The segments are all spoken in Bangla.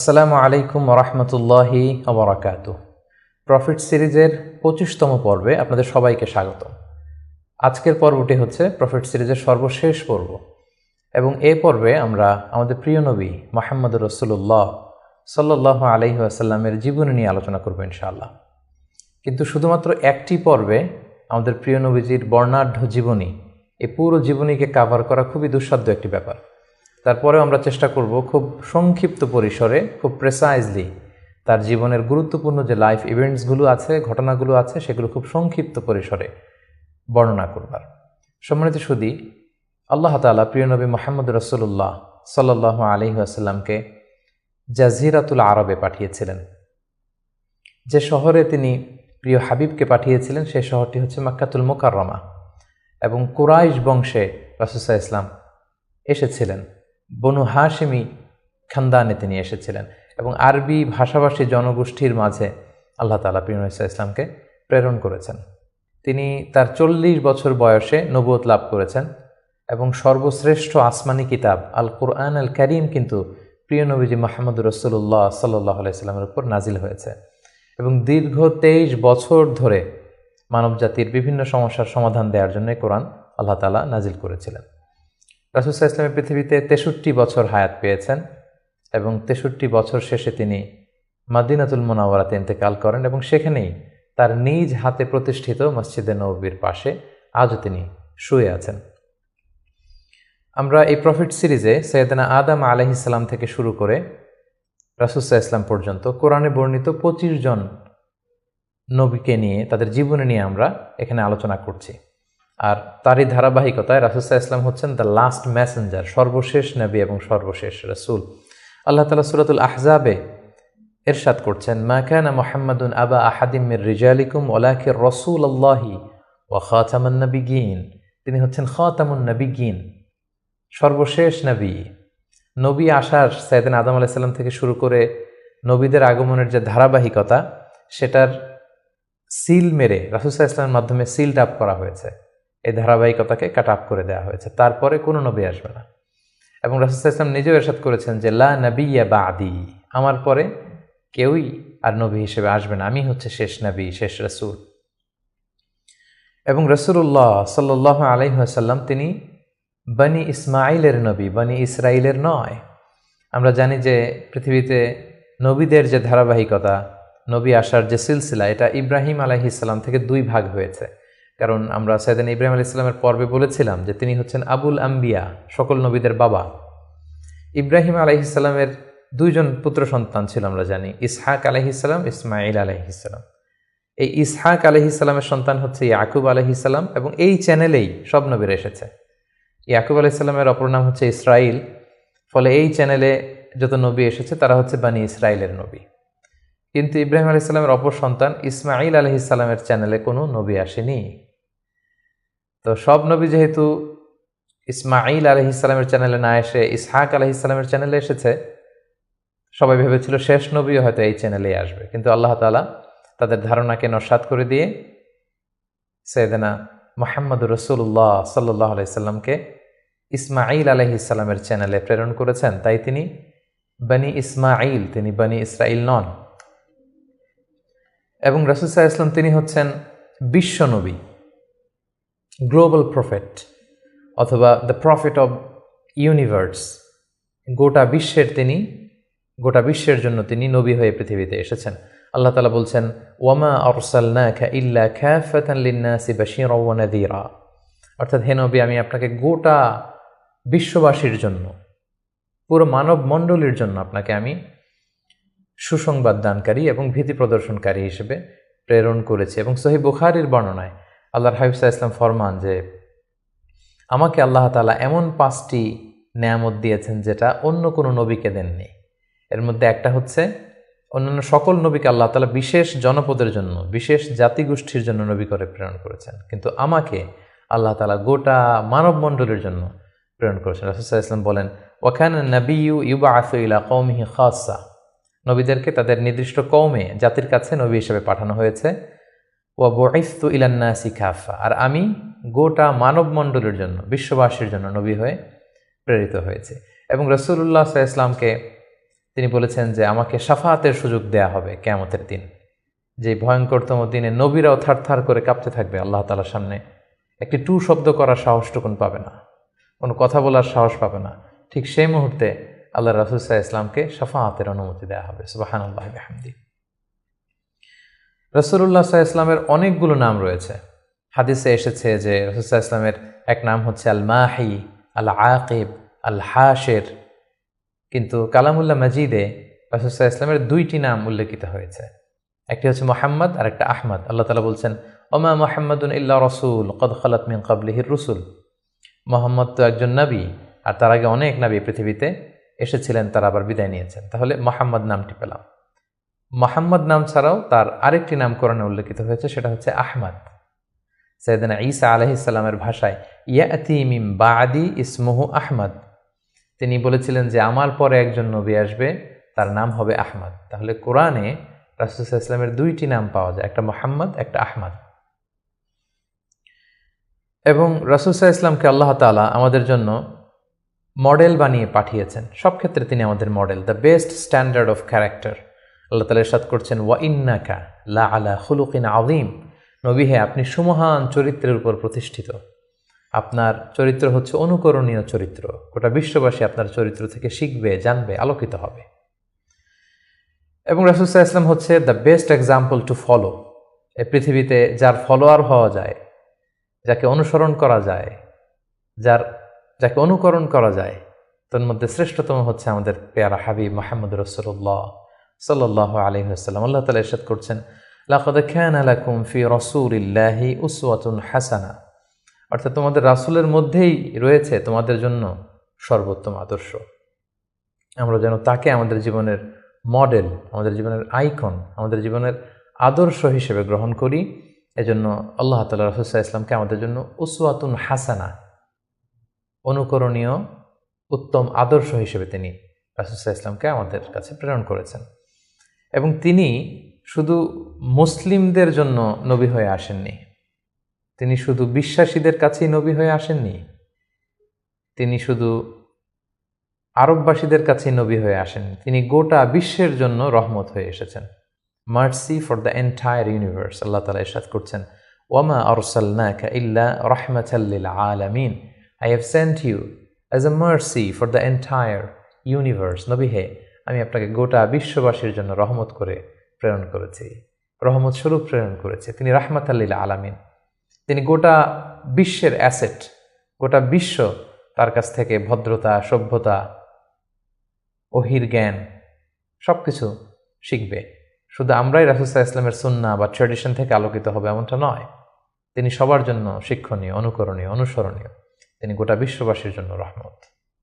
আসসালামু আলাইকুম ওরহমতুল্লাহি ওবরাকাতুহ। প্রফিট সিরিজের ২৫তম পর্বে আপনাদের সবাইকে স্বাগত। আজকের পর্বটি হচ্ছে প্রফিট সিরিজের সর্বশেষ পর্ব এবং এই পর্বে আমরা আমাদের প্রিয় নবী মুহাম্মদুর রাসূলুল্লাহ সাল্লাল্লাহু আলাইহি ওয়াসাল্লামের জীবনী নিয়ে আলোচনা করব ইনশাআল্লাহ। কিন্তু শুধুমাত্র একটি পর্বে আমাদের প্রিয় নবীজির বর্ণাঢ্য জীবনী, এই পুরো জীবনীকে কাভার করা খুবই দুঃসাধ্য একটি ব্যাপার। তারপরেও আমরা চেষ্টা করব খুব সংক্ষিপ্ত পরিসরে, খুব প্রেসাইজলি তার জীবনের গুরুত্বপূর্ণ যে লাইফ ইভেন্টসগুলো আছে, ঘটনাগুলো আছে, সেগুলো খুব সংক্ষিপ্ত পরিসরে বর্ণনা করবার। সম্মানিত সুধী, আল্লাহ তাআলা প্রিয় নবী মুহাম্মদ রাসূলুল্লাহ সাল্লাল্লাহু আলাইহি ওয়াসাল্লামকে জাজিরাতুল আরবে পাঠিয়েছিলেন। যে শহরে তিনি প্রিয় হাবিবকে পাঠিয়েছিলেন সেই শহরটি হচ্ছে মক্কাতুল মুকাররমা এবং কুরাইশ বংশে রাসূল সাল্লাল্লাহু আলাইহি ওয়াসাল্লাম এসেছিলেন। বনু হাশিমি খানদানে তিনি এসেছিলেন এবং আরবি ভাষাভাষী জনগোষ্ঠীর মাঝে আল্লাহ তাআলা প্রিয় নবী সাল্লাল্লাহু আলাইহি ওয়াসাল্লামকে প্রেরণ করেছেন। তিনি তার ৪০ বছর বয়সে নবুয়ত লাভ করেছেন এবং সর্বশ্রেষ্ঠ আসমানি কিতাব আল কুরআন আল কারীম কিন্তু প্রিয় নবীজি মুহাম্মদুর রাসূলুল্লাহ সাল্লাল্লাহু আলাইহি ওয়াসাল্লামের উপর নাজিল হয়েছে এবং দীর্ঘ ২৩ বছর ধরে মানবজাতির বিভিন্ন সমস্যার সমাধান দেওয়ার জন্য কোরআন আল্লাহ তাআলা নাজিল করেছিলেন। রাসূল সাল্লাল্লাহু আলাইহি ওয়াসাল্লাম পৃথিবীতে ৬৩ বছর হায়াত পেয়েছেন এবং ৬৩ বছর শেষে তিনি মদিনাতুল মুনাওয়ারাতে ইন্তেকাল করেন এবং সেখানেই তার নিজ হাতে প্রতিষ্ঠিত মসজিদে নববীর পাশে আজও তিনি শুয়ে আছেন। আমরা এই প্রফিট সিরিজে সৈয়দনা আদম আলাইহিস সালাম থেকে শুরু করে রাসূল সাল্লাল্লাহু আলাইহি ওয়াসাল্লাম পর্যন্ত কোরআনে বর্ণিত ২৫ জন নবীকে নিয়ে, তাদের জীবনী নিয়ে আমরা এখানে আলোচনা করছি। আর তারই ধারাবাহিকতায় রাসূল সাল্লাল্লাহু আলাইহি ওয়াসাল্লাম হচ্ছেন দ্য লাস্ট মেসেঞ্জার, সর্বশেষ নবী এবং সর্বশেষ রাসূল। আল্লাহ তাআলা সূরাতুল আহজাবে ইরশাদ করছেন, মা কানা মুহাম্মাদুন আবা আহাদিম মির রিজালিকুম ওয়ালাকিন রাসূলুল্লাহি ওয়া খাতামান নাবিয়্যিন। তিনি হচ্ছেন খাতামুন নাবিয়্যিন, সর্বশেষ নবী। নবী আসার সাইয়েদনা আদম আলাইহিস সালাম থেকে শুরু করে নবীদের আগমনের যে ধারাবাহিকতা, সেটার সিল মেরে রাসূল সাল্লাল্লাহু আলাইহি ওয়াসাল্লামের মাধ্যমে সিল আপ করা হয়েছে। এই ধারাবাহিকতাকে কাট আপ করে দেওয়া হয়েছে, তারপরে কোনো নবী আসবে না। এবং রাসূল সাল্লাল্লাহু আলাইহি ওয়াসাল্লাম নিজেও ইরশাদ করেছেন যে লা নাবিয়্যা বা'দি, আমার পরে কেউই আর নবী হিসেবে আসবে না, আমি হচ্ছে শেষ নবী, শেষ রাসূল। এবং রাসূলুল্লাহ সাল্লাল্লাহু আলাইহি ওয়াসাল্লাম তিনি বনি ইসমাঈলের নবী, বনি ইসরাইলের নয়। আমরা জানি যে পৃথিবীতে নবীদের যে ধারাবাহিকতা, নবী আসার যে সিলসিলা, এটা ইব্রাহিম আলাইহিস সালাম থেকে ২ ভাগ হয়েছে। কারণ আমরা সাইয়েদনা ইব্রাহিম আলাইহিস সালামের পর্বে বলেছিলাম যে তিনি হচ্ছেন আবুল আম্বিয়া, সকল নবীদের বাবা। ইব্রাহিম আলাইহিস সালামের ২ জন পুত্র সন্তান ছিল, আমরা জানি, ইসহাক আলাইহিস সালাম, ইসমাঈল আলাইহিস সালাম। এই ইসহাক আলাইহিস সালামের সন্তান হচ্ছে ইয়াকুব আলাইহিস সালাম এবং এই চ্যানেলেই সব নবীরা এসেছে। ইয়াকুব আলাইহিস সালামের অপর নাম হচ্ছে ইসরাইল, ফলে এই চ্যানেলে যত নবী এসেছে তারা হচ্ছে বনি ইসরাইলের নবী। কিন্তু ইব্রাহিম আলাইহিস সালামের অপর সন্তান ইসমাঈল আলাইহিস সালামের চ্যানেলে কোনো নবী আসেনি। তো সব নবী যেহেতু ইসমাঈল আলাইহিস সালামের চ্যানেলে না এসে ইসহাক আলাইহিস সালামের চ্যানেলে এসেছে, সবাই ভেবেছিল শেষ নবীও হয়তো এই চ্যানেলেই আসবে। কিন্তু আল্লাহ তাআলা তাদের ধারণাকে নস্যাৎ করে দিয়ে সাইয়েদনা মুহাম্মদুর রাসূলুল্লাহ সাল্লাল্লাহু আলাইহি সাল্লামকে ইসমাঈল আলাইহিস সালামের চ্যানেলে প্রেরণ করেছেন। তাই তিনি বনি ইসমাঈল, তিনি বনি ইসরাইল নন। এবং রাসূল সাল্লাল্লাহু আলাইহি ওয়াসাল্লাম তিনি হচ্ছেন বিশ্ব নবী, গ্লোবাল প্রফেট, অথবা দ্য প্রফেট অব ইউনিভার্স। গোটা বিশ্বের জন্য তিনি নবী হয়ে পৃথিবীতে এসেছেন। আল্লাহ তাআলা বলছেন, ওয়ামা আরসালনাকা ইল্লা কাফাতান লিন-নাসি বাশীরাও ওয়া নাযীরা। অর্থাৎ হে নবী, আমি আপনাকে গোটা বিশ্ববাসীর জন্য, পুরো মানব মণ্ডলীর জন্য আপনাকে আমি সুসংবাদ দানকারী এবং ভীতি প্রদর্শনকারী হিসেবে প্রেরণ করেছি। এবং সহিহ বুখারীর বর্ণনায় আল্লাহর হাবিব সাল্লাল্লাহু আলাইহি ওয়াসাল্লাম ফরমান যে আমাকে আল্লাহ তাআলা এমন 5টি নেয়ামত দিয়েছেন যেটা অন্য কোনো নবীকে দেননি। এর মধ্যে একটা হচ্ছে, অন্যান্য সকল নবীকে আল্লাহ তাআলা বিশেষ জনপদের জন্য, বিশেষ জাতিগোষ্ঠীর জন্য নবী করে প্রেরণ করেছেন, কিন্তু আমাকে আল্লাহ তাআলা গোটা মানব মণ্ডলীর জন্য প্রেরণ করেছেন। রাসূল সাল্লাল্লাহু আলাইহি ওয়াসাল্লাম বলেন, ওয়া কানা নাবিয়্যু ইউবআসু ইলা কওমিহি খাসসা, নবীদেরকে তাদের নির্দিষ্ট কওমে, জাতির কাছে নবী হিসেবে পাঠানো হয়েছে। ওয়া বুইসতু ইলান নাসি কাফা, আর আমি গোটা মানব মণ্ডলীর জন্য, বিশ্ববাসীর জন্য নবী হয়ে প্রেরিত হয়েছে। এবং রাসূলুল্লাহ সাল্লাল্লাহু আলাইহি ওয়াসাল্লামকে তিনি বলেছেন যে আমাকে শাফাআতের সুযোগ দেয়া হবে কিয়ামতের দিন, যে ভয়ঙ্করতম দিনে নবীরাও থারথার করে কাঁপতে থাকবে আল্লাহ তাআলার সামনে, একটি টু শব্দ করার সাহসটুকুন পাবে না, কোনো কথা বলার সাহস পাবে না। ঠিক সেই মুহূর্তে আল্লাহ রাসূল সাল্লাল্লাহু আলাইহি ওয়াসাল্লামকে শাফাআতের অনুমতি দেওয়া হবে। সুবহানাল্লাহি ওয়া বিহামদিহি। রাসূলুল্লাহ সাল্লাল্লাহু আলাইহি ওয়াসাল্লামের অনেকগুলো নাম রয়েছে। হাদিসে এসেছে যে রাসূল সাল্লাল্লাহু আলাইহি ওয়াসাল্লামের এক নাম হচ্ছে আল মাহি, আল আকিব, আল হাশির, কিন্তু কালামুল্লাহ মাজিদে রাসূল সাল্লাল্লাহু আলাইহি ওয়াসাল্লামের দুইটি নাম উল্লেখিত হয়েছে। একটি হচ্ছে মুহাম্মদ আর একটা আহমদ। আল্লাহ তাআলা বলছেন ওমা মুহাম্মাদুন ইল্লা রাসূল ক্বাদ খালাত মিন ক্বাবলিহির রুসুল। মুহাম্মদ তো একজন নবী, আর তার আগে অনেক নবী পৃথিবীতে এসেছিলেন, তারা আবার বিদায় নিয়েছেন। তাহলে মুহাম্মদ নামটি পেলাম। মুহাম্মদ নাম ছাড়াও তার আরেকটি নাম কোরআনে উল্লেখিত হয়েছে, সেটা হচ্ছে আহমদ। সাইয়েদনা ঈসা আলাইহিস সালামের ভাষায় ইয়াতি মিন বাদি ইসমুহু আহমদ, তিনি বলেছিলেন যে আমার পরে একজন নবী আসবে, তার নাম হবে আহমদ। তাহলে কোরআনে রাসূল সাল্লাল্লাহু আলাইহি ওয়াসাল্লামের দুইটি নাম পাওয়া যায়, একটা মুহাম্মদ, একটা আহমদ। এবং রাসূল সাল্লাল্লাহু আলাইহি ওয়াসাল্লামকে আল্লাহ তাআলা আমাদের জন্য মডেল বানিয়ে পাঠিয়েছেন। সব ক্ষেত্রে তিনি আমাদের model, the best standard of character. Allah তাআলা ইরশাদ করছেন ওয়া ইন্নাকা লা আলা খুলুকিন আযীম, নবী হে আপনি সুমহান চরিত্রের উপর প্রতিষ্ঠিত, আপনার চরিত্র হচ্ছে অনুকরণীয় চরিত্র, গোটা বিশ্ববাসী আপনার চরিত্র থেকে শিখবে, জানবে, আলোকিত হবে। এবং রাসূল সাল্লাল্লাহু আলাইহি ওয়াসাল্লাম হচ্ছে the best example to follow. এই পৃথিবীতে যার ফলোয়ার হওয়া যায়, যাকে অনুসরণ করা যায়, যাকে অনুকরণ করা যায়, তার মধ্যে শ্রেষ্ঠতম হচ্ছে আমাদের পেয়ারা হাবিব মুহাম্মদ রাসূলুল্লাহ সাল্লাল্লাহু আলাইহি ওয়াসাল্লাম। আল্লাহ তাআলা ইরশাদ করছেন লাকাদ কানা লাকুম ফি রাসূলিল্লাহি উসওয়াতুন হাসানা, অর্থাৎ তোমাদের রাসূলের মধ্যেই রয়েছে তোমাদের জন্য সর্বোত্তম আদর্শ। আমরা যেন তাকে আমাদের জীবনের মডেল, আমাদের জীবনের আইকন, আমাদের জীবনের আদর্শ হিসেবে গ্রহণ করি। এজন্য আল্লাহ তাআলা রাসূল সাল্লাল্লাহু আলাইহি ওয়াসাল্লামকে আমাদের জন্য উসওয়াতুন হাসানা, অনুকরণীয় উত্তম আদর্শ হিসেবে তিনি রাসূল সাল্লাল্লাহু আলাইহি ওয়াসাল্লামকে আমাদের কাছে প্রেরণ করেছেন। এবং তিনি শুধু মুসলিমদের জন্য নবী হয়ে আসেননি, তিনি শুধু বিশ্বাসীদের কাছেই নবী হয়ে আসেননি, তিনি শুধু আরববাসীদের কাছেই নবী হয়ে আসেননি, তিনি গোটা বিশ্বের জন্য রহমত হয়ে এসেছেন। Mercy for the entire universe. Allah তাআলা ইরশাদ করছেন ওয়ামা আরসালনাকা ইল্লা রাহমাতাল লিল আলামিন, I have sent you as a mercy for the entire universe. নবী হে আমি আপনাকে গোটা বিশ্ববাসীর জন্য রহমত করে প্রেরণ করেছি, রহমত স্বরূপ প্রেরণ করেছি। তিনি রাহমাতাল লিল আলামিন, তিনি গোটা বিশ্বের অ্যাসেট, গোটা বিশ্ব তার কাছ থেকে ভদ্রতা, সভ্যতা, ওহির জ্ঞান সব কিছু শিখবে। শুধু আমরাই রাসূল সাল্লাল্লাহু আলাইহি ওয়াসাল্লামের সুন্নাহ বা ট্র্যাডিশন থেকে আলোকিত হবে এমনটা নয়, তিনি সবার জন্য শিক্ষণীয়, অনুকরণীয়, অনুসরণীয়, তিনি গোটা বিশ্ববাসীর জন্য রহমত।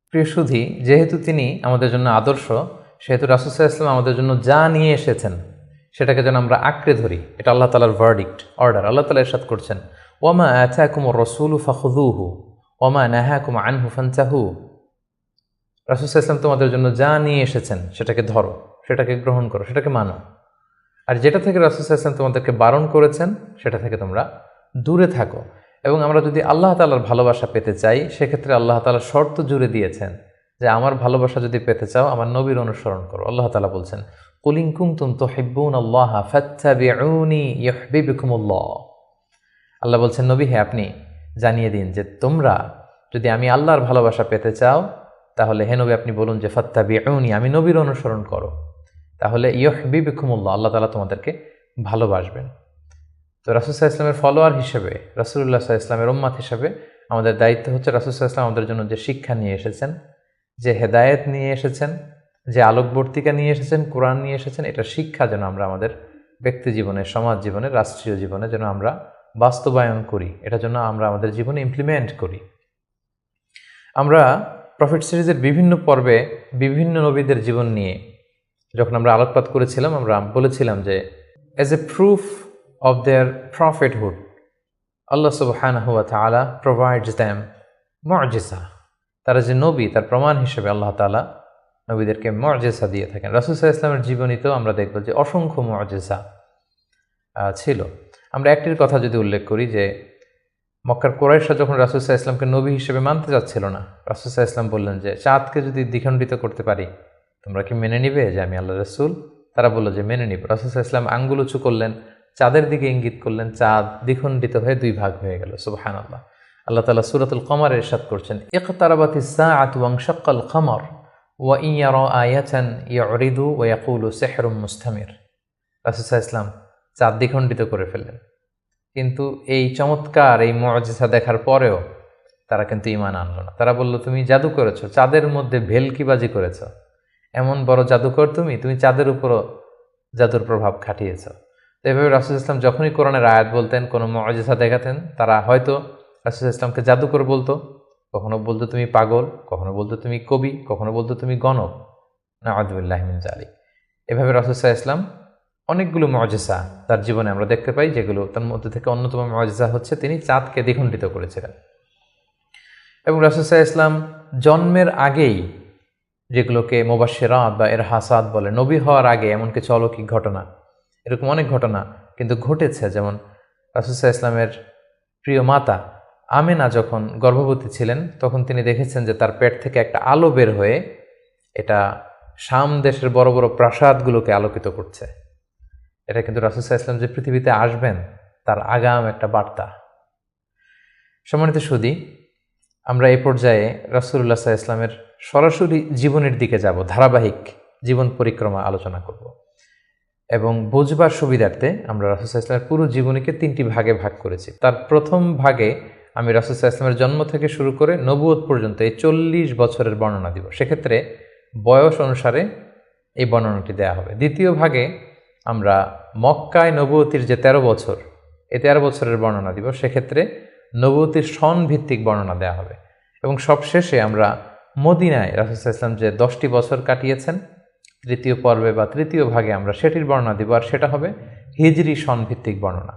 প্রিয় সুধী, যেহেতু তিনি আমাদের জন্য আদর্শ, সেহেতু রাসূল সাল্লাল্লাহু আলাইহি ওয়াসাল্লাম আমাদের জন্য যা নিয়ে এসেছেন সেটাকে যেন আমরা আঁকড়ে ধরি। এটা আল্লাহ তাআলার ভার্ডিক্ট, অর্ডার। আল্লাহ তাআলা ইরশাদ করছেন ওয়ামা আতাকুমুর রাসূলু ফাখুযুহু ওয়ামা নাহাকুম আনহু ফান্তাহু। রাসূল সাল্লাল্লাহু আলাইহি ওয়াসাল্লাম তোমাদের জন্য যা নিয়ে এসেছেন সেটাকে ধরো, সেটাকে গ্রহণ করো, সেটাকে মানো। আর যেটা থেকে রাসূল সাল্লাল্লাহু আলাইহি ওয়াসাল্লাম তোমাদেরকে বারণ করেছেন সেটা থেকে তোমরা দূরে থাকো। এবং আমরা যদি আল্লাহ তাআলার ভালোবাসা পেতে চাই, সেক্ষেত্রে আল্লাহ তাআলা শর্ত জুড়ে দিয়েছেন যে আমার ভালোবাসা যদি পেতে চাও আমার নবীর অনুসরণ করো। আল্লাহ তাআলা বলছেন কুল ইন কুনতুম তুহিব্বুনাল্লাহা ফাত্তাবিউনি ইউহিব্বুকুমুল্লাহ। আল্লাহ বলছেন নবী হে আপনি জানিয়ে দিন যে তোমরা যদি আমি আল্লাহর ভালোবাসা পেতে চাও, তাহলে হে নবী আপনি বলুন যে ফাত্তাবিউনি, আমি নবীর অনুসরণ করো, তাহলে ইউহিব্বুকুমুল্লাহ, আল্লাহ তাআলা তোমাদেরকে ভালোবাসবেন। তো রাসূল সাল্লাল্লাহু আলাইহি ওয়াসাল্লামের ফলোয়ার হিসেবে, রাসূলুল্লাহ সাল্লাল্লাহু আলাইহি ওয়াসাল্লামের উম্মত হিসেবে আমাদের দায়িত্ব হচ্ছে রাসূল সাল্লাল্লাহু আলাইহি ওয়াসাল্লাম আমাদের জন্য যে শিক্ষা নিয়ে এসেছেন, যে হেদায়েত নিয়ে এসেছেন, যে আলোকবর্তিকা নিয়ে এসেছেন, কোরআন নিয়ে এসেছেন, এটা শিক্ষা যেন আমরা আমাদের ব্যক্তি জীবনে, সমাজ জীবনে, রাষ্ট্রীয় জীবনে যেন আমরা বাস্তবায়ন করি, এটা যেন আমরা আমাদের জীবনে ইমপ্লিমেন্ট করি। আমরা প্রফেট সিরিজের বিভিন্ন পর্বে বিভিন্ন নবীদের জীবন নিয়ে যখন আমরা আলোকপাত করেছিলাম, আমরা বলেছিলাম যে as a proof of their prophethood Allah সুবহানাহু ওয়া তাআলা প্রোভাইডস দেম মুআজিজা। তারা যে নবী, তার প্রমাণ হিসেবে আল্লাহ তাআলা নবীদেরকে মুআজিজা দিয়ে থাকেন। রাসূল সাল্লাল্লাহু আলাইহি ওয়াসাল্লামের জীবনীতেও আমরা দেখব যে অসংখ্য মুআজিজা ছিল। আমরা একটির কথা যদি উল্লেখ করি যে মক্কার কুরাইশরা যখন রাসূল সাল্লাল্লাহু আলাইহি ওয়াসাল্লামকে নবী হিসেবে মানতে চাচ্ছিল না, রাসূল সাল্লাল্লাহু আলাইহি ওয়াসাল্লাম বললেন যে চাঁদকে যদি দ্বিখণ্ডিত করতে পারি তোমরা কি মেনে নিবে যে আমি আল্লাহ রাসূল? তারা বলল যে মেনে নিব। রাসূল সাল্লাল্লাহু আলাইহি ওয়াসাল্লাম আঙ্গুল উঁচু করলেন, চাঁদের দিকে ইঙ্গিত করলেন, চাঁদ দ্বিখণ্ডিত হয়ে দুই ভাগ হয়ে গেল। সুবহানাল্লাহ। আল্লাহ তাআলা সূরাতুল কমারে ইরশাদ করছেন, ইকতারাবাতিস সাআতু ওয়ানশাক্কাল কমর ওয়া ইন ইয়ারা আয়াতান ইউরিদু ওয়া ইয়াকুলু সিহরুম মুস্তামির। রাসূল সাল্লাল্লাহু আলাইহি ওয়াসাল্লাম চাঁদ দ্বিখণ্ডিত করে ফেললেন, কিন্তু এই চমৎকার এই মুআজিজা দেখার পরেও তারা কিন্তু ঈমান আনলো না। তারা বলল, তুমি জাদু করেছো, চাঁদের মধ্যে ভেলকিবাজি করেছো, এমন বড় জাদুকর তুমি চাঁদের উপরও জাদুর প্রভাব খাটিয়েছ। তো এভাবে রাসূল ইসলাম যখনই কোরআনের আয়াত বলতেন, কোনো মুআজিজা দেখাতেন, তারা হয়তো রাসূল ইসলামকে জাদুকর বলতো, কখনো বলতো তুমি পাগল, কখনো বলতো তুমি কবি, কখনো বলতো তুমি গণক। নাউযুবিল্লাহি মিন যালিক। এভাবে রাসূল ইসলাম অনেকগুলো মুআজিজা তার জীবনে আমরা দেখতে পাই, যেগুলো তার মধ্যে থেকে অন্যতম মুআজিজা হচ্ছে তিনি চাঁদকে দ্বিখণ্ডিত করেছিলেন। এবং রাসূল ইসলাম জন্মের আগেই, যেগুলোকে মুবাশশিরাত বা ইরহাসাত বলে, নবী হওয়ার আগে এমন কিছু অলৌকিক ঘটনা, এরকম অনেক ঘটনা কিন্তু ঘটেছে। যেমন রাসূল ইসলামের প্রিয় মাতা আমেনা যখন গর্ভবতী ছিলেন, তখন তিনি দেখেছেন যে তার পেট থেকে একটা আলো বের হয়ে এটা শাম দেশের বড় বড় প্রাসাদগুলোকে আলোকিত করছে। এটা কিন্তু রাসূল ইসলাম যে পৃথিবীতে আসবেন তার আগাম একটা বার্তা। সম্মানিত সুধী, আমরা এই পর্যায়ে রাসূলুল্লাহ সাল্লাল্লাহু আলাইহি ওয়াসাল্লামের সরাসরি জীবনের দিকে যাব, ধারাবাহিক জীবন পরিক্রমা আলোচনা করব এবং বুঝবার সুবিধার্থে আমরা রাসূল সাল্লাল্লাহু আলাইহি ওয়াসাল্লামের পুরো জীবনীকে 3টি ভাগে ভাগ করেছি। তার প্রথম ভাগে আমি রাসূল সাল্লাল্লাহু আলাইহি ওয়াসাল্লামের জন্ম থেকে শুরু করে নবুয়ত পর্যন্ত এই 40 বছরের বর্ণনা দিব। সেক্ষেত্রে বয়স অনুসারে এই বর্ণনাটি দেয়া হবে। দ্বিতীয় ভাগে আমরা মক্কায় নবুয়তির যে 13 বছর, এই 13 বছরের বর্ণনা দিব। সেক্ষেত্রে নবুয়তির সন ভিত্তিক বর্ণনা দেওয়া হবে। এবং সবশেষে আমরা মদিনায় রাসূল সাল্লাল্লাহু আলাইহি ওয়াসাল্লাম যে 10টি বছর কাটিয়েছেন, তৃতীয় পর্বে বা তৃতীয় ভাগে আমরা সেটির বর্ণনা দিব, আর সেটা হবে হিজরি সন ভিত্তিক বর্ণনা।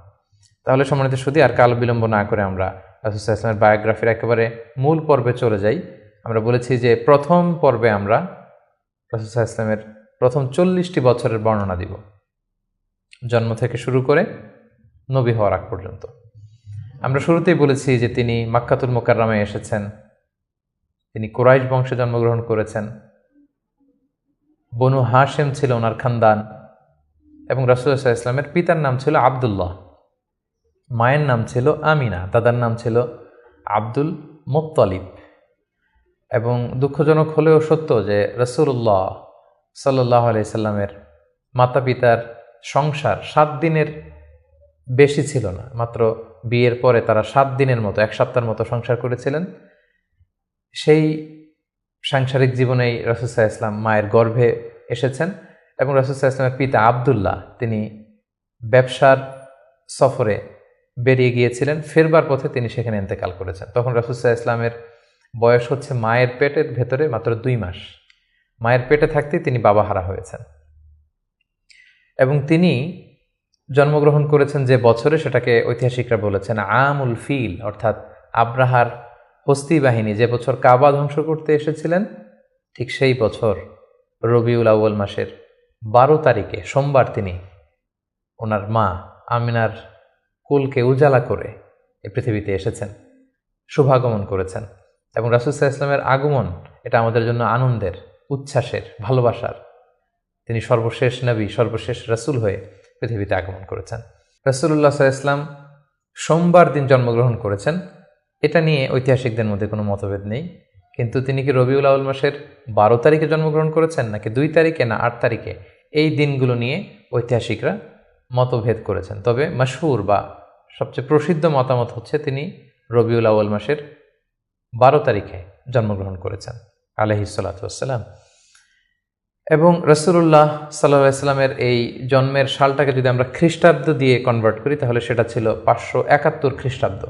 তাহলে সম্মানিত সুধী, আর কাল বিলম্ব না করে আমরা রাসূল সাল্লাল্লাহু আলাইহি ওয়াসাল্লামের বায়োগ্রাফির একেবারে মূল পর্বে চলে যাই। আমরা বলেছি যে প্রথম পর্বে আমরা রাসূল সাল্লাল্লাহু আলাইহি ওয়াসাল্লামের প্রথম 40টি বছরের বর্ণনা দিব, জন্ম থেকে শুরু করে নবী হওয়ার আগ পর্যন্ত। আমরা শুরুতেই বলেছি যে তিনি মাক্কাতুল মুকাররমায় এসেছেন, তিনি কুরাইশ বংশে জন্মগ্রহণ করেছেন, বনু হাশেম ছিল ওনার খানদান, এবং রাসূলুল্লাহ সাল্লাল্লাহু আলাইহি ওয়াসাল্লামের পিতার নাম ছিল আব্দুল্লাহ, মায়ের নাম ছিল আমিনা, দাদার নাম ছিল আব্দুল মুত্তালিব। এবং দুঃখজনক হলেও সত্য যে রাসূলুল্লাহ সাল্লাল্লাহু আলাইহি সাল্লামের মাতা পিতার সংসার 7 দিনের বেশি ছিল না। মাত্র বিয়ের পরে তারা 7 দিনের মতো, 1 সপ্তাহের মতো সংসার করেছিলেন। সেই সাংসারিক জীবনেই রাসূল সাল্লাল্লাহু আলাইহি ওয়াসাল্লাম মায়ের গর্ভে এসেছেন। এবং রাসূল সাল্লাল্লাহু আলাইহি ওয়াসাল্লামের পিতা আব্দুল্লাহ তিনি ব্যবসার সফরে বেরিয়ে গিয়েছিলেন, ফেরবার পথে তিনি সেখানে ইন্তেকাল করেছেন। তখন রাসূল সাল্লাল্লাহু আলাইহি ওয়াসাল্লামের বয়স হচ্ছে মায়ের পেটের ভেতরে মাত্র 2 মাস। মায়ের পেটে থাকতেই তিনি বাবাহারা হয়েছেন। এবং তিনি জন্মগ্রহণ করেছেন যে বছরে, সেটাকে ঐতিহাসিকরা বলেছেন আমুল ফিল, অর্থাৎ আব্রাহার হস্তি বাহিনী যে বছর কাবা ধ্বংস করতে এসেছিলেন, ঠিক সেই বছর রবিউল আউয়াল মাসের 12 তারিখে সোমবার তিনি ওনার মা আমিনার কুলকে উজালা করে এই পৃথিবীতে এসেছেন, শুভাগমন করেছেন। এবং রাসূল সাল্লাল্লাহু আলাইহি ওয়াসাল্লামের আগমন এটা আমাদের জন্য আনন্দের, উচ্ছ্বাসের, ভালোবাসার। তিনি সর্বশেষ নবী, সর্বশেষ রাসূল হয়ে পৃথিবীতে আগমন করেছেন। রাসূলুল্লাহ সাল্লাল্লাহু আলাইহি ওয়াসাল্লাম সোমবার দিন জন্মগ্রহণ করেছেন, এটা নিয়ে ঐতিহাসিকদের মধ্যে কোনো মতভেদ নেই। কিন্তু তিনি কি রবিউল আউয়াল মাসের 12 তারিখে জন্মগ্রহণ করেছেন নাকি 2 তারিখে না 8 তারিখে, এই দিনগুলো নিয়ে ঐতিহাসিকরা মতভেদ করেছেন। তবে মাশহুর বা সবচেয়ে প্রসিদ্ধ মতামত হচ্ছে তিনি রবিউল আউয়াল মাসের 12 তারিখে জন্মগ্রহণ করেছেন আলাইহিস সালাতু ওয়াসসালাম। এবং রাসূলুল্লাহ সাল্লাল্লাহু আলাইহি ওয়াসাল্লামের এই জন্মের সালটাকে যদি আমরা খ্রিস্টাব্দ দিয়ে কনভার্ট করি, তাহলে সেটা ছিল 571 খ্রিস্টাব্দ।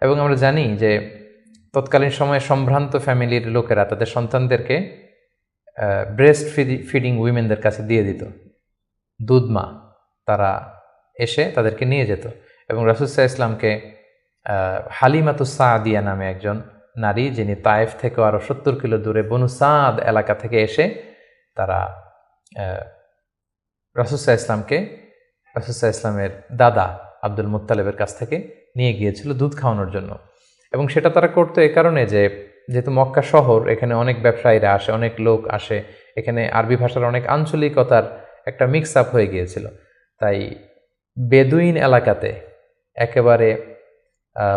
এবং আমরা জানি যে তৎকালীন সময়ে সম্ভ্রান্ত ফ্যামিলির লোকেরা তাদের সন্তানদেরকে ব্রেস্ট ফিডিং উইমেনদের কাছে দিয়ে দিত, দুধ মা, তারা এসে তাদেরকে নিয়ে যেত। এবং রাসূল সাল্লাল্লাহু আলাইহি ওয়াসাল্লামকে হালিমাতুস সাদিয়া নামে একজন নারী, যিনি তায়েফ থেকে আরও 70 কিলো দূরে বনু সাদ এলাকা থেকে এসে তারা রাসূল সাল্লাল্লাহু আলাইহি ওয়াসাল্লামকে রাসূল সাল্লাল্লাহু আলাইহি ওয়াসাল্লামের দাদা আব্দুল মুত্তালিবের কাছ থেকে নিয়ে গিয়েছিল দুধ খাওয়ানোর জন্য। এবং সেটা তারা করতো এ কারণে যে যেহেতু মক্কা শহর, এখানে অনেক ব্যবসায়ীরা আসে, অনেক লোক আসে, এখানে আরবি ভাষার অনেক আঞ্চলিকতার একটা মিক্স আপ হয়ে গিয়েছিল। তাই বেদুইন এলাকাতে একেবারে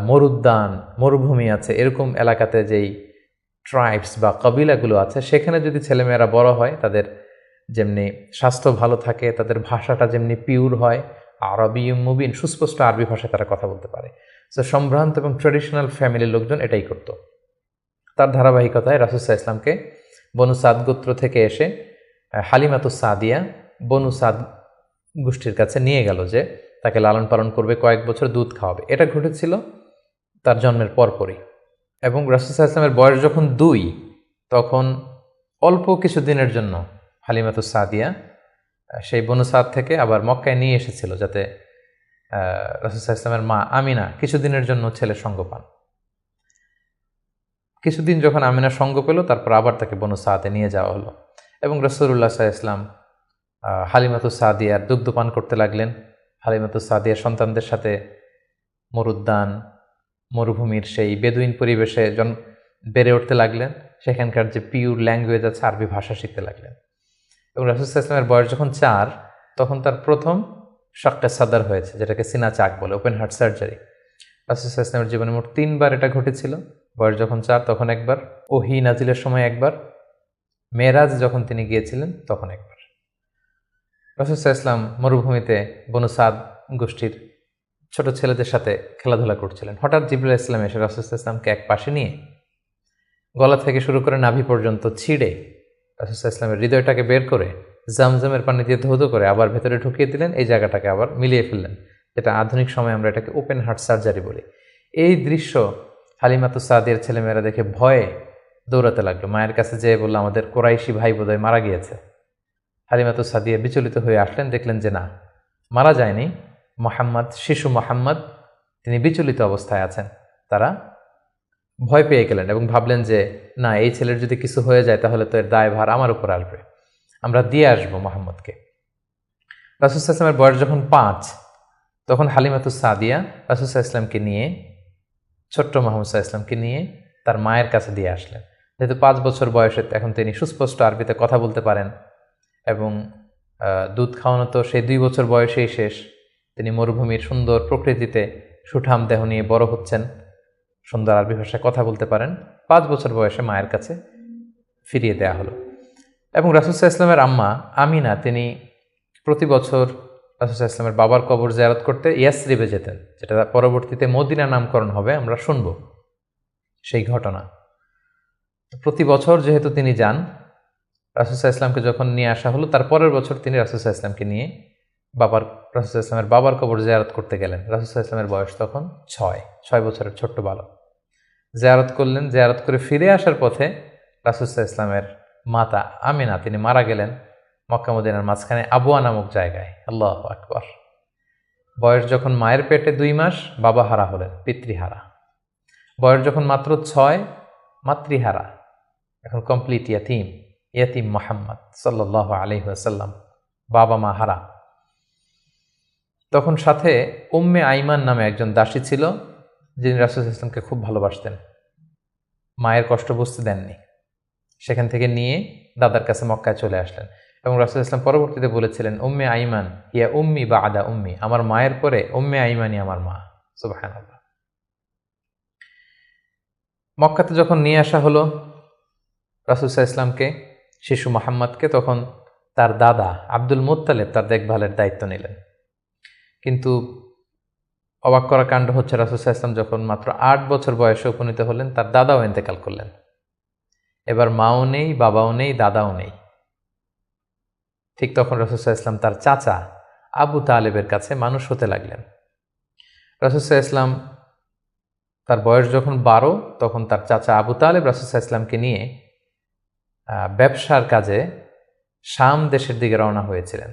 মরুদ্যান, মরুভূমি আছে, এরকম এলাকাতে যেই ট্রাইবস বা কবিলাগুলো আছে, সেখানে যদি ছেলেমেয়েরা বড় হয়, তাদের যেমনি স্বাস্থ্য ভালো থাকে, তাদের ভাষাটা যেমনি পিওর হয়, আরবি মুবিন, সুস্পষ্ট আরবি ভাষায় তারা কথা বলতে পারে। সো সম্ভ্রান্ত এবং ট্রেডিশনাল ফ্যামিলির লোকজন এটাই করত। তার ধারাবাহিকতায় রাসূল সাল্লাল্লাহু আলাইহি ওয়াসাল্লামকে বনু সাদ গোত্র থেকে এসে হালিমাতুস সাদিয়া বনু সাদ গোষ্ঠীর কাছে নিয়ে গেল, যে তাকে লালন পালন করবে, কয়েক বছর দুধ খাওয়াবে। এটা ঘটেছিল তার জন্মের পরপরই। এবং রাসূল সাল্লাল্লাহু আলাইহি ওয়াসাল্লামের বয়স যখন 2, তখন অল্প কিছু দিনের জন্য হালিমাতুস সাদিয়া সেই বনু সাদ থেকে আবার মক্কায় নিয়ে এসেছিল, যাতে রাসূল সাল্লাল্লাহু আলাইহি ওয়াসাল্লামের মা আমিনা কিছুদিনের জন্য ছেলের সঙ্গ পান। কিছুদিন যখন আমিনা সঙ্গ পেল, তারপর আবার তাকে বনু সাদে নিয়ে যাওয়া হলো এবং রাসূলুল্লাহ সাল্লাল্লাহু আলাইহি ওয়াসাল্লাম হালিমাতুস সাদিয়ার দুগ্ধপান করতে লাগলেন। হালিমাতুস সাদিয়ার সন্তানদের সাথে মরুদ্যান, মরুভূমির সেই বেদুইন পরিবেশে বেড়ে উঠতে লাগলেন। সেখানকার যে পিওর ল্যাঙ্গুয়েজ আছে, আরবি ভাষা শিখতে লাগলেন। এবং রাসূল সাল্লাল্লাহু আলাইহি ওয়াসাল্লামের বয়স যখন 4, তখন তার প্রথম শাক্কে সাদর হয়েছে, যেটাকে সিনা চাক বলে, ওপেন হার্ট সার্জারি। রাসূল সাল্লাল্লাহু আলাইহি ওয়াসাল্লামের জীবনে মোট 3 বার এটা ঘটেছিল। বয়স যখন 4 তখন একবার, ওহী নাজিলের সময় একবার, মেরাজ যখন তিনি গিয়েছিলেন তখন একবার। রাসূল সাল্লাল্লাহু আলাইহি ওয়াসাল্লাম মরুভূমিতে বনু সাদ গোষ্ঠীর ছোট ছেলেদের সাথে খেলাধুলা করছিলেন। হঠাৎ জিবরাইল আলাইহিস সালাম এসে রাসূল সাল্লাল্লাহু আলাইহি ওয়াসাল্লামকে এক পাশে নিয়ে গলা থেকে শুরু করে নাভি পর্যন্ত ছিঁড়ে রাসূল সাল্লাল্লাহু আলাইহি ওয়াসাল্লামের হৃদয়টাকে বের করে জামজামের পানি দিয়ে ধৌত করে আবার ভেতরে ঢুকিয়ে দিলেন। এই জায়গাটাকে আবার মিলিয়ে ফেললেন, যেটা আধুনিক সময়ে আমরা এটাকে ওপেন হার্ট সার্জারি বলি। এই দৃশ্য হালিমাতুস সাদিয়ার ছেলেমেয়েরা দেখে ভয়ে দৌড়াতে লাগলো। মায়ের কাছে যেয়ে বলল, আমাদের কোরাইশি ভাই বোধহয় মারা গিয়েছে। হালিমাতুস সাদিয়া বিচলিত হয়ে আসলেন, দেখলেন যে না, মারা যায়নি। মুহাম্মদ, শিশু মুহাম্মদ, তিনি বিচলিত অবস্থায় আছেন। তারা ভয় পেয়ে গেলেন এবং ভাবলেন যে না, এই ছেলের যদি কিছু হয়ে যায় তাহলে তো এর দায়ভার আমার উপর আসবে, আমরা দিয়ে আসবো মুহাম্মদকে। রাসূল সাল্লাল্লাহু আলাইহি ওয়াসাল্লামের বয়স যখন 5, তখন হালিমাতুস সাদিয়া রাসূল সাল্লাল্লাহু আলাইহি ওয়াসাল্লামকে নিয়ে, ছোট্ট মুহাম্মদ সাল্লাল্লাহু আলাইহি ওয়াসাল্লামকে নিয়ে তার মায়ের কাছে দিয়ে আসলেন। যেহেতু 5 বছর বয়সে এখন তিনি সুস্পষ্ট আরবিতে কথা বলতে পারেন এবং দুধ খাওয়ানো তো সেই 2 বছর বয়সেই শেষ। তিনি মরুভূমির সুন্দর প্রকৃতিতে সুঠাম দেহ নিয়ে বড় হচ্ছেন, সুন্দর আরবি ভাষায় কথা বলতে পারেন। 5 বছর বয়সে মায়ের কাছে ফিরিয়ে দেয়া হলো। এবং রাসূল সাল্লাল্লাহু আলাইহি ওয়াসাল্লামের আম্মা আমিনা, তিনি প্রতি বছর রাসূল সাল্লাল্লাহু আলাইহি ওয়াসাল্লামের বাবার কবর জিয়ারত করতে ইয়াসরিবে যেতেন, যেটা পরবর্তীতে মদিনা নামকরণ হবে, আমরা শুনব সেই ঘটনা। প্রতি বছর যেহেতু তিনি যান, রাসূল সাল্লাল্লাহু আলাইহি ওয়াসাল্লামকে যখন নিয়ে আসা হলো, তার পরের বছর তিনি রাসূল সাল্লাল্লাহু আলাইহি ওয়াসাল্লামকে নিয়ে রাসূল সাল্লাল্লাহু আলাইহি ওয়াসাল্লামের বাবার কবর জিয়ারত করতে গেলেন। রাসূল সাল্লাল্লাহু আলাইহি ওয়াসাল্লামের বয়স তখন 6 বছরের ছোট্ট বালক। জিয়ারত করলেন। জিয়ারত করে ফিরে আসার পথে রাসূল সাল্লাল্লাহু আলাইহি ওয়াসাল্লামের মাতা আমিনা, তিনি মারা গেলেন মক্কা মদিনার মাঝখানে আবওয়া নামক জায়গায়। আল্লাহু আকবার। বয়স যখন মায়ের পেটে 2 মাস, বাবা হারা হলেন, পিতৃহারা। বয়স যখন মাত্র 6, মাতৃহারা, এখন কমপ্লিট ইয়াতিম মুহাম্মদ সাল্লাল্লাহু আলাইহি ওয়াসাল্লাম, বাবা মা হারা। তখন সাথে উম্মে আইমান নামে একজন দাসী ছিল, যিনি রাসূল সাল্লাল্লাহু আলাইহি ওয়াসাল্লামকে খুব ভালোবাসতেন, মায়ের কষ্ট বুঝতে দেননি। সেখান থেকে নিয়ে দাদার কাছে মক্কায় চলে আসলেন এবং রাসূল সাল্লাল্লাহু আলাইহি ওয়াসাল্লাম পরবর্তীতে বলেছিলেন, উম্মে আইমান ইয়া উম্মি বা'দা উম্মি, আমার মায়ের পরে উম্মে আইমানই আমার মা। সুবহানাল্লাহ। মক্কাতে যখন নিয়ে আসা হলো রাসূল সাল্লাল্লাহু আলাইহি ওয়াসাল্লামকে, শিশু মুহাম্মদকে, তখন তার দাদা আব্দুল মুত্তালিব তার দেখভালের দায়িত্ব নিলেন। কিন্তু অবাক করা কাণ্ড হচ্ছে, রাসূল সাল্লাল্লাহু আলাইহি ওয়াসাল্লাম যখন মাত্র 8 বছর বয়সে উপনীত হলেন, তার দাদাও ইন্তেকাল করলেন। এবার মাও নেই, বাবাও নেই, দাদাও নেই। ঠিক তখন রাসূল সাল্লাল্লাহু আলাইহি ওয়াসাল্লাম তার চাচা আবু তালেবের কাছে মানুষ হতে লাগলেন। রাসূল সাল্লাল্লাহু আলাইহি ওয়াসাল্লাম তার বয়স যখন 12, তখন তার চাচা আবু তালেব রাসূল সাল্লাল্লাহু আলাইহি ওয়াসাল্লামকে নিয়ে ব্যবসার কাজে শাম দেশের দিকে রওনা হয়েছিলেন।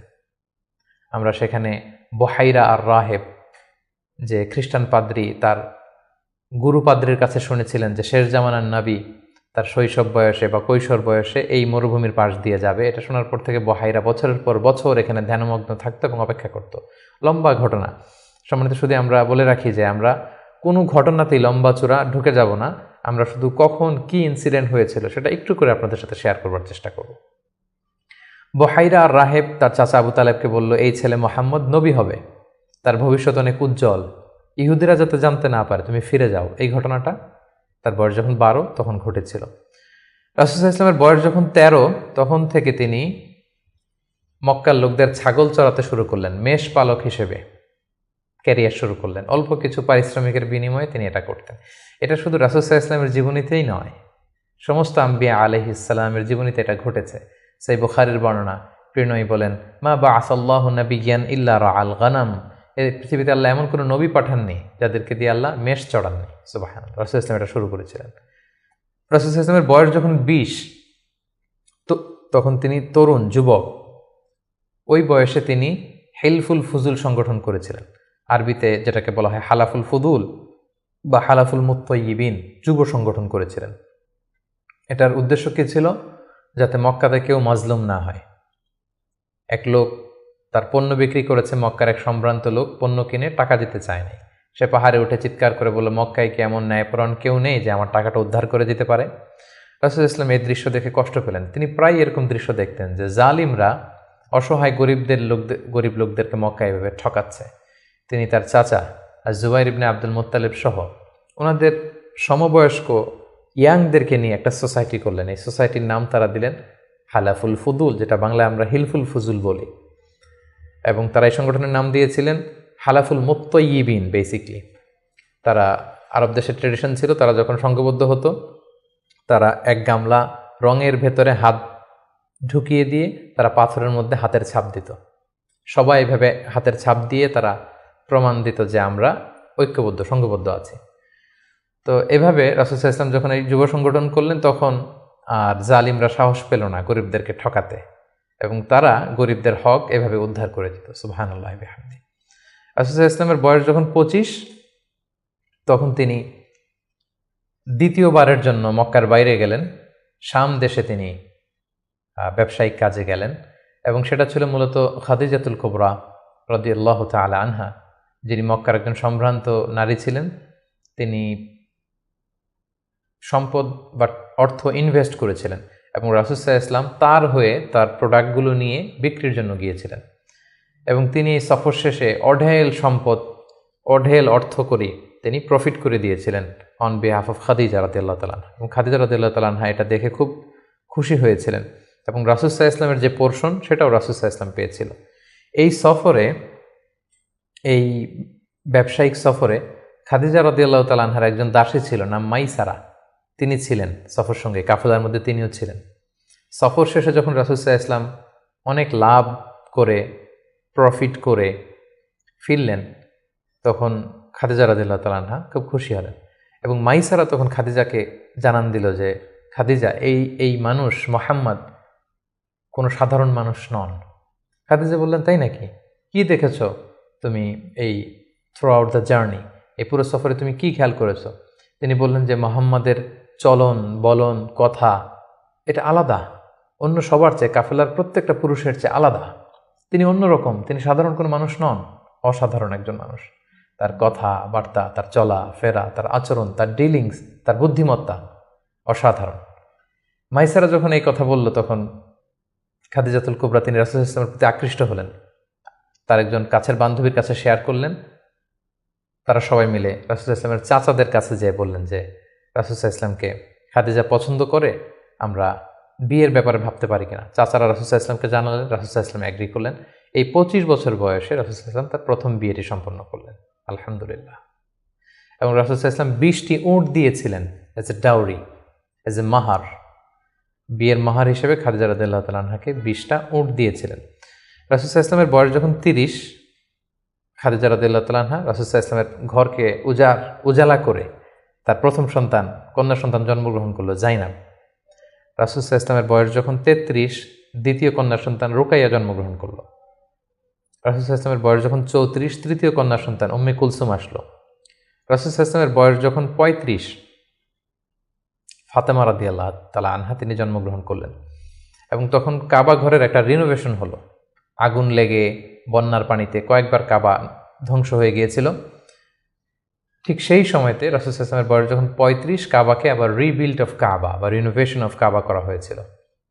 আমরা সেখানে বুহাইরা আর রাহেব, যে খ্রিস্টান পাদ্রী, তার গুরু পাদ্রীর কাছে শুনেছিলেন যে শেষ জামানার নবী তার শৈশব বয়সে বা কৈশোর বয়সে এই মরুভূমির পাশ দিয়ে যাবে। এটা শোনার পর থেকে বুহাইরা বছরের পর বছর এখানে ধ্যানমগ্ন থাকতো এবং অপেক্ষা করত। লম্বা ঘটনা। সম্মানিত, শুধু আমরা বলে রাখি যে আমরা কোনো ঘটনাতেই লম্বা চূড়া ঢুকে যাব না। আমরা শুধু কখন কি ইনসিডেন্ট হয়েছিল সেটা একটু করে আপনাদের সাথে শেয়ার করবার চেষ্টা করব। বহাইরা আর রাহেব তার চাচা আবু তালেবকে বলল, এই ছেলে মোহাম্মদ নবী হবে, তার ভবিষ্যৎ অনেক উজ্জ্বল, ইহুদিরা যাতে জানতে না পারে, তুমি ফিরে যাও। এই ঘটনাটা তার বয়স যখন 12 তখন ঘটেছিল। রাসূল সাল্লাল্লাহু আলাইহি ওয়াসাল্লামের বয়স যখন 13 তখন থেকে তিনি মক্কার লোকদের ছাগল চড়াতে শুরু করলেন, মেষ পালক হিসেবে ক্যারিয়ার শুরু করলেন। অল্প কিছু পারিশ্রমিকের বিনিময়ে তিনি এটা করতেন। এটা শুধু রাসূল সাল্লাল্লাহু আলাইহি ওয়াসাল্লামের জীবনীতেই নয়, সমস্ত আম্বিয়া আলাইহিস সালামের জীবনীতে এটা ঘটেছে। সেই বুখারীর বর্ণনা, প্রিয়নবী বলেন, মা বাআসাল্লাহু নাবিয়্যান ইল্লা রাআল গানাম, এই পৃথিবীতে আল্লাহ এমন কোনো নবী পাঠাননি যাদেরকে দিয়ে আল্লাহ মেষ চড়াননি। সুবহানাল্লাহ। রাসূল সাল্লাল্লাহু আলাইহি ওয়াসাল্লাম এটা শুরু করেছিলেন। রাসূল সাল্লাল্লাহু আলাইহি ওয়াসাল্লামের বয়স যখন 20 তখন তিনি তরুণ যুবক, ওই বয়সে তিনি হিলফুল ফুজুল সংগঠন করেছিলেন। আরবিতে যেটাকে বলা হয় হালাফুল ফুদুল বা হালাফুল মুত্তাইয়িবিন, যুব সংগঠন করেছিলেন। এটার উদ্দেশ্য কী ছিল? যাতে মক্কাতে কেউ মাজলুম না হয়। এক লোক তার পণ্য বিক্রি করেছে, মক্কার এক সম্ভ্রান্ত লোক পণ্য কিনে টাকা দিতে চায়নি। সে পাহাড়ে উঠে চিৎকার করে বলল, মক্কায় কি এমন ন্যায়পরায়ণ কেউ নেই যে আমার টাকাটা উদ্ধার করে দিতে পারে? রাসূল ইসলাম এই দৃশ্য দেখে কষ্ট পেলেন। তিনি প্রায় এরকম দৃশ্য দেখতেন যে জালিমরা অসহায় গরিব লোকদেরকে মক্কায় এভাবে ঠকাচ্ছে। তিনি তার চাচা আর জুবাইর ইবনে আব্দুল মুত্তালিব সহ ওনাদের সমবয়স্ক ইয়াংদেরকে নিয়ে একটা সোসাইটি করলেন। এই সোসাইটির নাম তারা দিলেন হালাফুল ফুদুল, যেটা বাংলায় আমরা হিলফুল ফুজুল বলি। এবং তারা এই সংগঠনের নাম দিয়েছিলেন হালাফুল মুত্তাইয়িবিন। বেসিকলি তারা, আরব দেশের ট্রেডিশন ছিল, তারা যখন সংঘবদ্ধ হতো তারা এক গামলা রঙের ভেতরে হাত ঢুকিয়ে দিয়ে তারা পাথরের মধ্যে হাতের ছাপ দিত। সবাই এভাবে হাতের ছাপ দিয়ে তারা প্রমাণ দিত যে আমরা ঐক্যবদ্ধ, সংঘবদ্ধ আছি। তো এভাবে রাসূল সাল্লাল্লাহু আলাইহি ওয়াসাল্লাম যখন এই যুব সংগঠন করলেন, তখন আর জালিমরা সাহস পেল না গরিবদেরকে ঠকাতে, এবং তারা গরিবদের হক এভাবে উদ্ধার করে দিত। সুবহানাল্লাহ বিহামদি। রাসূল সাল্লাল্লাহু আলাইহি ওয়াসাল্লামের বয়স যখন 25 তখন তিনি দ্বিতীয়বারের জন্য মক্কার বাইরে গেলেন। শাম দেশে তিনি ব্যবসায়িক কাজে গেলেন, এবং সেটা ছিল মূলত খাদিজাতুল কুবরা রাদিয়াল্লাহু তাআলা আনহা, যিনি মক্কার একজন সম্ভ্রান্ত নারী ছিলেন। তিনি সম্পদ বা অর্থ ইনভেস্ট করেছিলেন, এবং রাসূল সাল্লাল্লাহু আলাইহি ওয়াসাল্লাম তার হয়ে তার প্রোডাক্টগুলো নিয়ে বিক্রির জন্য গিয়েছিলেন। এবং তিনি সফর শেষে অঢেল সম্পদ, অঢেল অর্থ করে তিনি প্রফিট করে দিয়েছিলেন অন বিহাফ অফ খাদিজা রাদিয়াল্লাহু তাআলা আনহা। এবং খাদিজা রাদিয়াল্লাহু তাআলা আনহা এটা দেখে খুব খুশি হয়েছিলেন, এবং রাসূল সাল্লাল্লাহু আলাইহি ওয়াসাল্লামের যে পোর্শন সেটাও রাসূল সাল্লাল্লাহু আলাইহি ওয়াসাল্লাম পেয়েছিল। এই সফরে, এই ব্যবসায়িক সফরে খাদিজা রাদিয়াল্লাহু তাআলা আনহার একজন দাসী ছিল, নাম মাইসারা। তিনি ছিলেন সফর সঙ্গে, কাফেলার মধ্যে তিনিও ছিলেন। সফর শেষে যখন রাসূল সাল্লাল্লাহু আলাইহি ওয়াসাল্লাম অনেক লাভ করে, প্রফিট করে ফিরলেন, তখন খাদিজা রাদিয়াল্লাহু তাআলা আনহা খুব খুশি হলেন। এবং মাইসারা তখন খাদিজাকে জানান দিল যে, খাদিজা, এই মানুষ মুহাম্মদ কোনো সাধারণ মানুষ নন। খাদিজা বললেন, তাই নাকি? কি দেখেছ তুমি এই থ্রু আউট দ্য জার্নি, এই পুরো সফরে তুমি কি খেয়াল করেছো? তিনি বললেন যে মুহাম্মাদের চলন বলন কথা এটা আলাদা, অন্য সবার চেয়ে, কাফেলার প্রত্যেকটা পুরুষের চেয়ে আলাদা। তিনি অন্যরকম, তিনি সাধারণ কোনো মানুষ নন, অসাধারণ একজন মানুষ। তার কথা বার্তা, তার চলা ফেরা, তার আচরণ, তার ডিলিংস, তার বুদ্ধিমত্তা অসাধারণ। মাইসারা যখন এই কথা বলল, তখন খাদিজাতুল কুবরা তিনি রাসূল সাল্লাল্লাহু আলাইহি ওয়াসাল্লামের প্রতি আকৃষ্ট হলেন। তার একজন কাছের বান্ধবীর কাছে শেয়ার করলেন। তারা সবাই মিলে রাসূল সাল্লাল্লাহু আলাইহি ওয়াসাল্লামের চাচাদের কাছে যেয়ে বললেন যে, রাসূল সাল্লাল্লাহু আলাইহি ওয়াসাল্লামকে খাদিজা পছন্দ করে, আমরা বিয়ের ব্যাপারে ভাবতে পারি কিনা। চাচারা রাসূল সাল্লাল্লাহু আলাইহি ওয়াসাল্লামকে জানালেন, রাসূল সাল্লাল্লাহু আলাইহি ওয়াসাল্লাম এগ্রি করলেন। এই 25 বছর বয়সে রাসূল সাল্লাল্লাহু আলাইহি ওয়াসাল্লাম তার প্রথম বিয়েটি সম্পন্ন করলেন, আলহামদুলিল্লাহ। এবং রাসূল সাল্লাল্লাহু আলাইহি ওয়াসাল্লাম 20টি উট দিয়েছিলেন as a dowry, as a মাহার। বিয়ের মাহার হিসেবে খাদিজা রাদিয়াল্লাহু তাআলা আনহাকে 20টা উট দিয়েছিলেন। রাসূল সাল্লাল্লাহু আলাইহি ওয়াসাল্লামের বয়স যখন 30, খাদিজা রাদিয়াল্লাহু তাআলা আনহা রাসূল সাল্লাল্লাহু আলাইহি ওয়াসাল্লামের ঘরকে উজালা করে তার প্রথম সন্তান, কন্যা সন্তান জন্মগ্রহণ করলো, জাইনাব। রাসূল সাল্লাল্লাহু আলাইহি ওয়াসাল্লামের বয়স যখন 33, দ্বিতীয় কন্যা সন্তান রুকাইয়া জন্মগ্রহণ করলো। রাসূল সাল্লাল্লাহু আলাইহি ওয়াসাল্লামের বয়স যখন 34, তৃতীয় কন্যা সন্তান উম্মে কুলসুম আসলো। রাসূল সাল্লাল্লাহু আলাইহি ওয়াসাল্লামের বয়স যখন 35, ফাতেমা রাদিয়াল্লাহু তাআলা আনহা তিনি জন্মগ্রহণ করলেন। এবং তখন কাবা ঘরের একটা রিনোভেশন হলো। আগুন লেগে বন্যার পানিতে কয়েকবার কাবা ধ্বংস হয়ে গিয়েছিল। ঠিক সেই সময়তে রাসূল সাল্লাল্লাহু আলাইহি ওয়াসাল্লামের বয়স যখন 35, কাবাকে আবার রিবিল্ড অফ কাবা বা রিনোভেশন অফ কাবা করা হয়েছিল।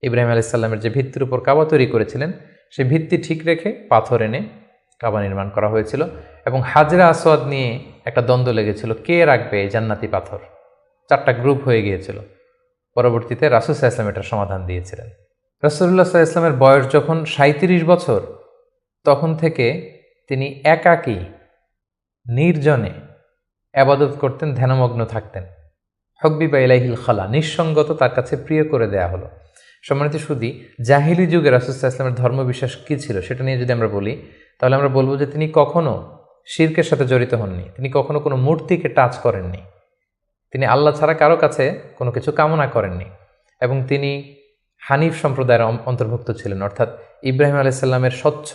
ইব্রাহিম আলাইহিস সালামের যে ভিত্তির উপর কাবা তৈরি করেছিলেন সেই ভিত্তি ঠিক রেখে পাথর এনে কাবা নির্মাণ করা হয়েছিল। এবং হাজরা আসওয়াদ নিয়ে একটা দ্বন্দ্ব লেগেছিল, কে রাখবে এই জান্নাতি পাথর। 4টা গ্রুপ হয়ে গিয়েছিল। পরবর্তীতে রাসূল সাল্লাল্লাহু আলাইহি ওয়াসাল্লাম এটার সমাধান দিয়েছিলেন। রাসূলুল্লাহ সাল্লাল্লাহু আলাইহি ওয়াসাল্লামের বয়স যখন 37 বছর, তখন থেকে তিনি একাকী নির্জনে ইবাদত করতেন, ধ্যানমগ্ন থাকতেন। হুব্বিবা ইলাইহিল খালা, নিঃসঙ্গত তার কাছে প্রিয় করে দেয়া হলো। সম্মানিত সুধী, জাহিলি যুগে রাসূল সাল্লাল্লাহু আলাইহি ওয়াসাল্লামের ধর্মবিশ্বাস কী ছিল সেটা নিয়ে যদি আমরা বলি, তাহলে আমরা বলবো যে তিনি কখনো শিরকের সাথে জড়িত হননি, তিনি কখনো কোনো মূর্তিকে টাচ করেননি, তিনি আল্লাহ ছাড়া কারো কাছে কোনো কিছু কামনা করেননি, এবং তিনি হানিফ সম্প্রদায়ের অন্তর্ভুক্ত ছিলেন। অর্থাৎ ইব্রাহিম আলাইহিস সালামের স্বচ্ছ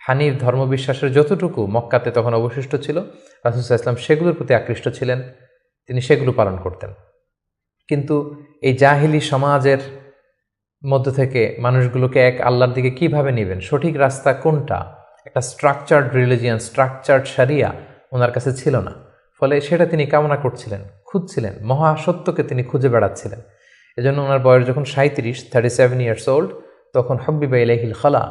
হানিফ ধর্মবিশ্বাসের যতটুকু মক্কাতে তখন অবশিষ্ট ছিল, রাসূল সাল্লাল্লাহু আলাইহি ওয়াসাল্লাম সেগুলোর প্রতি আকৃষ্ট ছিলেন, তিনি সেগুলো পালন করতেন। কিন্তু এই জাহিলি সমাজের মধ্য থেকে মানুষগুলোকে এক আল্লাহর দিকে কিভাবে নেবেন, সঠিক রাস্তা কোনটা, একটা স্ট্রাকচার্ড রিলিজিয়ান, স্ট্রাকচার্ড শরিয়া ওনার কাছে ছিল না। ফলে সেটা তিনি কামনা করছিলেন, খুঁজছিলেন, মহাসত্যকে তিনি খুঁজে বেড়াচ্ছিলেন। এজন্য ওনার বয়স যখন 37 ইয়ার্স ওল্ড, তখন হুব্বিবা ইলাইহিল খালা,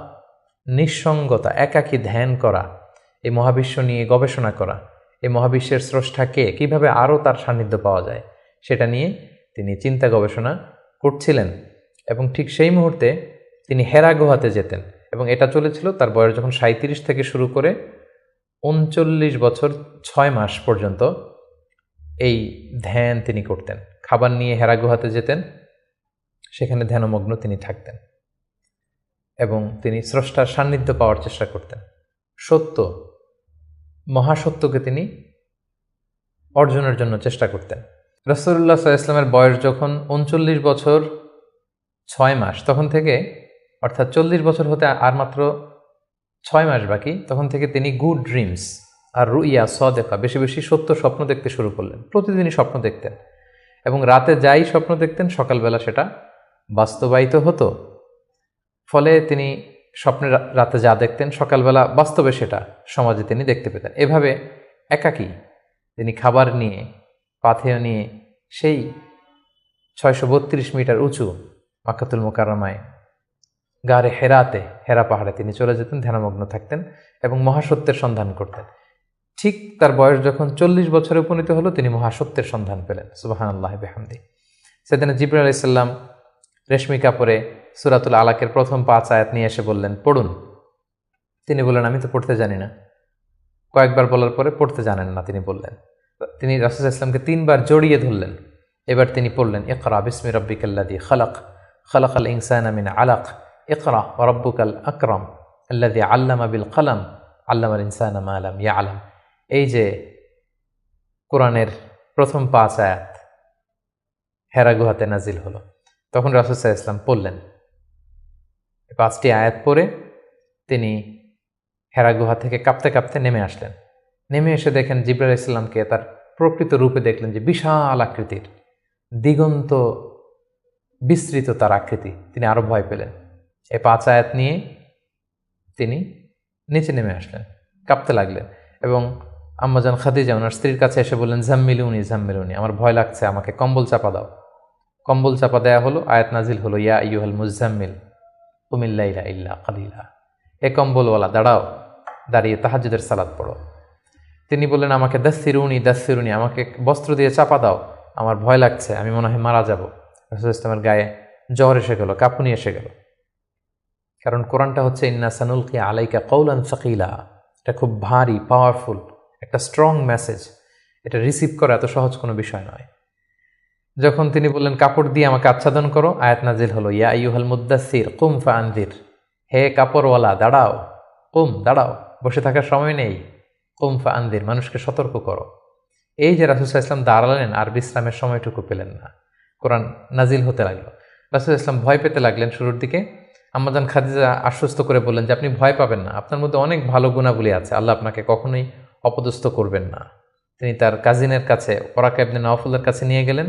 নিঃসঙ্গতা, একাকী ধ্যান করা, এই মহাবিশ্ব নিয়ে গবেষণা করা, এই মহাবিশ্বের স্রষ্টা কে, কীভাবে আরও তার সান্নিধ্য পাওয়া যায়, সেটা নিয়ে তিনি চিন্তা গবেষণা করছিলেন। এবং ঠিক সেই মুহূর্তে তিনি হেরা গুহাতে যেতেন, এবং এটা চলেছিল তার বয়স যখন 37 থেকে শুরু করে 39 বছর 6 মাস পর্যন্ত এই ধ্যান তিনি করতেন। খাবার নিয়ে হেরা গুহাতে যেতেন, সেখানে ধ্যানমগ্ন তিনি থাকতেন এবং তিনি স্রষ্টার সান্নিধ্য পাওয়ার চেষ্টা করতেন। সত্য, মহাসত্যকে তিনি অর্জনের জন্য চেষ্টা করতেন। রাসূলুল্লাহ সাল্লাল্লাহু আলাইহি ওয়াসাল্লামের বয়স যখন 39 বছর 6 মাস, তখন থেকে, অর্থাৎ 40 বছর হতে আর মাত্র 6 মাস বাকি, তখন থেকে তিনি গুড ড্রিমস আর রুইয়া সাদেকা, বেশি বেশি সত্য স্বপ্ন দেখতে শুরু করলেন। প্রতিদিনই স্বপ্ন দেখতেন, এবং রাতে যাই স্বপ্ন দেখতেন সকালবেলা সেটা বাস্তবায়িত হতো। ফলে তিনি স্বপ্নে রাতে যা দেখতেন সকালবেলা বাস্তবে সেটা সমাজে তিনি দেখতে পেতেন। এভাবে একাকী তিনি খাবার নিয়ে, পাথেয় নিয়ে, সেই 632 মিটার উঁচু মাক্কাতুল মুকাররমায় গারে হেরাতে, হেরা পাহাড়ে তিনি চলে যেতেন, ধ্যানমগ্ন থাকতেন এবং মহাসত্যের সন্ধান করতেন। ঠিক তার বয়স যখন 40 বছরে উপনীত হলো, তিনি মহাসত্যের সন্ধান পেলেন। সুবহানাল্লাহি বিহামদি। সেদিন জিবরাইল আলাইহিস সালাম রেশমি কাপড়ে সূরাতুল আলাকের প্রথম 5 আয়াত নিয়ে এসে বললেন, পড়ুন। তিনি বললেন, আমি তো পড়তে জানি না। কয়েকবার বলার পরে পড়তে জানেন না তিনি বললেন। তিনি রাসূল সাল্লাল্লাহু আলাইহি ওয়াসাল্লামকে 3 বার জড়িয়ে ধরলেন। এবার তিনি পড়লেন, ইকরা বিসমি রাব্বিকাল্লাযী খালাক, খালাকাল ইনসানা মিন আলাক, ইকরা ওয়া রাব্বুকাল আকরাম আল্লাযী আল্লামা বিল কলম, আল্লামাল ইনসানা মা লাম ইয়ালাম। এই যে কোরআনের প্রথম 5 আয়াত হেরা গুহাতে নাজিল হলো, তখন রাসূল সাল্লাল্লাহু আলাইহি ওয়াসাল্লাম পড়লেন। 5টি আয়াত পড়ে তিনি হেরা গুহা থেকে কাঁপতে কাঁপতে নেমে আসলেন। নেমে এসে দেখেন জিবরাইল আলাইহিস সালামকে তার প্রকৃত রূপে দেখলেন, যে বিশাল আকৃতির, দিগন্ত বিস্তৃত তার আকৃতি। তিনি আরো ভয় পেলেন। এই 5 আয়াত নিয়ে তিনি নিচে নেমে আসলেন, কাঁপতে লাগলেন, এবং আম্মাজান খাদিজা ওনার স্ত্রীর কাছে এসে বললেন, জাম্মিলুনি জাম্মিলুনি, আমার ভয় লাগছে, আমাকে কম্বল চাপা দাও। কম্বল চাপা দেয়া হলো, আয়াত নাজিল হলো, ইয়া আইয়ুহাল মুজাম্মিল কুমিল লাইলা ইল্লা কালিলা। এ কম্বলওয়ালা, দাঁড়াও, দাঁড়িয়ে তাহাজ্জুদের সালাত পড়ো। তিনি বললেন, আমাকে দাসসিরুনি দাসসিরুনি, আমাকে বস্ত্র দিয়ে চাপা দাও, আমার ভয় লাগছে, আমি মনে হয় মারা যাব। রাসূল ইসলামের গায়ে জ্বর এসে গেল, কাঁপুনি এসে গেল। কারণ কোরআনটা হচ্ছে ইন্না সানুলকি আলাইকা কওলান সাকিলা, এটা খুব ভারী, পাওয়ারফুল একটা স্ট্রং মেসেজ। এটা রিসিভ করা এত সহজ কোনো বিষয় নয়। যখন তিনি বললেন, কাপড় দিয়ে আমাকে আচ্ছাদন করো, আয়াত নাজিল হলো, ইয়া আইয়ুহাল মুদ্দাসসির কুম ফাআনদির, হে কাপড়ওয়ালা দাঁড়াও, কুম দাঁড়াও, বসে থাকার সময় নেই, কুম ফাআনদির, মানুষকে সতর্ক করো। এই যে রাসূল সাল্লাল্লাহু আলাইহি ওয়াসাল্লাম দাঁড়ালেন আর বিশ্রামের সময়টুকু পেলেন না, কোরআন নাজিল হতে লাগলো। রাসূল সাল্লাল্লাহু আলাইহি ওয়াসাল্লাম ভয় পেতে লাগলেন শুরুর দিকে। আম্মাজান খাদিজা আশ্বস্ত করে বললেন যে আপনি ভয় পাবেন না, আপনার মধ্যে অনেক ভালো গুণাবলী আছে, আল্লাহ আপনাকে কখনোই অপদস্থ করবেন না। তিনি তার কাজিনের কাছে, ওরাকা ইবনে নাওফলের কাছে নিয়ে গেলেন।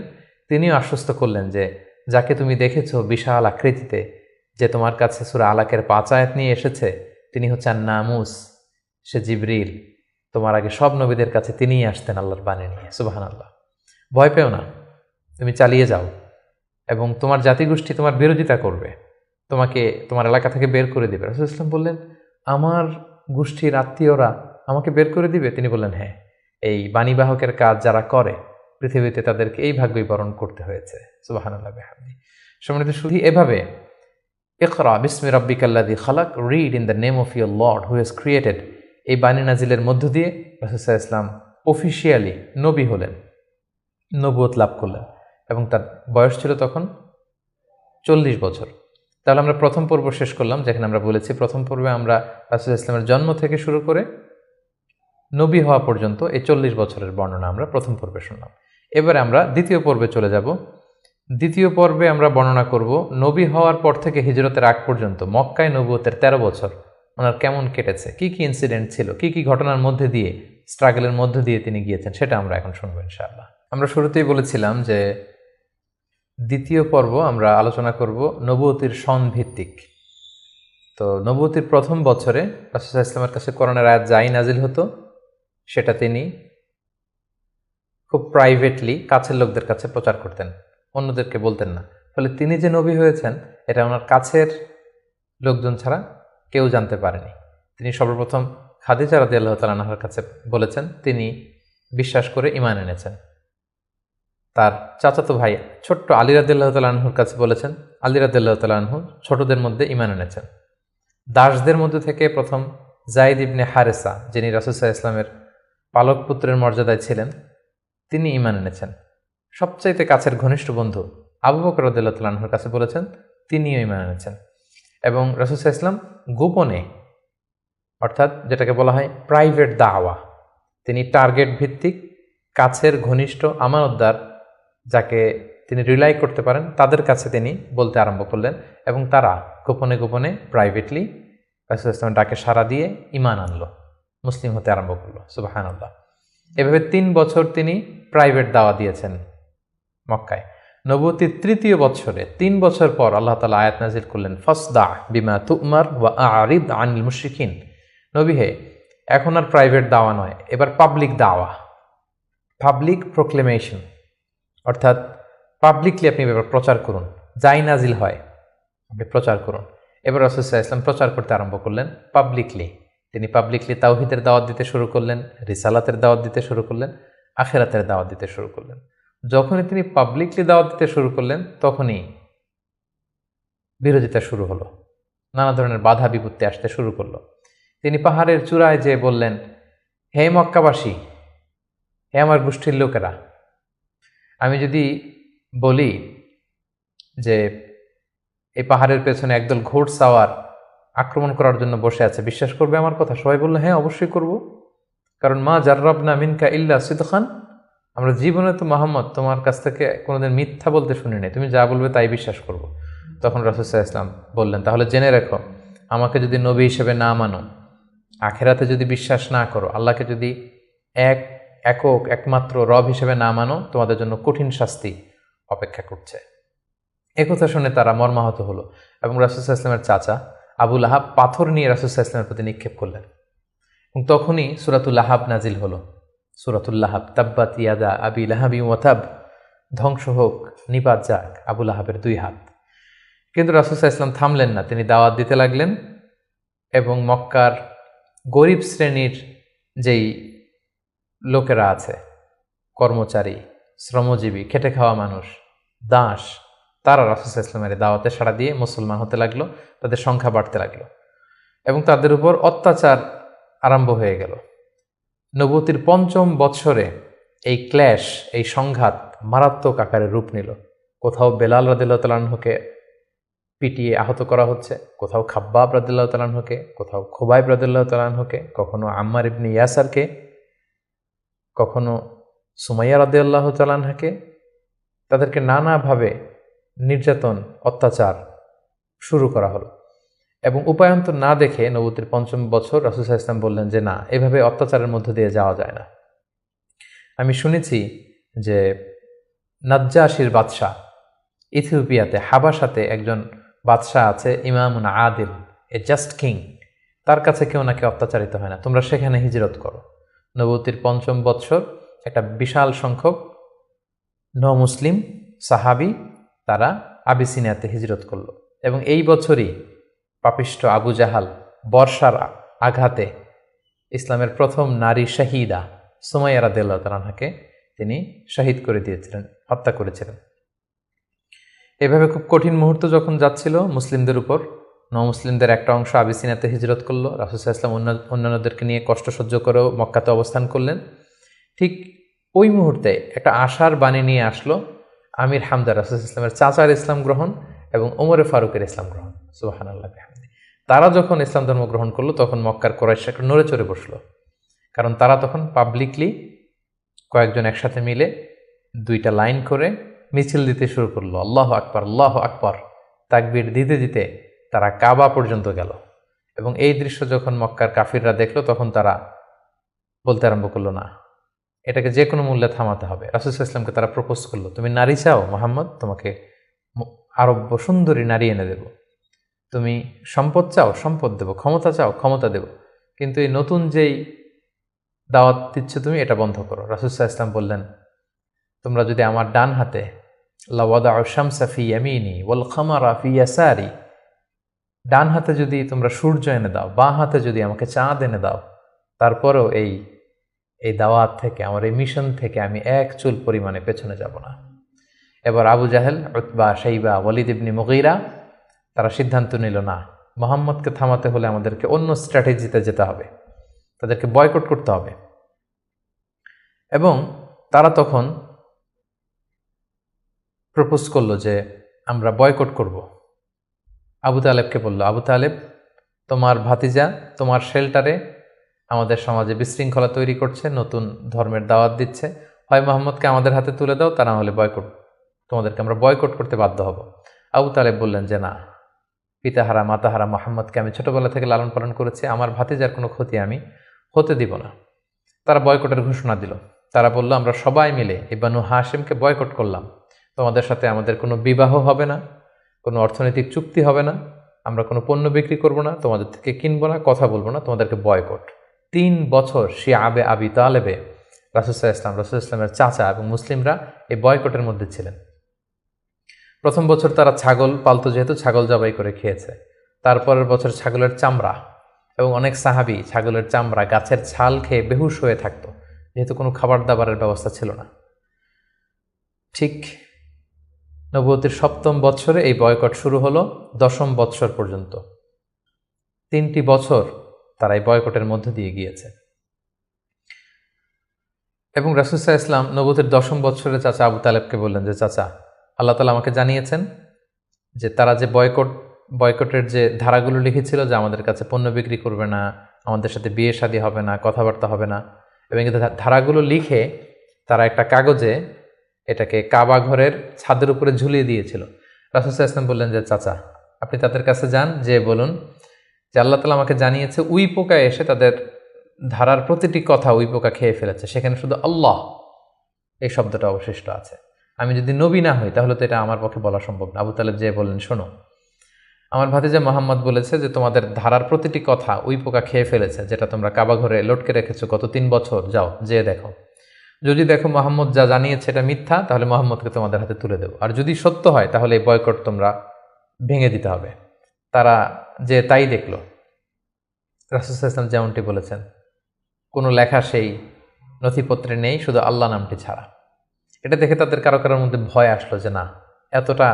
তিনিও আশ্বস্ত করলেন যে যাকে তুমি দেখেছো বিশাল আকৃতিতে, যে তোমার কাছে সূরা আলাকের 5 আয়াত নিয়ে এসেছে, তিনি হচ্ছেন নামুস, সে জিবরিল। তোমার আগে সব নবীদের কাছে তিনিই আসতেন আল্লাহর বাণী নিয়ে। সুবহানাল্লাহ। ভয় পেও না, তুমি চালিয়ে যাও। এবং তোমার জাতিগোষ্ঠী তোমার বিরোধিতা করবে, তোমাকে তোমার এলাকা থেকে বের করে দিবে। রাসূল সাল্লাল্লাহু আলাইহি ওয়াসাল্লাম বললেন, আমার গোষ্ঠীর আত্মীয়রা আমাকে বের করে দিবে? তিনি বললেন, হ্যাঁ, এই বাণীবাহকের কাজ যারা করে পৃথিবীতে তাদেরকে এই ভাগ্যই বরণ করতে হয়েছে। সুবহানাল্লাহ বিহামদিহি। সম্মানিত শুধু এভাবে ইকরা বিসমি রাব্বিকাল্লাযী খালাক, read in the name of your Lord who has created, এই বাণী নাজিলের মধ্য দিয়ে রাসূল সাল্লাল্লাহু আলাইহি ওয়াসাল্লাম অফিশিয়ালি নবী হলেন, নবুয়ত লাভ করলেন, এবং তার বয়স ছিল তখন 40 বছর। তাহলে আমরা প্রথম পর্ব শেষ করলাম, যেখানে আমরা বলেছি প্রথম পর্বে আমরা রাসূল ইসলামের জন্ম থেকে শুরু করে নবী হওয়া পর্যন্ত এই 40 বছরের বর্ণনা আমরা প্রথম পর্বে শুনলাম। এবারে আমরা দ্বিতীয় পর্বে চলে যাব। দ্বিতীয় পর্বে আমরা বর্ণনা করব নবী হওয়ার পর থেকে হিজরতের আগ পর্যন্ত মক্কায় নবুয়তের 13 বছর ওনার কেমন কেটেছে, কি কি ইনসিডেন্ট ছিল, কি কি ঘটনার মধ্যে দিয়ে, স্ট্রাগলের মধ্যে দিয়ে তিনি গিয়েছেন, সেটা আমরা এখন শুনবো ইনশাআল্লাহ। আমরা শুরুতেই বলেছিলাম যে দ্বিতীয় পর্ব আমরা আলোচনা করব নবুয়তির সন ভিত্তিক। তো নবুয়তির প্রথম বছরে রাসূল সাল্লাল্লাহু আলাইহি ওয়াসাল্লামের কাছে কোরআনের আয়াত যাই নাজিল হতো সেটা তিনি খুব প্রাইভেটলি কাছের লোকদের কাছে প্রচার করতেন, অন্যদেরকে বলতেন না। ফলে তিনি যে নবী হয়েছেন এটা ওনার কাছের লোকজন ছাড়া কেউ জানতে পারেনি। তিনি সর্বপ্রথম খাদিজা রাদিয়াল্লাহু তাআলা আনহার কাছে বলেছেন, তিনি বিশ্বাস করে ঈমান এনেছেন। তার চাচাতো ভাই ছোট্ট আলী রাদিয়াল্লাহু তাআলা আনহুর কাছে বলেছেন, আলী রাদিয়াল্লাহু তাআলা আনহু ছোটদের মধ্যে ঈমান এনেছেন। দাসদের মধ্যে থেকে প্রথম যায়েদ ইবনে হারেসা, যিনি রাসূল সাল্লাল্লাহু আলাইহি ওয়াসাল্লামের পালক পুত্রের মর্যাদায় ছিলেন, তিনি ঈমান এনেছেন। সবচাইতে কাছের ঘনিষ্ঠ বন্ধু আবু বকর রাদিয়াল্লাহু তাআলা আনহুর কাছে বলেছেন, তিনিও ঈমান এনেছেন। এবং রাসূল সাল্লাল্লাহু আলাইহি ওয়াসাল্লাম গোপনে, অর্থাৎ যেটাকে বলা হয় প্রাইভেট দাওয়া, তিনি টার্গেট ভিত্তিক কাছের ঘনিষ্ঠ আমানতদার যাকে তিনি রিলাই করতে পারেন তাদের কাছে তিনি বলতে আরম্ভ করলেন, এবং তারা গোপনে গোপনে প্রাইভেটলি রাসূল সাল্লাল্লাহু আলাইহি ওয়াসাল্লামের ডাকে সাড়া দিয়ে ঈমান আনলো, মুসলিম হতে আরম্ভ করলো। সুবহানাল্লাহ। এভাবে 3 বছর তিনি প্রাইভেট দাওয়া দিয়েছেন মক্কায়। নবুয়তির তৃতীয় বছরে 3 বছর পর আল্লাহ তাআলা আয়াত নাজিল করলেন, ফাসদা বিমা তুমার ওয়া আরিদ আনিল মুশরিকিন। নবী হে, এখন আর প্রাইভেট দাওয়া নয়, এবার পাবলিক দাওয়া, পাবলিক প্রোক্লেমেশন, অর্থাৎ পাবলিকলি আপনি এবার প্রচার করুন, যাই নাজিল হয় আপনি প্রচার করুন। এবার রাসূল সাল্লাল্লাহু আলাইহি ওয়াসাল্লাম প্রচার করতে আরম্ভ করলেন পাবলিকলি। তিনি পাবলিকলি তাওহীদের দাওয়াত দিতে শুরু করলেন, রিসালাতের দাওয়াত দিতে শুরু করলেন, আখিরাতের দাওয়াত দিতে শুরু করলেন। যখনই তিনি পাবলিকলি দাওয়াত দিতে শুরু করলেন তখনই বিরোধিতা শুরু হলো, নানা ধরনের বাধা বিপত্তি আসতে শুরু করলো। তিনি পাহাড়ের চূড়ায় যেয়ে বললেন, হে মক্কাবাসী, হে আমার গোষ্ঠীর লোকেরা, আমি যদি বলি যে এই পাহাড়ের পেছনে একদল ঘোড়সাওয়ার আক্রমণ করার জন্য বসে আছে, বিশ্বাস করবে আমার কথা? সবাই বলল, হ্যাঁ অবশ্যই করব, কারণ মা জাররাবনা মিনকা ইল্লা সিদখান, আমরা জীবনে তো মুহাম্মদ তোমার কাছ থেকে কোনোদিন মিথ্যা বলতে শুনি নাই, তুমি যা বলবে তাই বিশ্বাস করব। তখন রাসূল সাল্লাল্লাহু আলাইহি ওয়াসাল্লাম বললেন, তাহলে জেনে রেখো, আমাকে যদি নবী হিসেবে না মানো, আখিরাতে যদি বিশ্বাস না করো, আল্লাহকে যদি একক একমাত্র রব হিসেবে না মানো, তোমাদের জন্য কঠিন শাস্তি অপেক্ষা করছে। একথা শুনে তারা মর্মাহত হলো, এবং রাসূল সাল্লাল্লাহু আলাইহি ওয়াসাল্লামের চাচা আবু লাহাব পাথর নিয়ে রাসূল সাল্লাল্লাহু আলাইহি ওয়াসাল্লামের প্রতি নিক্ষেপ করলেন, এবং তখনই সূরাতুল লাহাব নাজিল হলো। সূরাতুল লাহাব, তাব্বাত ইয়াদা আবি লাহাবি ওয়া তাব, ধ্বংস হোক, নিপাত যাক আবু লাহাবের 2 হাত। কিন্তু রাসূল সাল্লাল্লাহু আলাইহি ওয়াসাল্লাম থামলেন না, তিনি দাওয়াত দিতে লাগলেন, এবং মক্কার গরিব শ্রেণীর যেই লোকেরা আছে, কর্মচারী, শ্রমজীবী, খেটে খাওয়া মানুষ, দাস, তারা রাসূল সাল্লাল্লাহু আলাইহি ওয়াসাল্লামের দাওয়াতে সাড়া দিয়ে মুসলমান হতে লাগলো, তাদের সংখ্যা বাড়তে লাগলো, এবং তাদের উপর অত্যাচার আরম্ভ হয়ে গেল। নবুয়তির 5ম বৎসরে এই ক্ল্যাশ, এই সংঘাত মারাত্মক আকারে রূপ নিল। কোথাও বেলাল রাদিয়াল্লাহু তাআলা আনহুকে পিটিয়ে আহত করা হচ্ছে, কোথাও খাব্বাব রাদিয়াল্লাহু তাআলা আনহুকে, কোথাও খুবাইব রাদিয়াল্লাহু তাআলা আনহুকে, কখনো আম্মার ইবনে ইয়াসারকে, কখনো সুমাইয়া রাদিয়াল্লাহু তাআলা আনহাকে। তাদেরকে নানাভাবে নির্যাতন, অত্যাচার শুরু করা হলো, এবং উপায়ন্তর না দেখে নবুয়তির 5ম বছর রাসূল সাল্লাল্লাহু আলাইহি ওয়াসাল্লাম বললেন যে না, এভাবে অত্যাচারের মধ্য দিয়ে যাওয়া যায় না। আমি শুনেছি যে নাজ্জাশির বাদশাহ, ইথিওপিয়াতে হাবাসাতে একজন বাদশাহ আছে, ইমামুন আদিল, এ জাস্ট কিং, তার কাছে কেউ নাকি অত্যাচারিত হয় না, তোমরা সেখানে হিজরত করো। নবুয়তির 5ম বৎসর একটা বিশাল সংখ্যক মুসলিম সাহাবী তারা আবিসিনিয়াতে হিজরত করলো। এবং এই বছরই পাপিষ্ঠ আবু জাহাল বর্ষার আঘাতে ইসলামের প্রথম নারী শাহিদা সুমাইয়া রাদিয়াল্লাহু তাআলা আনহাকে তিনি শহীদ করে দিয়েছিলেন, হত্যা করেছিলেন। এভাবে খুব কঠিন মুহূর্ত যখন যাচ্ছিল মুসলিমদের উপর, নমুসলিমদের একটা অংশ আবিসিনিয়াতে হিজরত করলো, রাসূল সাল্লাল্লাহু আলাইহি ওয়াসাল্লাম অন্যান্যদেরকে নিয়ে কষ্ট সহ্য করেও মক্কাতে অবস্থান করলেন। ঠিক ওই মুহূর্তে একটা আশার বাণী নিয়ে আসলো আমির হামজা রাসূল সাল্লাল্লাহু আলাইহি ওয়াসাল্লামের চাচার ইসলাম গ্রহণ এবং ওমরে ফারুকের ইসলাম গ্রহণ। সুবহানাল্লাহ বিহামদি। তারা যখন ইসলাম ধর্ম গ্রহণ করলো তখন মক্কার কুরাইশ একটা নড়ে চড়ে বসলো, কারণ তারা তখন পাবলিকলি কয়েকজন একসাথে মিলে দুইটা লাইন করে মিছিল দিতে শুরু করলো, আল্লাহু আকবার আল্লাহু আকবার, তাকবীর দিতে দিতে তারা কাবা পর্যন্ত গেল। এবং এই দৃশ্য যখন মক্কার কাফিররা দেখলো তখন তারা বলতে আরম্ভ করলো, না, এটাকে যে কোনো মূল্যে থামাতে হবে। রাসূল সাল্লাল্লাহু আলাইহি ওয়াসাল্লামকে তারা প্রপোজ করলো, তুমি নারী চাও মুহাম্মদ, তোমাকে আরব্য সুন্দরী নারী এনে দেব, তুমি সম্পদ চাও সম্পদ দেব, ক্ষমতা চাও ক্ষমতা দেব, কিন্তু এই নতুন যেই দাওয়াত দিচ্ছ তুমি এটা বন্ধ করো। রাসূল সাল্লাল্লাহু আলাইহি ওয়াসাল্লাম বললেন, তোমরা যদি আমার ডান হাতে লাওয়াদাউ শামসা ফি ইয়ামিনি ওয়াল খামারা ফি ইয়াসারি, ডান হাতে যদি তোমরা সূর্য এনে দাও, বাঁ হাতে যদি আমাকে চাঁদ এনে দাও, তারপরেও এই দাওয়াত থেকে, আমার এই মিশন থেকে আমি এক চুল পরিমাণে পেছনে যাব না। এবার আবু জাহেল, উতবা, শাইবা, ওয়ালিদ ইবনে মুগীরা তারা সিদ্ধান্ত নিল, না, মুহাম্মদকে থামাতে হলে আমাদেরকে অন্য স্ট্র্যাটেজিতে যেতে হবে, তাদেরকে বয়কট করতে হবে। এবং তারা তখন প্রপোজ করলো যে আমরা বয়কট করব। আবু তালেবকে বলল, আবু তালেব, তোমার ভাতিজা তোমার শেল্টারে আমাদের সমাজে বিশৃঙ্খলা তৈরি করছে, নতুন ধর্মের দাওয়াত দিচ্ছে, হয় মোহাম্মদকে আমাদের হাতে তুলে দাও, তা না হলে বয়কট, তোমাদেরকে আমরা বয়কট করতে বাধ্য হব। আবু তালেব বললেন যে না, পিতাহারা মাতাহারা মোহাম্মদকে আমি ছোটবেলা থেকে লালন পালন করেছি, আমার ভাতিজার কোনো ক্ষতি আমি হতে দিব না। তারা বয়কটের ঘোষণা দিল। তারা বলল, আমরা সবাই মিলে এই বানু হাশিমকে বয়কট করলাম, তোমাদের সাথে আমাদের কোনো বিবাহ হবে না, কোনো অর্থনৈতিক চুক্তি হবে না, আমরা কোনো পণ্য বিক্রি করব না, তোমাদের থেকে কিনবো না, কথা বলবো না, তোমাদেরকে বয়কট। 3 বছর শিআবে আবি তালেবে রাসূল সাল্লাল্লাহু আলাইহি ওয়াসাল্লামের চাচা এবং মুসলিমরা এই বয়কটের মধ্যে ছিলেন। প্রথম বছর তারা ছাগল পালতো, যেহেতু ছাগল জবাই করে খেয়েছে। তারপরের বছর ছাগলের চামড়া, এবং অনেক সাহাবী ছাগলের চামড়া, গাছের ছাল খেয়ে বেহুশ হয়ে থাকতো, যেহেতু কোনো খাবার দাবারের ব্যবস্থা ছিল না। ঠিক নবুয়তের 7ম বৎসরে এই বয়কট শুরু হলো 10ম বৎসর পর্যন্ত। 3টি বছর তারা এই বয়কটের মধ্য দিয়ে গিয়েছে। এবং রাসূল সাল্লাল্লাহু আলাইহি ওয়াসাল্লাম নবুয়তের 10ম বৎসরে চাচা আবু তালেবকে বললেন যে, চাচা, আল্লাহ তাআলা আমাকে জানিয়েছেন যে তারা যে বয়কটের যে ধারাগুলো লিখেছিল, যে আমাদের কাছে পণ্য বিক্রি করবে না, আমাদের সাথে বিয়ে শাদী হবে না, কথাবার্তা হবে না, এবং এই ধারাগুলো লিখে তারা একটা কাগজে এটাকে কাবা ঘরের ছাদের উপরে ঝুলিয়ে দিয়েছিল। রাসূল সাল্লাল্লাহু আলাইহি ওয়াসাল্লাম বললেন যে, চাচা, আপনি তাদের কাছে যান, যে বলুন যে আল্লাহ তাআলা আমাকে জানিয়েছে উই পোকা এসে তাদের ধারার প্রতিটি কথা উই পোকা খেয়ে ফেলেছে, সেখানে শুধু আল্লাহ এই শব্দটা অবশিষ্ট আছে। আমি যদি নবী না হই তাহলে তো এটা আমার পক্ষে বলা সম্ভব না। আবু তালেব যে বললেন, শোনো, আমার ভাতিজা মোহাম্মদ বলেছে যে তোমাদের ধারার প্রতিটি কথা উই পোকা খেয়ে ফেলেছে, যেটা তোমরা কাবা ঘরে লটকে রেখেছো গত 3 বছর, যাও যেয়ে দেখো। যদি দেখো মোহাম্মদ যা জানিয়েছে এটা মিথ্যা, তাহলে মোহাম্মদকে তোমাদের হাতে তুলে দেবো, আর যদি সত্য হয় তাহলে এই বয়কট তোমরা ভেঙে দিতে হবে। তারা যে তাই দেখলো, রাসূল সাল্লাল্লাহু আলাইহি ওয়াসাল্লাম যেমনটি বলেছেন, কোনো লেখা সেই নথিপত্রে নেই, শুধু আল্লাহ নামটি ছাড়া। এটা দেখে তাদের কারো কারোর মধ্যে ভয় আসলো যে না, এতটা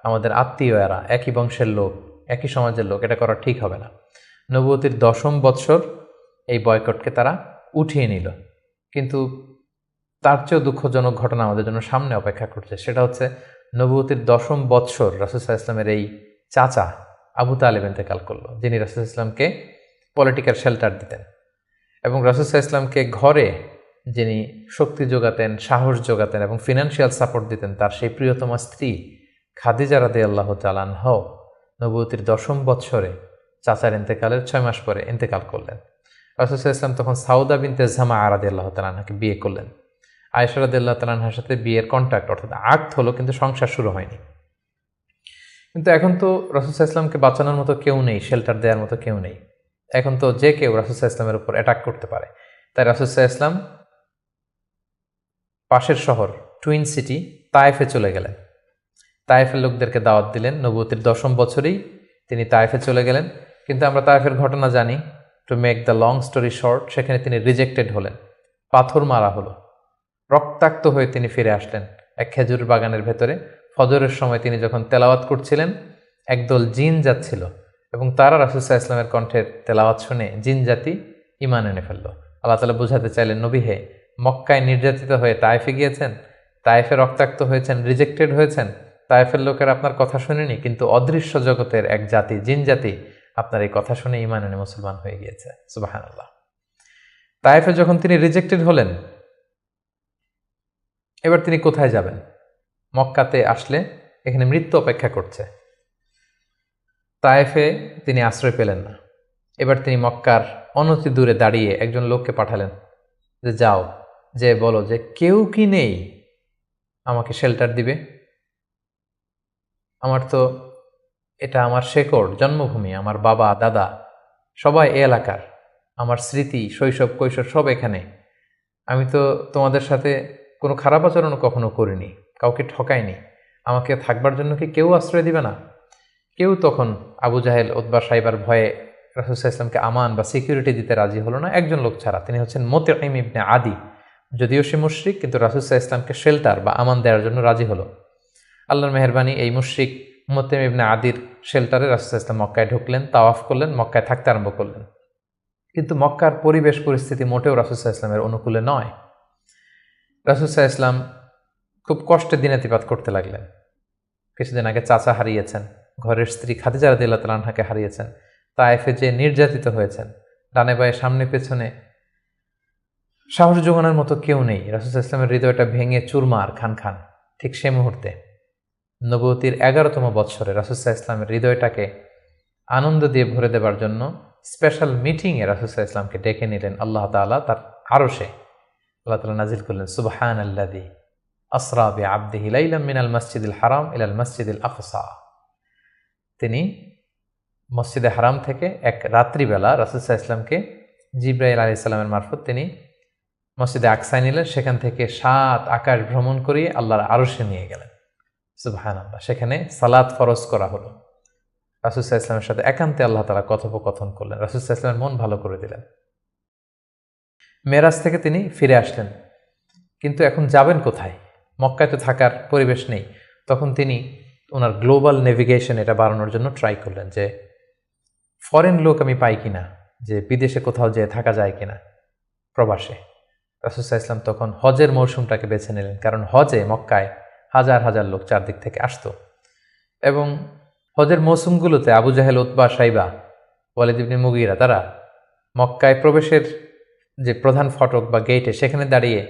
আমাদের আত্মীয়, এরা একই বংশের লোক, একই সমাজের লোক, এটা করা ঠিক হবে না। নবুয়তের 10ম বৎসর এই বয়কটকে তারা উঠিয়ে নিল। কিন্তু তার চেয়েও দুঃখজনক ঘটনা আমাদের জন্য সামনে অপেক্ষা করছে। সেটা হচ্ছে নবুয়তের 10ম বৎসর রাসূল সাল্লাল্লাহু আলাইহি ওয়াসাল্লামের এই চাচা আবু তালেব ইন্তেকাল করলো, যিনি রাসূল সাল্লাল্লাহু আলাইহি ওয়াসাল্লামকে পলিটিক্যাল শেল্টার দিতেন। এবং রাসূল সাল্লাল্লাহু আলাইহি ওয়াসাল্লামকে ঘরে যিনি শক্তি যোগাতেন, সাহস যোগাতেন এবং ফিনান্সিয়াল সাপোর্ট দিতেন, তার সেই প্রিয়তমা স্ত্রী খাদিজা রাদিয়াল্লাহু তাআলা আনহা নবুয়তের 10ম বৎসরে চাচার ইন্তেকালের 6 মাস পরে ইন্তেকাল করলেন। রাসূল সাল্লাল্লাহু আলাইহি ওয়াসাল্লাম তখন সাউদা বিনতে জামাআ রাদিয়াল্লাহু তাআলা আনহাকে বিয়ে করলেন। আয়েশা রাদিয়াল্লাহু তাআলা আনহার সাথে বিয়ের কন্ট্রাক্ট অর্থাৎ আকদ হলো, কিন্তু সংসার শুরু হয়নি। কিন্তু এখন তো রাসূল সাল্লাল্লাহু আলাইহি ওয়াসাল্লামকে বাঁচানোর মতো কেউ নেই, শেল্টার দেওয়ার মতো কেউ নেই। এখন তো যে কেউ রাসূল সাল্লাল্লাহু আলাইহি ওয়াসাল্লামের উপর অ্যাটাক করতে পারে। তাই রাসূল সাল্লাল্লাহু আলাইহি ওয়াসাল্লাম পাশের শহর টুইন সিটি তায়েফে চলে গেলেন। তায়েফের লোকদেরকে দাওয়াত দিলেন। নবুয়তের 10ম বছরেই তিনি তায়েফে চলে গেলেন। কিন্তু আমরা তায়েফের ঘটনা জানি। To make the long story short, সেখানে তিনি রিজেক্টেড হলেন, পাথর মারা হলো, রক্তাক্ত হয়ে তিনি ফিরে আসলেন এক খেজুর বাগানের ভেতরে। ফজরের সময় তিনি যখন তেলাওয়াত করছিলেন, একদল জিন যাচ্ছিল এবং তারা রাসূল সাল্লাল্লাহু আলাইহি ওয়াসাল্লামের কণ্ঠের তেলাওয়াত শুনে জিন জাতি ঈমান এনে ফেলল। আল্লাহ তাআলা বোঝাতে চাইলেন, নবী হে, মক্কায় নির্যাতিত হয়ে তায়েফে গিয়েছেন, তায়েফে রক্তাক্ত হয়েছেন, রিজেক্টেড হয়েছেন, তায়েফের লোকের আপনার কথা শুনেনি, কিন্তু অদৃশ্য জগতের এক জাতি, জিন জাতি, আপনার এই কথা শুনে ঈমান এনে মুসলমান হয়ে গিয়েছে। সুবহানাল্লাহ। তায়েফে যখন তিনি রিজেক্টেড হলেন, এবার তিনি কোথায় যাবেন? মক্কাতে আসলে এখানে মৃত্যু অপেক্ষা করছে। তায়েফে তিনি আশ্রয় পেলেন না। এবার তিনি মক্কার অনতি দূরে দাঁড়িয়ে একজন লোককে পাঠালেন যে যাও, যে বলো যে কেউ কি নেই আমাকে শেল্টার দিবে। আমার তো এটা আমার শেকড়, জন্মভূমি, আমার বাবা দাদা সবাই এ এলাকার, আমার স্মৃতি, শৈশব কৈশোর সব এখানে। আমি তো তোমাদের সাথে কোনো খারাপ আচরণও কখনো করিনি, কাউকে ঠকাইনি, আমাকে থাকবার জন্য কি কেউ আশ্রয় দিবে না? কেউ তখন আবু জাহেল, উতবা, সাইবার ভয়ে রাসূল সাল্লাল্লাহু আলাইহি ওয়াসাল্লামকে আমান বা সিকিউরিটি দিতে রাজি হলো না। একজন লোক ছাড়া, তিনি হচ্ছেন মুতঈম ইবনে আদি। যদিও সে মুশরিক, কিন্তু রাসূল সাল্লাল্লাহু আলাইহি ওয়াসাল্লামকে শেল্টার বা আমান দেওয়ার জন্য রাজি হলো। আল্লাহর মেহেরবানি, এই মুশরিক মুতঈম ইবনে আদির শেল্টারে রাসূল সাল্লাল্লাহু আলাইহি ওয়াসাল্লাম মক্কায় ঢুকলেন, তাওয়াফ করলেন, মক্কায় থাকতে আরম্ভ করলেন। কিন্তু মক্কার পরিবেশ পরিস্থিতি মোটেও রাসূল সাল্লাল্লাহু আলাইহি ওয়াসাল্লামের অনুকূলে নয়। রাসূল সাল্লাল্লাহু আলাইহি ওয়াসাল্লাম খুব কষ্টে দিনাতিপাত করতে লাগলেন। কিছুদিন আগে চাচা হারিয়েছেন, ঘরের স্ত্রী খাদিজা রাদিয়াল্লাহু তাআলা আনহাকে হারিয়েছেন, তায়েফে যে নির্যাতিত হয়েছেন, ডানে বায়ে সামনে পেছনে সাহস যোগানোর মতো কেউ নেই। রাসূল সাল্লাল্লাহু আলাইহি ওয়াসাল্লামের হৃদয়টা ভেঙে চুরমার খান খান। ঠিক সে মুহূর্তে নবুয়তির 11তম বৎসরে রাসূল সাল্লাল্লাহু আলাইহি ওয়াসাল্লামের হৃদয়টাকে আনন্দ দিয়ে ভরে দেবার জন্য স্পেশাল মিটিংয়ে রাসূল সাল্লাল্লাহু আলাইহি ওয়াসাল্লামকে ডেকে নিলেন আল্লাহ তাআলা তার আরশে। আল্লাহ তাআলা নাজিল করলেন, সুবহানাল্লাযী আসরা বিআবদিহি লাইলাম মিনাল মাসজিদিল হারাম ইলাল মাসজিদিল আকসা। তিনি মসজিদে হারাম থেকে এক রাত্রিবেলা রাসূল সাল্লাল্লাহু আলাইহি ওয়াসাল্লামকে জিবরাইল আলাইহিস সালামের মারফত তিনি মসজিদে আকসায় নিলেন। সেখান থেকে 7 আকাশ ভ্রমণ করিয়ে আল্লাহর আরশে নিয়ে গেলেন। সুবহানাল্লাহ। সেখানে সালাত ফরজ করা হলো। রাসূল সাল্লাল্লাহু আলাইহি ওয়াসাল্লামের সাথে একান্তে আল্লাহ তাআলা কথোপকথন করলেন। রাসূল সাল্লাল্লাহু আলাইহি ওয়াসাল্লামের মন ভালো করে দিলেন। মেরাজ থেকে তিনি ফিরে আসলেন, কিন্তু এখন যাবেন কোথায়? মক্কায় তো থাকার পরিবেশ নেই। তখন তিনি ওনার গ্লোবাল নেভিগেশন এটা বাড়ানোর জন্য ট্রাই করলেন যে ফরেন লোক আমি পাই কিনা, যে বিদেশে কোথাও যেয়ে থাকা যায় কিনা প্রবাসে। রাসূল সাল্লাল্লাহু আলাইহি ওয়াসাল্লাম তখন হজের মৌসুমটাকে বেছে নিলেন, কারণ হজে মক্কায় হাজার হাজার লোক চারদিক থেকে আসতো এবং হজের মৌসুমগুলোতে আবু জাহেল, উতবা, সাইবা, ওয়ালিদ ইবনে মুগীরা তারা মক্কায় প্রবেশের যে প্রধান ফটক বা গেটে সেখানে দাঁড়িয়ে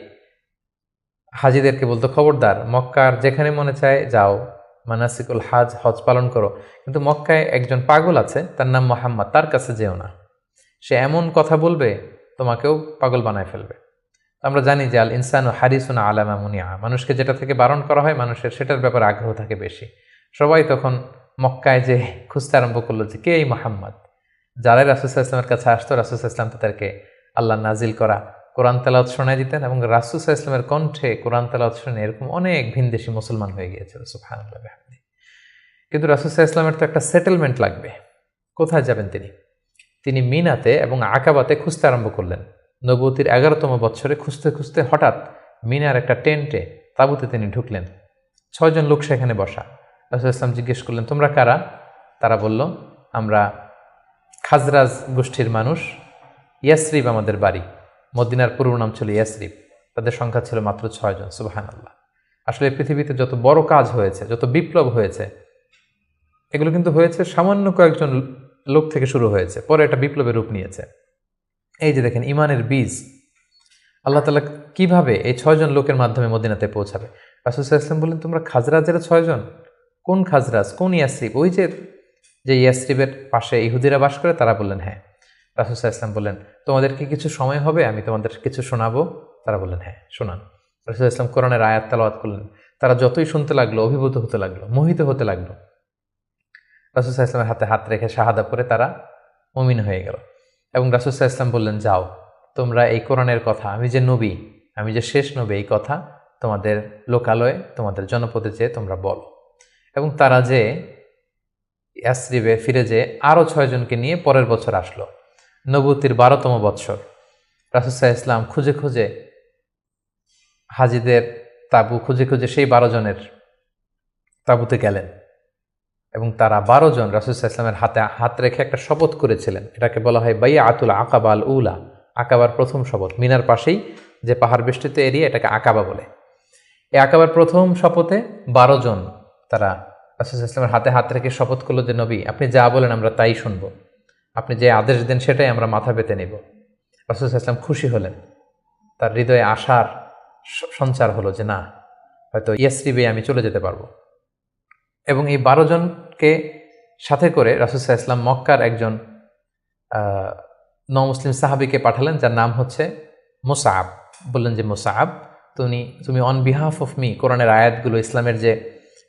হাজিদেরকে বলতো, খবরদার, মক্কার যেখানে মনে চায় যাও, মানাসিকুল হজ পালন করো, কিন্তু মক্কায় একজন পাগল আছে, তার নাম মুহাম্মদ, তার কাছে যেও না, সে এমন কথা বলবে তোমাকেও পাগল বানায় ফেলবে। আমরা জানি যে আল ইনসানু হারিসুন আলা মা মুনিআ, মানুষকে যেটা থেকে বারণ করা হয় মানুষের সেটার ব্যাপারে আগ্রহ থাকে বেশি। সবাই তখন মক্কায় যে খুঁজতে আরম্ভ করলো যে কে এই মুহাম্মদ। যারাই রাসূল সাল্লাল্লাহু আলাইহি ওয়াসাল্লামের কাছে আসতো, রাসূল সাল্লাল্লাহু আলাইহি ওয়াসাল্লাম তাদেরকে আল্লাহ নাজিল করা কোরআন তেলাওয়াত শোনায় দিতেন এবং রাসূল সাল্লাল্লাহু আলাইহি ওয়াসাল্লামের কণ্ঠে কোরআন তেলাওয়াত শুনে এরকম অনেক ভিনদেশী মুসলমান হয়ে গিয়েছিল। সুবহানাল্লাহ বিহামদিহি। কিন্তু রাসূল সাল্লাল্লাহু আলাইহি ওয়াসাল্লামের তো একটা সেটেলমেন্ট লাগবে। কোথায় যাবেন তিনি? তিনি মিনাতে এবং আকাবাতে খুঁজতে আরম্ভ করলেন। নবুয়তির 11তম বৎসরে খুঁজতে খুঁজতে হঠাৎ মিনার একটা টেন্টে, তাঁবুতে তিনি ঢুকলেন। 6 জন লোক সেখানে বসা। রাসূল সাল্লাল্লাহু আলাইহি ওয়াসাল্লাম জিজ্ঞেস করলেন, তোমরা কারা? তারা বলল, আমরা খাজরাজ গোষ্ঠীর মানুষ, ইয়াসরিব আমাদের বাড়ি। মদিনার পুরো নাম ছিল ইয়াসরিব। তাদের সংখ্যা ছিল মাত্র 6 জন। সুবহানাল্লাহ। আসলে পৃথিবীতে যত বড় কাজ হয়েছে, যত বিপ্লব হয়েছে, এগুলো কিন্তু হয়েছে সামান্য কয়েকজন লোক থেকে শুরু হয়েছে, পরে একটা বিপ্লবের রূপ নিয়েছে। এই যে দেখেন ইমানের বীজ আল্লাহ তাআলা কিভাবে এই 6 জন লোকের মাধ্যমে মদিনাতে পৌঁছাবে। রাসূল সাল্লাল্লাহু আলাইহি ওয়াসাল্লাম বললেন, তোমরা খাজরাজের 6 জন? কোন খাজরাজ, কোন ইয়াসরিব? ওই যে ইয়াসরিবের পাশে ইহুদিরা বাস করে? তারা বললেন হ্যাঁ। রাসূল সাল্লাল্লাহু আলাইহি ওয়াসাল্লাম বললেন, তোমাদের কি কিছু সময় হবে, আমি তোমাদের কিছু শোনাবো? তারা বললেন হ্যাঁ, শোনান। রাসূল সাল্লাল্লাহু আলাইহি ওয়াসাল্লাম কোরআনের আয়াত তেলাওয়াত করলেন। তারা যতই শুনতে লাগলো অভিভূত হতে লাগলো, মোহিত হতে লাগলো। রাসূল সাল্লাল্লাহু আলাইহি ওয়াসাল্লামের হাতে হাত রেখে শাহাদা পড়ে তারা মুমিন হয়ে গেল। এবং রাসূল সাল্লাল্লাহু আলাইহি ওয়াসাল্লাম বললেন, যাও, তোমরা এই কোরআনের কথা, আমি যে নবী, আমি যে শেষ নবী, এই কথা তোমাদের লোকালয়ে, তোমাদের জনপদে যেয়ে তোমরা বলো। এবং তারা যে ইয়াসরিবে ফিরে যে আরও 6 জনকে নিয়ে পরের বছর আসলো, নবুতির 12তম বৎসর। রাসূল সাল্লাল্লাহু আলাইহি ওয়াসাল্লাম খুঁজে খুঁজে হাজিদের তাঁবু খুঁজে খুঁজে সেই 12 জনের তাঁবুতে গেলেন এবং তারা 12 জন রাসূল সাল্লাল্লাহু আলাইহি ওয়াসাল্লামের হাতে হাত রেখে একটা শপথ করেছিলেন। এটাকে বলা হয় বাইআতুল আকাবা আল উলা, আকাবার প্রথম শপথ। মিনার পাশেই যে পাহাড় বেষ্টিত এরিয়া, এটাকে আকাবা বলে। এই আকাবার প্রথম শপথে 12 জন তারা রাসূল সাল্লাল্লাহু আলাইহি ওয়াসাল্লামের হাতে হাত রেখে শপথ করলো যে, নবী আপনি যা বলেন আমরা তাই শুনবো, আপনি যে আদেশ দেন সেটাই আমরা মাথা পেতে নেব। রাসূল সাল্লাল্লাহু আলাইহি ওয়াসাল্লাম খুশি হলেন, তার হৃদয়ে আশার সঞ্চার হলো যে না, হয়তো ইয়াসরিবে আমি চলে যেতে পারবো। এবং এই 12 জনকে সাথে করে রাসূল সাল্লাল্লাহু আলাইহি ওয়াসাল্লাম মক্কার একজন নমুসলিম সাহাবীকে পাঠালেন, যার নাম হচ্ছে মুসআব। বললেন যে মুসআব, তুমি অন বিহাফ অফ মি, কোরআনের আয়াতগুলো, ইসলামের যে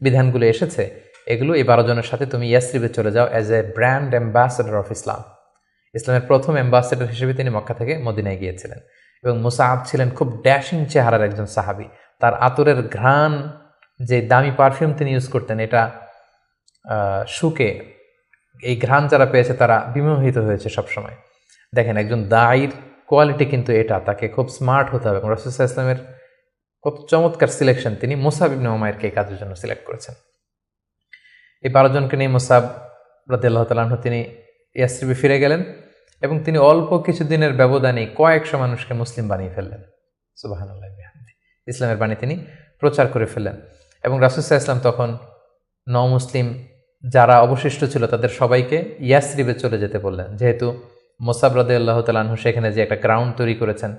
বিধানগুলো এসেছে এগুলো এই 12 জনের সাথে তুমি ইয়াসরিবে চলে যাও as a brand ambassador of Islam. ইসলামের প্রথম অ্যাম্বাসেডর হিসেবে তিনি মক্কা থেকে মদিনায় গিয়েছিলেন। এবং মুসআব ছিলেন খুব ড্যাশিং চেহারার একজন সাহাবী। তার আতরের ঘ্রাণ, যে দামি পারফিউম তিনি ইউজ করতেন, এটা শুকে এই ঘ্রাণ যারা পেয়েছে তারা বিমোহিত হয়েছে সবসময়। দেখেন, একজন দায়ীর কোয়ালিটি কিন্তু এটা, তাকে খুব স্মার্ট হতে হবে। এবং রাসূল সাল্লাল্লাহু আলাইহি ওয়াসাল্লামের খুব চমৎকার সিলেকশন, তিনি মুসআব ইবনে উমাইরকে এই কাজের জন্য সিলেক্ট করেছেন। এই 12 জনকে নিয়ে মুসআব রাদিয়াল্লাহু তাআলা আনহু তিনি ইয়াসরিবে ফিরে গেলেন এবং তিনি অল্প কিছুদিনের ব্যবধানে কয়েকশো মানুষকে মুসলিম বানিয়ে ফেললেন। সুবহানাল্লাহ বিহামদি, ইসলামের বাণী তিনি প্রচার করে ফেললেন। এবং রাসূল সাল্লাল্লাহু আলাইহি ওয়াসাল্লাম তখন নও-মুসলিম যারা অবশিষ্ট ছিল তাদের সবাইকে ইয়াসরিবে চলে যেতে বললেন, যেহেতু মুসআব রাদিয়াল্লাহু তাআলা আনহু সেখানে যে একটা গ্রাউন্ড তৈরি করেছেন,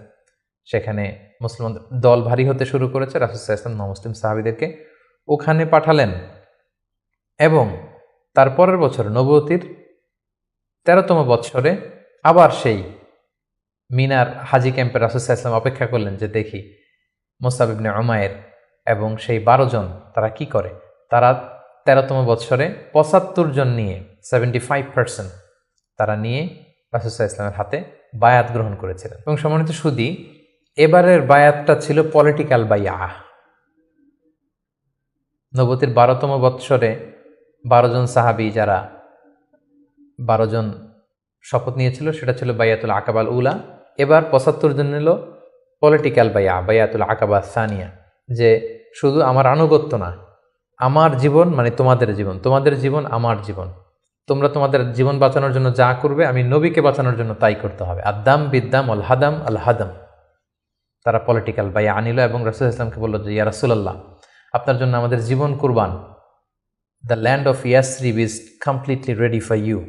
সেখানে মুসলমান দল ভারী হতে শুরু করেছে। রাসূল সাল্লাল্লাহু আলাইহি ওয়াসাল্লাম নও-মুসলিম সাহাবীদেরকে ওখানে পাঠালেন এবং তারপরের বছর নবুয়তির 13তম বৎসরে আবার সেই মিনার হাজি ক্যাম্পে রাসূল সাল্লাল্লাহু আলাইহি ওয়াসাল্লাম অপেক্ষা করলেন যে দেখি মুসআব ইবনে উমাইর এবং সেই 12 জন তারা কি করে। তারা 13তম বৎসরে 75 জন নিয়ে 75% তারা নিয়ে রাসূল সাল্লাল্লাহু আলাইহি ওয়াসাল্লামের হাতে বায়াত গ্রহণ করেছিলেন। এবং সম্মানিত সুধী, এবারের বায়াতটা ছিল পলিটিক্যাল বাইয়া। নবুয়তির 12তম বৎসরে 12 জন সাহাবী, যারা 12 জন শপথ নিয়েছিল, সেটা ছিল বাইয়াতুল আকাবাল উলা। এবার 75 জন নিল পলিটিক্যাল বাইয়া, বাইয়াতুল আকাবা সানিয়া, যে শুধু আমার আনুগত্য না, আমার জীবন মানে তোমাদের জীবন, তোমাদের জীবন আমার জীবন, তোমরা তোমাদের জীবন বাঁচানোর জন্য যা করবে আমি নবীকে বাঁচানোর জন্য তাই করতে হবে। আদাম বিদ্দাম আল হাদাম আল হাদাম। তারা পলিটিক্যাল বাইয়া আনিল এবং রাসূল সাল্লাল্লাহু আলাইহি ওয়াসাল্লামকে বলল যে ইয়া রাসূলুল্লাহ, আপনার জন্য আমাদের জীবন কুরবান। The land of Yathrib is completely ready for you,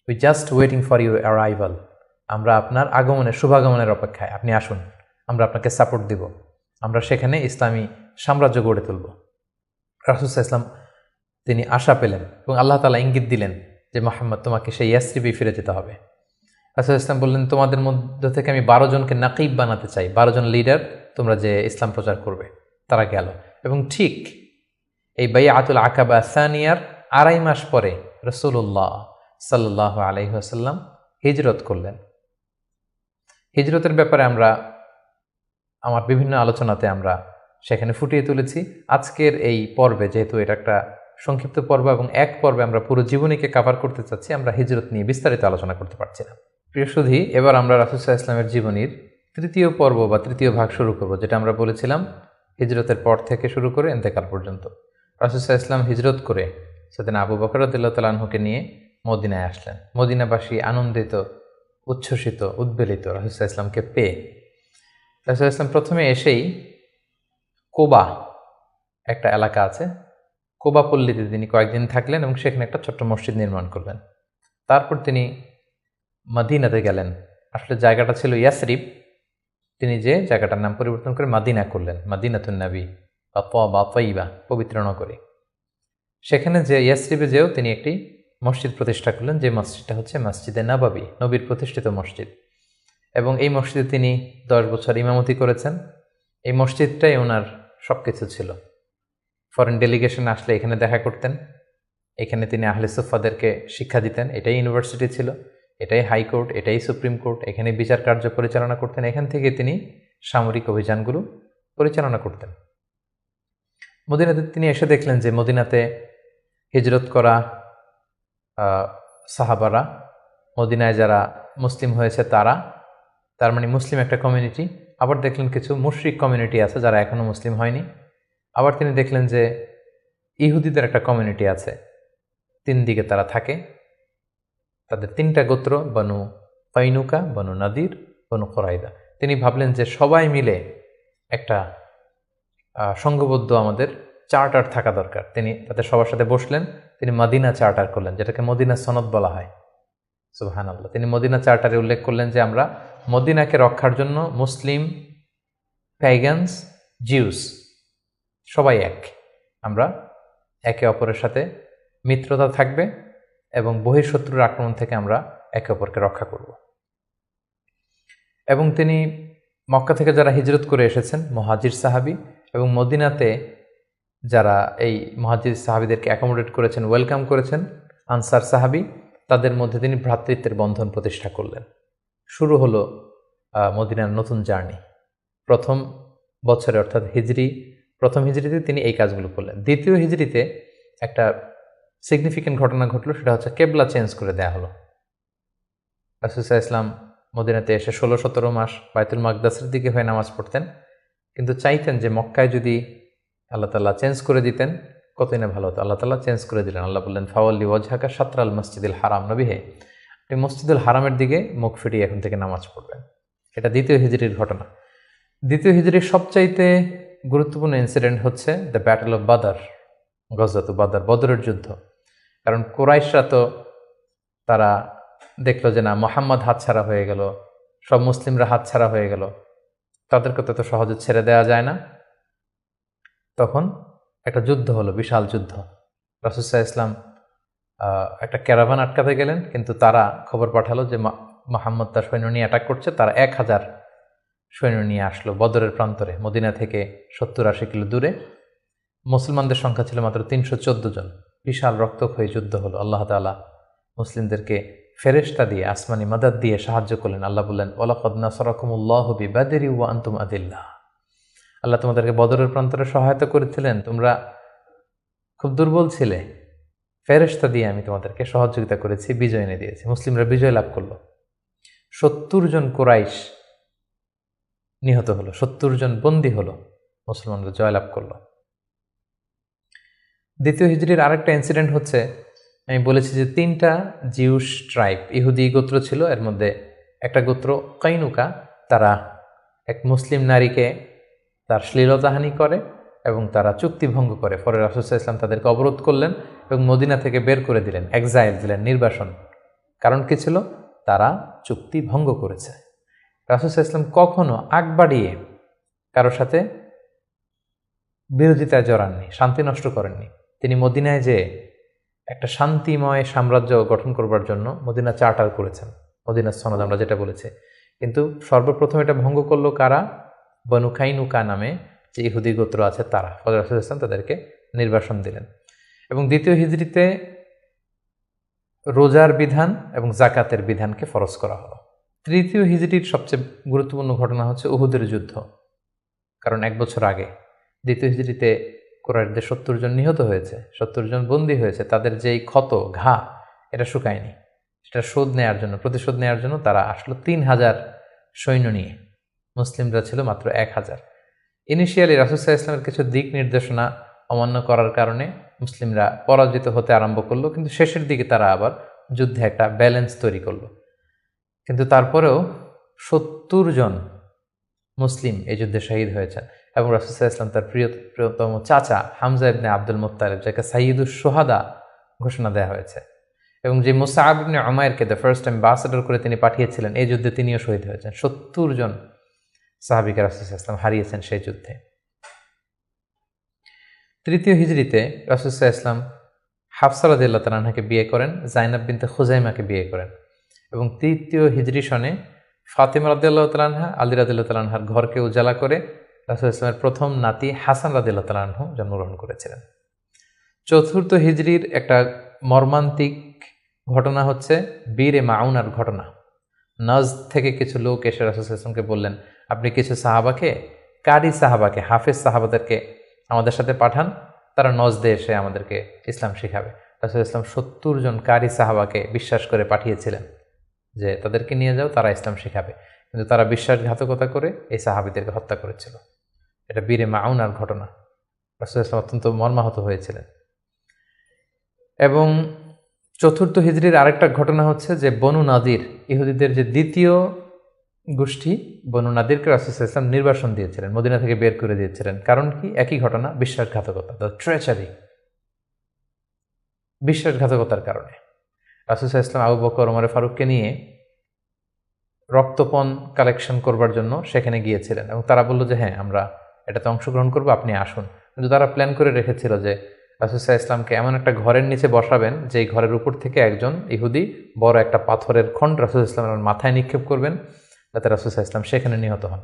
we just waiting for your arrival. আমরা আপনার আগমনের, শুভাগমনের অপেক্ষায়, আপনি আসুন, আমরা আপনাকে সাপোর্ট দিব, আমরা সেখানে ইসলামী সাম্রাজ্য গড়ে তুলব। রাসূল সাল্লাল্লাহু আলাইহি ওয়াসাল্লাম তিনি আশা পেলেন এবং আল্লাহ তাআলা ইঙ্গিত দিলেন যে মুহাম্মদ, তোমাকে সেই ইয়াসরিবে ফিরে যেতে হবে। রাসূল সাল্লাল্লাহু আলাইহি ওয়াসাল্লাম বললেন, তোমাদের মধ্য থেকে আমি 12 জনকে নাকিব বানাতে চাই, 12 জন লিডার, তোমরা যে ইসলাম প্রচার করবে। তারা গেল এবং ঠিক এই বাইআতুল আকাবা সানিয়ার 2.5 মাস পরে রাসূলুল্লাহ সাল্লাল্লাহু আলাইহি ওয়াসাল্লাম হিজরত করলেন। হিজরতের ব্যাপারে আমার বিভিন্ন আলোচনাতে আমরা সেখানে ফুটিয়ে তুলেছি। আজকের এই পর্বে, যেহেতু এটা একটা সংক্ষিপ্ত পর্ব এবং এক পর্বে আমরা পুরো জীবনীকে কভার করতে চাচ্ছি, আমরা হিজরত নিয়ে বিস্তারিত আলোচনা করতে পারছি না। প্রিয় সুধী, এবার আমরা রাসূল সাল্লাল্লাহু আলাইহি ওয়াসাল্লামের জীবনীর তৃতীয় পর্ব বা তৃতীয় ভাগ শুরু করব, যেটা আমরা বলেছিলাম হিজরতের পর থেকে শুরু করে ইন্তেকাল পর্যন্ত। রাসূল সাল্লাল্লাহু আলাইহি ওয়াসাল্লাম হিজরত করে সেদিন আবু বকর রাদিয়াল্লাহু তাআলা আনহুকে নিয়ে মদিনায় আসলেন। মদিনাবাসী আনন্দিত, উচ্ছ্বসিত, উদ্বেলিত রাসূল সাল্লাল্লাহু আলাইহি ওয়াসাল্লামকে পেয়ে। রাসূল সাল্লাল্লাহু আলাইহি ওয়াসাল্লাম প্রথমে এসেই কোবা একটা এলাকা আছে, কোবা পল্লীতে তিনি কয়েকদিন থাকলেন এবং সেখানে একটা ছোট্ট মসজিদ নির্মাণ করলেন। তারপর তিনি মদিনাতে গেলেন। আসলে জায়গাটা ছিল ইয়াসরিব, তিনি যে জায়গাটার নাম পরিবর্তন করে মাদিনা করলেন, মাদিনাতুন নবী বা তাইবা, পবিত্র নগরী। সেখানে যে ইয়াসরিবে যেও তিনি একটি মসজিদ প্রতিষ্ঠা করলেন, যে মসজিদটা হচ্ছে মসজিদে নববী, নবীর প্রতিষ্ঠিত মসজিদ। এবং এই মসজিদে তিনি 10 বছর ইমামতি করেছেন। এই মসজিদটাই ওনার সব কিছু ছিল। ফরেন ডেলিগেশন আসলে এখানে দেখা করতেন, এখানে তিনি আহলে সুফাদেরকে শিক্ষা দিতেন। এটাই ইউনিভার্সিটি ছিল, এটাই হাইকোর্ট, এটাই সুপ্রিম কোর্ট, এখানে বিচার কার্য পরিচালনা করতেন। এখান থেকে তিনি সামরিক অভিযানগুলো পরিচালনা করতেন। মদিনাতে তিনি এসে দেখলেন যে মদিনাতে হিজরত করা সাহাবারা, মদিনায় যারা মুসলিম হয়েছে তারা, তার মানে মুসলিম একটা কমিউনিটি। আবার দেখলেন কিছু মুশরিক কমিউনিটি আছে যারা এখনও মুসলিম হয়নি। আবার তিনি দেখলেন যে ইহুদিদের একটা কমিউনিটি আছে, তিন দিকে তারা থাকে। তাদের তিনটা গোত্র, বনু কাইনুকা, বনু নাদির, বনু কোরাইদা। তিনি ভাবলেন যে সবাই মিলে একটা সংঘবদ্ধ আমাদের চার্টার থাকা দরকার। তিনি তাদের সবার সাথে বসলেন, তিনি মদিনা চার্টার করলেন, যেটাকে মদিনা সনদ বলা হয়। সুবহানাল্লাহ। তিনি মদিনা চার্টারে উল্লেখ করলেন যে আমরা মদিনাকে রক্ষার জন্য মুসলিম, প্যাগানস, জিউস সবাই এক, আমরা একে অপরের সাথে মিত্রতা থাকবে এবং বহিঃশত্রুর আক্রমণ থেকে আমরা একে অপরকে রক্ষা করব। এবং তিনি মক্কা থেকে যারা হিজরত করে এসেছেন মুহাজির সাহাবী, এবং মদিনাতে যারা এই মুহাজির সাহাবীদেরকে অ্যাকোমোডেট করেছেন, ওয়েলকাম করেছেন, আনসার সাহাবী, তাদের মধ্যে তিনি ভ্রাতৃত্বের বন্ধন প্রতিষ্ঠা করলেন। শুরু হলো মদিনার নতুন জার্নি। প্রথম বছরে অর্থাৎ প্রথম হিজরিতে তিনি এই কাজগুলো করলেন। দ্বিতীয় হিজরিতে একটা সিগনিফিক্যান্ট ঘটনা ঘটলো, সেটা হচ্ছে কেবলা চেঞ্জ করে দেয়া হলো। রাসূল সাল্লাল্লাহু আলাইহি ওয়াসাল্লাম মদিনাতে এসে 16-17 মাস বাইতুল মাকদাসের দিকে হয়ে নামাজ পড়তেন, কিন্তু চাইতেন যে মক্কায় যদি আল্লাহ তাআলা চেঞ্জ করে দিতেন কতই না ভালো হতো। আল্লাহ তাআলা চেঞ্জ করে দিলেন। আল্লাহ বললেন, ফাওয়াল্লি ওয়াজহাকা শাতরাল মসজিদুল হারাম, নবী হে আপনি মসজিদুল হারামের দিকে মুখ ফিরিয়ে এখন থেকে নামাজ পড়বেন। এটা দ্বিতীয় হিজরির ঘটনা। দ্বিতীয় হিজরির সবচাইতে গুরুত্বপূর্ণ ইনসিডেন্ট হচ্ছে দ্য ব্যাটল অফ বাদর, গজওয়াতুল বাদর, বদরের যুদ্ধ। কারণ কুরাইশরা তো তারা দেখলো যে না, মুহাম্মদ হাতছাড়া হয়ে গেল, সব মুসলিমরা হাতছাড়া হয়ে গেল, তাদেরকে তো সহজে ছেড়ে দেওয়া যায় না। তখন একটা যুদ্ধ হলো, বিশাল যুদ্ধ। রাসূল সাল্লাল্লাহু আলাইহি ওয়াসাল্লাম একটা ক্যারাভান আটকাতে গেলেন, কিন্তু তারা খবর পাঠালো যে মুহাম্মদ তার সৈন্য নিয়ে অ্যাটাক করছে। তারা 1000 সৈন্য নিয়ে আসলো বদরের প্রান্তরে, মদিনা থেকে 70-80 কিলো দূরে। মুসলমানদের সংখ্যা ছিল মাত্র 314 জন। বিশাল রক্তক্ষয়ী যুদ্ধ হলো। আল্লাহ তাআলা মুসলিমদেরকে ফেরেশতা দিয়ে, আসমানি মাদাদ দিয়ে সাহায্য করলেন। আল্লাহ বললেন, ওয়ালাকাদ নাসারাকুমুল্লাহু বিবাদরি ওয়া আনতুম আদিল্লাহ। আল্লাহ তোমাদেরকে বদরের প্রান্তরে সহায়তা করেছিলেন, তোমরা খুব দুর্বল ছিলে, ফেরেশতা দিয়ে আমি তোমাদেরকে সহযোগিতা করেছি, বিজয় এনে দিয়েছি। মুসলিমরা বিজয় লাভ করলো। 70 জন কুরাইশ নিহত হলো, 70 জন বন্দী হলো, মুসলমানরা জয়লাভ করলো। দ্বিতীয় হিজরির আরেকটা ইনসিডেন্ট হচ্ছে, আমি বলেছি যে 3টা জিউস ট্রাইব, ইহুদি গোত্র ছিল। এর মধ্যে একটা গোত্র কাইনুকা, তারা এক মুসলিম নারীকে তার শ্লীলতাহানি করে এবং তারা চুক্তি ভঙ্গ করে। পরে রাসূল সাল্লাল্লাহু আলাইহি ওয়াসাল্লাম তাদেরকে অবরোধ করলেন এবং মদিনা থেকে বের করে দিলেন, এক্সাইল দিলেন, নির্বাসন। কারণ কি ছিল? তারা চুক্তি ভঙ্গ করেছে। রাসূল সাল্লাল্লাহু আলাইহি ওয়াসাল্লাম কখনো আগ বাড়িয়ে কারোর সাথে বিরোধিতায় জড়াননি, শান্তি নষ্ট করেননি। তিনি মদিনায় যে একটা শান্তিময় সাম্রাজ্য গঠন করবার জন্য মদিনা চার্টার করেছেন, মদিনা সনদ আমরা যেটা বলেছি। কিন্তু সর্বপ্রথম এটা ভঙ্গ করলো কারা? বনু কাইনুকা নামে যে ইহুদি গোত্র আছে তারা। ফলে রাসূল সাল্লাল্লাহু আলাইহি ওয়াসাল্লাম তাদেরকে নির্বাসন দিলেন। এবং দ্বিতীয় হিজরিতে রোজার বিধান এবং জাকাতের বিধানকে ফরজ করা হলো। তৃতীয় হিজরির সবচেয়ে গুরুত্বপূর্ণ ঘটনা হচ্ছে উহুদের যুদ্ধ। কারণ 1 বছর আগে দ্বিতীয় হিজরিতে কুরাইশদের 70 জন নিহত হয়েছে, 70 জন বন্দী হয়েছে। তাদের যেই ক্ষত, ঘা, এটা শুকায়নি। সেটা শোধ নেওয়ার জন্য, প্রতিশোধ নেওয়ার জন্য তারা আসলো 3000 সৈন্য নিয়ে। মুসলিমরা ছিল মাত্র 1000। ইনিশিয়ালি রাসূল সাল্লাল্লাহু আলাইহি ওয়াসাল্লামের কিছু দিক নির্দেশনা অমান্য করার কারণে মুসলিমরা পরাজিত হতে আরম্ভ করলো, কিন্তু শেষের দিকে তারা আবার যুদ্ধে একটা ব্যালেন্স তৈরি করলো। কিন্তু তারপরেও 70 জন মুসলিম এই যুদ্ধে শহীদ হয়েছেন। এবং রাসূল সাল্লাল্লাহু আলাইহি ওয়াসাল্লাম তার প্রিয়তম চাচা হামজা ইবনে আব্দুল মুত্তালিব, যাকে সাইয়্যিদুশ শুহাদা ঘোষণা দেওয়া হয়েছে, এবং যে মুসআব ইবনে উমাইরকে দ্য ফার্স্ট অ্যাম্বাসেডর করে তিনি পাঠিয়েছিলেন, এই যুদ্ধে তিনিও শহীদ হয়েছেন। 70 জন সাহাবীকে রাসূল সাল্লাল্লাহু আলাইহি ওয়াসাল্লাম হারিয়েছেন সেই যুদ্ধে। তৃতীয় হিজরিতে রাসূল সাল্লাল্লাহু আলাইহি ওয়াসাল্লাম হাফসা রাদিয়াল্লাহু তাআলা আনহাকে বিয়ে করেন, জাইনাব বিনতে খুজাইমাকে বিয়ে করেন। এবং তৃতীয় হিজরি সনে ফাতিমা রাদিয়াল্লাহু তাআলা আনহা, আলী রাদিয়াল্লাহু তাআলা আনহার ঘরকে উজালা করে রাসূল ইসলামের প্রথম নাতি হাসান রাদিয়াল্লাহু তাআলা আনহু জন্মগ্রহণ করেছিলেন। চতুর্থ হিজরির একটা মর্মান্তিক ঘটনা হচ্ছে বীরে মাউনার ঘটনা। নজদ থেকে কিছু লোক এসে রাসূল ইসলামকে বললেন, আপনি কিছু সাহাবাকে, কারি সাহাবাকে, হাফেজ সাহাবাদেরকে আমাদের সাথে পাঠান, তারা নজদে এসে আমাদেরকে ইসলাম শিখাবে। রাসূল ইসলাম 70 জন কারি সাহাবাকে বিশ্বাস করে পাঠিয়েছিলেন যে তাদেরকে নিয়ে যাও, তারা ইসলাম শিখাবে, কিন্তু তারা বিশ্বাসঘাতকতা করে এই সাহাবীদেরকে হত্যা করেছিল। এটা বীরে মাউনার ঘটনা। রাসূল ইসলাম অত্যন্ত মর্মাহত হয়েছিলেন। এবং 4th হিজরির আরেকটা ঘটনা হচ্ছে যে বনু নাদির, ইহুদিদের যে দ্বিতীয় গোষ্ঠী, বনু নাদিরকে রাসূল ইসলাম নির্বাসন দিয়েছিলেন, মদিনা থেকে বের করে দিয়েছিলেন। কারণ কি? একই ঘটনা, বিশ্বাসঘাতকতা, দ্য ট্রেচারি, বিশ্বাসঘাতকতার কারণে। রাসূল ইসলাম আবু বকর ওমর ফারুককে নিয়ে রক্তপণ কালেকশন করবার জন্য সেখানে গিয়েছিলেন এবং তারা বলল যে হ্যাঁ, আমরা এটাতে অংশগ্রহণ করবো, আপনি আসুন। কিন্তু তারা প্ল্যান করে রেখেছিল যে রাসূল ইসলামকে এমন একটা ঘরের নিচে বসাবেন যেই ঘরের উপর থেকে একজন ইহুদি বড় একটা পাথরের খণ্ড রাসূল ইসলামের মাথায় নিক্ষেপ করবেন, যাতে রাসূল ইসলাম সেখানে নিহত হন।